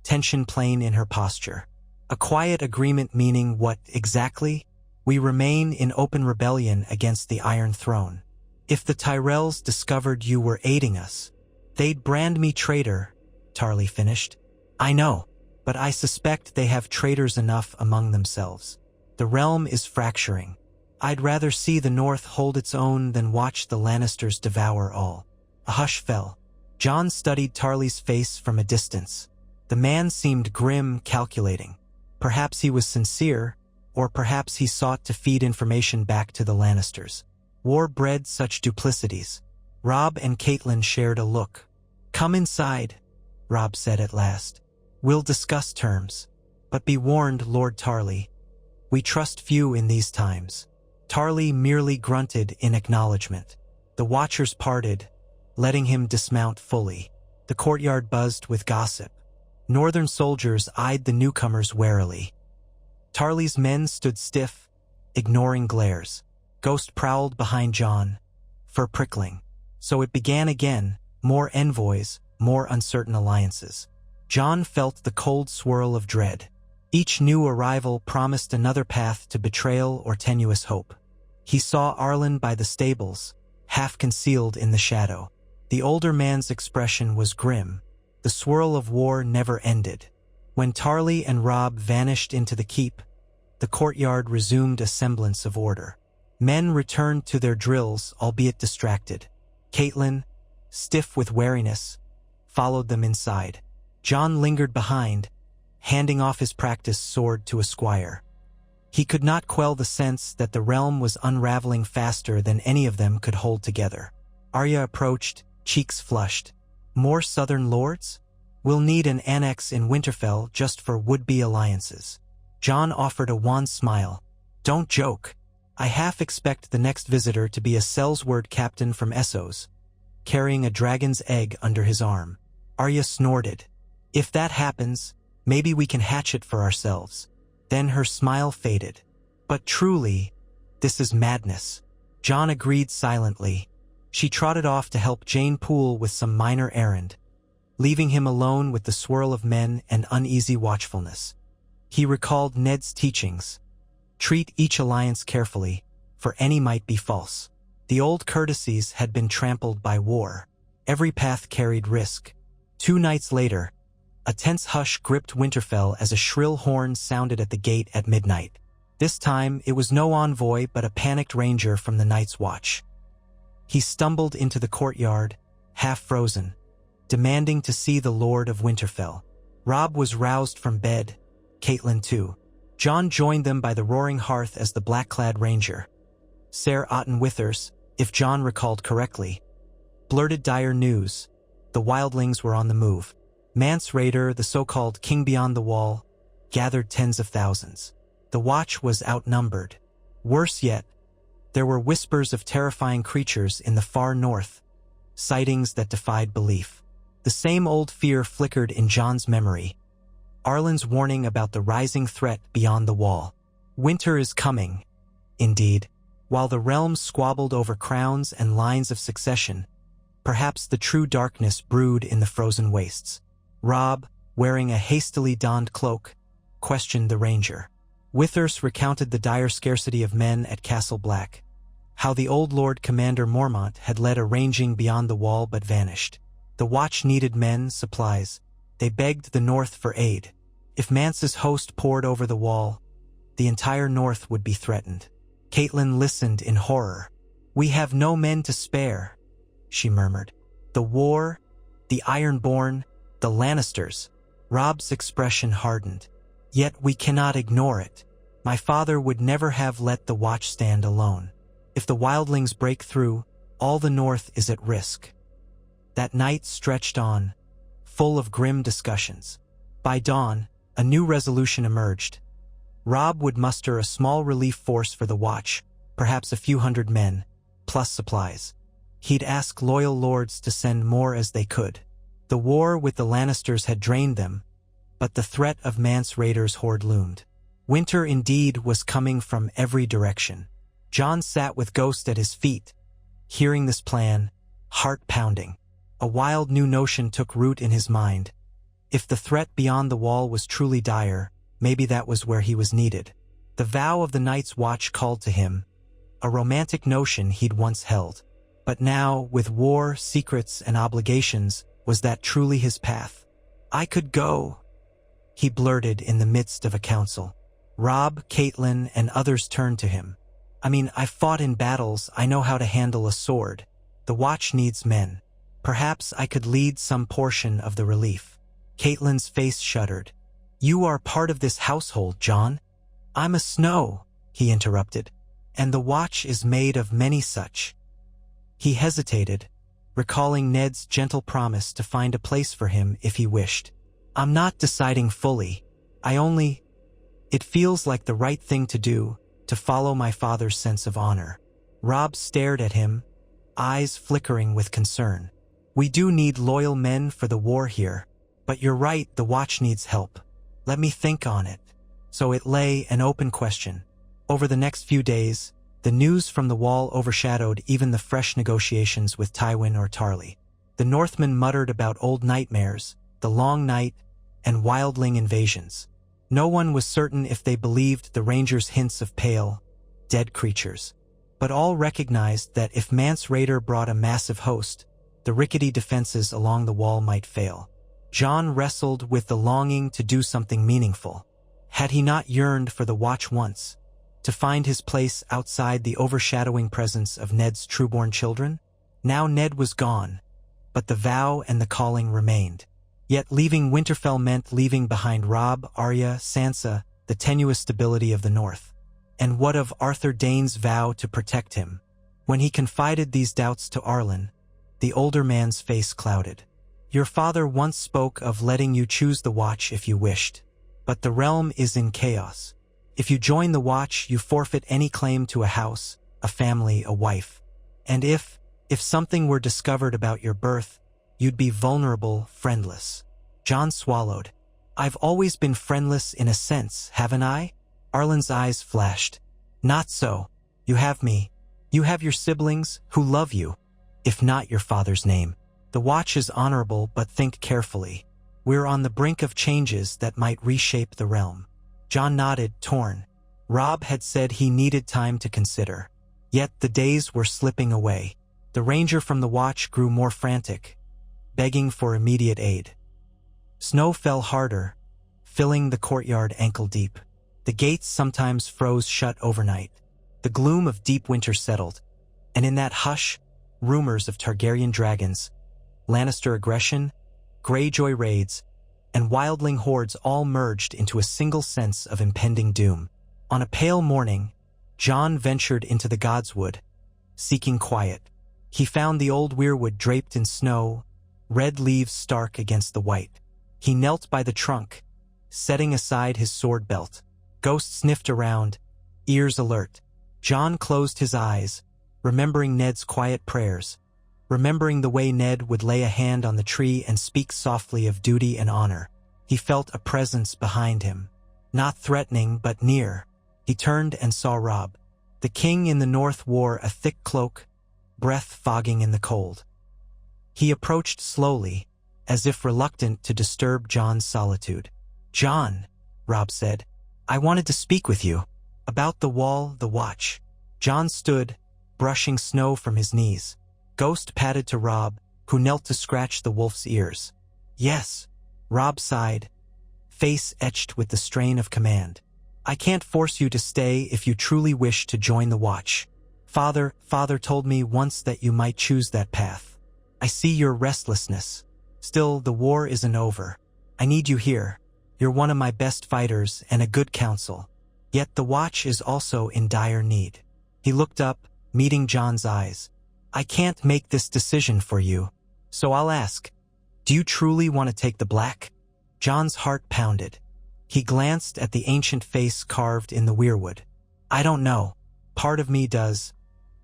tension plain in her posture. A quiet agreement meaning what exactly? We remain in open rebellion against the Iron Throne. If the Tyrells discovered you were aiding us, they'd brand me traitor, Tarly finished. I know, but I suspect they have traitors enough among themselves. The realm is fracturing. I'd rather see the North hold its own than watch the Lannisters devour all. A hush fell. Jon studied Tarly's face from a distance. The man seemed grim, calculating. Perhaps he was sincere, or perhaps he sought to feed information back to the Lannisters. War bred such duplicities. Robb and Catelyn shared a look. Come inside, Robb said at last. We'll discuss terms. But be warned, Lord Tarly. We trust few in these times. Tarly merely grunted in acknowledgement. The watchers parted, letting him dismount fully. The courtyard buzzed with gossip. Northern soldiers eyed the newcomers warily. Tarly's men stood stiff, ignoring glares. Ghost prowled behind Jon, fur prickling. So it began again, more envoys, more uncertain alliances. Jon felt the cold swirl of dread. Each new arrival promised another path to betrayal or tenuous hope. He saw Arland by the stables, half concealed in the shadow. The older man's expression was grim. The swirl of war never ended. When Tarly and Robb vanished into the keep, the courtyard resumed a semblance of order. Men returned to their drills, albeit distracted. Catelyn, stiff with wariness, followed them inside. Jon lingered behind, handing off his practiced sword to a squire. He could not quell the sense that the realm was unraveling faster than any of them could hold together. Arya approached, cheeks flushed. More southern lords? We'll need an annex in Winterfell just for would-be alliances. Jon offered a wan smile. Don't joke. I half expect the next visitor to be a Sellsword captain from Essos, carrying a dragon's egg under his arm. Arya snorted. If that happens, maybe we can hatch it for ourselves. Then her smile faded. But truly, this is madness. Jon agreed silently. She trotted off to help Jeyne Poole with some minor errand, leaving him alone with the swirl of men and uneasy watchfulness. He recalled Ned's teachings. Treat each alliance carefully, for any might be false. The old courtesies had been trampled by war. Every path carried risk. 2 nights later, a tense hush gripped Winterfell as a shrill horn sounded at the gate at midnight. This time, it was no envoy but a panicked ranger from the Night's Watch. He stumbled into the courtyard, half frozen, demanding to see the Lord of Winterfell. Robb was roused from bed, Catelyn too. Jon joined them by the roaring hearth as the black-clad ranger, Ser Otten Withers, if Jon recalled correctly, blurted dire news. The wildlings were on the move. Mance Rayder, the so-called king beyond the wall, gathered tens of thousands. The watch was outnumbered. Worse yet, there were whispers of terrifying creatures in the far north, sightings that defied belief. The same old fear flickered in Jon's memory. Arland's warning about the rising threat beyond the wall. Winter is coming, indeed. While the realm squabbled over crowns and lines of succession, perhaps the true darkness brewed in the frozen wastes. Robb, wearing a hastily donned cloak, questioned the ranger. Withers recounted the dire scarcity of men at Castle Black, how the old Lord Commander Mormont had led a ranging beyond the wall but vanished. The watch needed men, supplies. They begged the north for aid. If Mance's host poured over the wall, the entire north would be threatened. Catelyn listened in horror. We have no men to spare, she murmured. The war, the Ironborn, the Lannisters. Robb's expression hardened. Yet we cannot ignore it. My father would never have let the watch stand alone. If the wildlings break through, all the north is at risk. That night stretched on, full of grim discussions. By dawn, a new resolution emerged. Robb would muster a small relief force for the watch, perhaps a few hundred men, plus supplies. He'd ask loyal lords to send more as they could. The war with the Lannisters had drained them, but the threat of Mance Raider's horde loomed. Winter indeed was coming from every direction. Jon sat with Ghost at his feet, hearing this plan, heart pounding. A wild new notion took root in his mind. If the threat beyond the wall was truly dire, maybe that was where he was needed. The vow of the Night's Watch called to him, a romantic notion he'd once held. But now, with war, secrets, and obligations, was that truly his path? "I could go," he blurted in the midst of a council. Robb, Catelyn, and others turned to him. "I mean, I've fought in battles, I know how to handle a sword. The Watch needs men. Perhaps I could lead some portion of the relief." Catelyn's face shuddered. "You are part of this household, Jon." "I'm a Snow," he interrupted, "and the Watch is made of many such." He hesitated, recalling Ned's gentle promise to find a place for him if he wished. "I'm not deciding fully. It feels like the right thing to do, to follow my father's sense of honor." Robb stared at him, eyes flickering with concern. "We do need loyal men for the war here, but you're right, the Watch needs help. Let me think on it." So it lay an open question. Over the next few days, the news from the wall overshadowed even the fresh negotiations with Tywin or Tarly. The Northmen muttered about old nightmares, the long night, and wildling invasions. No one was certain if they believed the Rangers' hints of pale, dead creatures. But all recognized that if Mance Raider brought a massive host, the rickety defenses along the wall might fail. Jon wrestled with the longing to do something meaningful. Had he not yearned for the Watch once, to find his place outside the overshadowing presence of Ned's trueborn children? Now Ned was gone, but the vow and the calling remained. Yet leaving Winterfell meant leaving behind Robb, Arya, Sansa, the tenuous stability of the North. And what of Arthur Dayne's vow to protect him? When he confided these doubts to Arland, the older man's face clouded. "Your father once spoke of letting you choose the Watch if you wished. But the realm is in chaos. If you join the Watch, you forfeit any claim to a house, a family, a wife. And if something were discovered about your birth, you'd be vulnerable, friendless." Jon swallowed. "I've always been friendless in a sense, haven't I?" Arland's eyes flashed. "Not so. You have me. You have your siblings, who love you, if not your father's name. The Watch is honorable, but think carefully. We're on the brink of changes that might reshape the realm." Jon nodded, torn. Robb had said he needed time to consider. Yet the days were slipping away. The Ranger from the Watch grew more frantic, begging for immediate aid. Snow fell harder, filling the courtyard ankle-deep. The gates sometimes froze shut overnight. The gloom of deep winter settled, and in that hush, rumors of Targaryen dragons, Lannister aggression, Greyjoy raids, and wildling hordes all merged into a single sense of impending doom. On a pale morning, Jon ventured into the Godswood, seeking quiet. He found the old weirwood draped in snow, red leaves stark against the white. He knelt by the trunk, setting aside his sword belt. Ghost sniffed around, ears alert. Jon closed his eyes, remembering Ned's quiet prayers, remembering the way Ned would lay a hand on the tree and speak softly of duty and honor. He felt a presence behind him, not threatening but near. He turned and saw Robb. The king in the north wore a thick cloak, breath fogging in the cold. He approached slowly, as if reluctant to disturb Jon's solitude. "Jon," Robb said, "I wanted to speak with you. About the wall, the Watch." Jon stood, brushing snow from his knees. Ghost padded to Robb, who knelt to scratch the wolf's ears. "Yes," Robb sighed, face etched with the strain of command. "I can't force you to stay if you truly wish to join the Watch. Father told me once that you might choose that path. I see your restlessness. Still, the war isn't over. I need you here. You're one of my best fighters and a good counsel. Yet the Watch is also in dire need." He looked up, meeting Jon's eyes. "I can't make this decision for you, so I'll ask, do you truly want to take the black?" Jon's heart pounded. He glanced at the ancient face carved in the weirwood. "I don't know. Part of me does.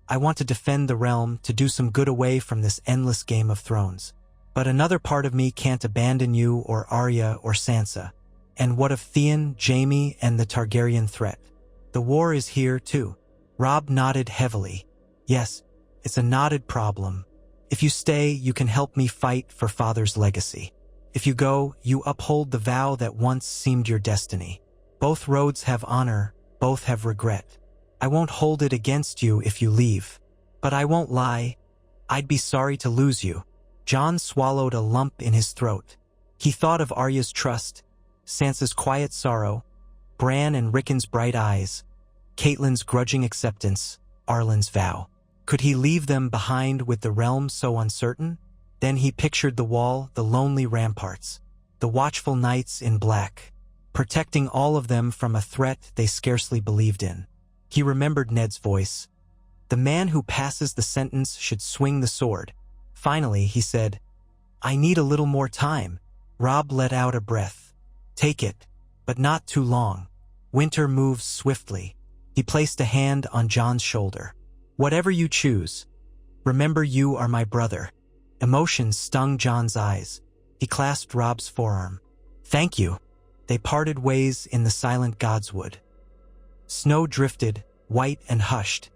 I want to defend the realm, to do some good away from this endless Game of Thrones. But another part of me can't abandon you or Arya or Sansa. And what of Theon, Jaime, and the Targaryen threat? The war is here, too. Robb nodded heavily. Yes, it's a knotted problem. If you stay, you can help me fight for Father's legacy. If you go, you uphold the vow that once seemed your destiny. Both roads have honor, both have regret. I won't hold it against you if you leave. But I won't lie. I'd be sorry to lose you. Jon swallowed a lump in his throat. He thought of Arya's trust, Sansa's quiet sorrow, Bran and Rickon's bright eyes, Catelyn's grudging acceptance, Arland's vow. Could he leave them behind with the realm so uncertain? Then he pictured the wall, the lonely ramparts, the watchful knights in black, protecting all of them from a threat they scarcely believed in. He remembered Ned's voice. The man who passes the sentence should swing the sword. Finally, he said, I need a little more time. Robb let out a breath. Take it, but not too long. Winter moves swiftly. He placed a hand on Jon's shoulder. Whatever you choose, remember you are my brother. Emotion stung Jon's eyes. He clasped Robb's forearm. Thank you. They parted ways in the silent godswood. Snow drifted, white and hushed,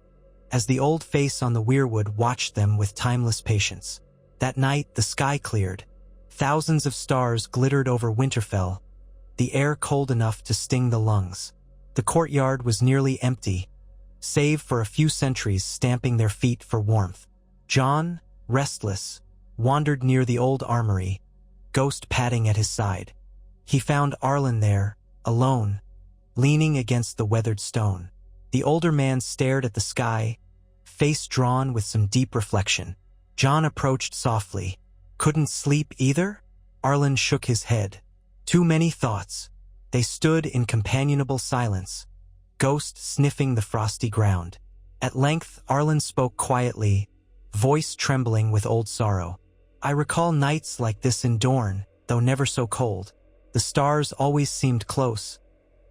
as the old face on the weirwood watched them with timeless patience. That night, the sky cleared. Thousands of stars glittered over Winterfell, the air cold enough to sting the lungs. The courtyard was nearly empty, save for a few sentries stamping their feet for warmth. Jon, restless, wandered near the old armory, Ghost padding at his side. He found Arland there, alone, leaning against the weathered stone. The older man stared at the sky, face drawn with some deep reflection. Jon approached softly. Couldn't sleep either? Arland shook his head. Too many thoughts. They stood in companionable silence, Ghost sniffing the frosty ground. At length, Arland spoke quietly, voice trembling with old sorrow. I recall nights like this in Dorne, though never so cold. The stars always seemed close,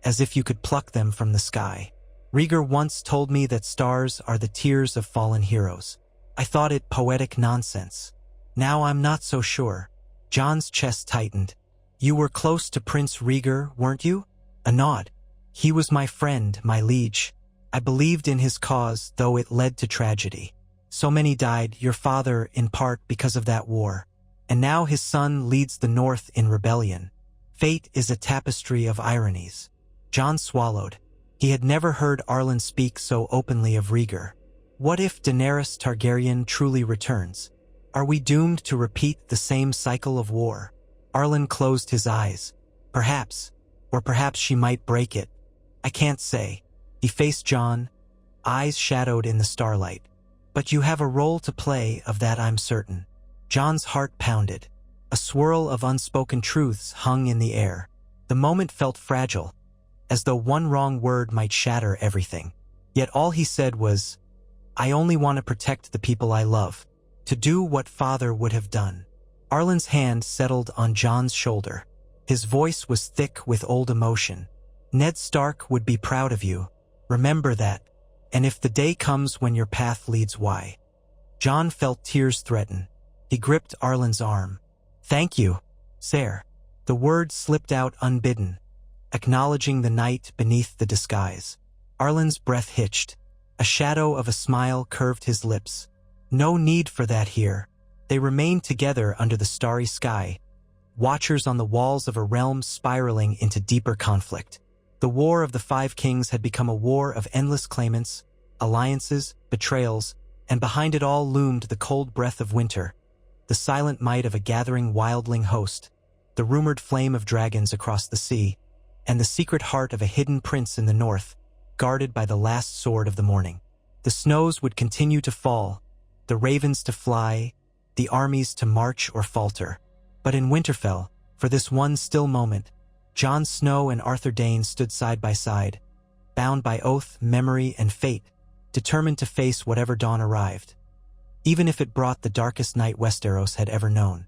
as if you could pluck them from the sky. Rhaegar once told me that stars are the tears of fallen heroes. I thought it poetic nonsense. Now I'm not so sure. Jon's chest tightened. You were close to Prince Rhaegar, weren't you? A nod. He was my friend, my liege. I believed in his cause, though it led to tragedy. So many died, your father, in part because of that war. And now his son leads the North in rebellion. Fate is a tapestry of ironies. Jon swallowed. He had never heard Arland speak so openly of Rhaegar. What if Daenerys Targaryen truly returns? Are we doomed to repeat the same cycle of war? Arland closed his eyes. Perhaps, or perhaps she might break it. I can't say. He faced Jon, eyes shadowed in the starlight. But you have a role to play, of that I'm certain. Jon's heart pounded. A swirl of unspoken truths hung in the air. The moment felt fragile, as though one wrong word might shatter everything. Yet all he said was, I only want to protect the people I love, to do what father would have done. Arland's hand settled on Jon's shoulder. His voice was thick with old emotion. Ned Stark would be proud of you. Remember that. And if the day comes when your path leads why. Jon felt tears threaten. He gripped Arland's arm. Thank you, sir. The word slipped out unbidden, acknowledging the night beneath the disguise. Arland's breath hitched. A shadow of a smile curved his lips. No need for that here. They remained together under the starry sky, watchers on the walls of a realm spiraling into deeper conflict. The War of the Five Kings had become a war of endless claimants, alliances, betrayals, and behind it all loomed the cold breath of winter, the silent might of a gathering wildling host, the rumored flame of dragons across the sea, and the secret heart of a hidden prince in the north, guarded by the last sword of the morning. The snows would continue to fall, the ravens to fly, the armies to march or falter. But in Winterfell, for this one still moment, Jon Snow and Arthur Dayne stood side by side, bound by oath, memory, and fate, determined to face whatever dawn arrived, even if it brought the darkest night Westeros had ever known.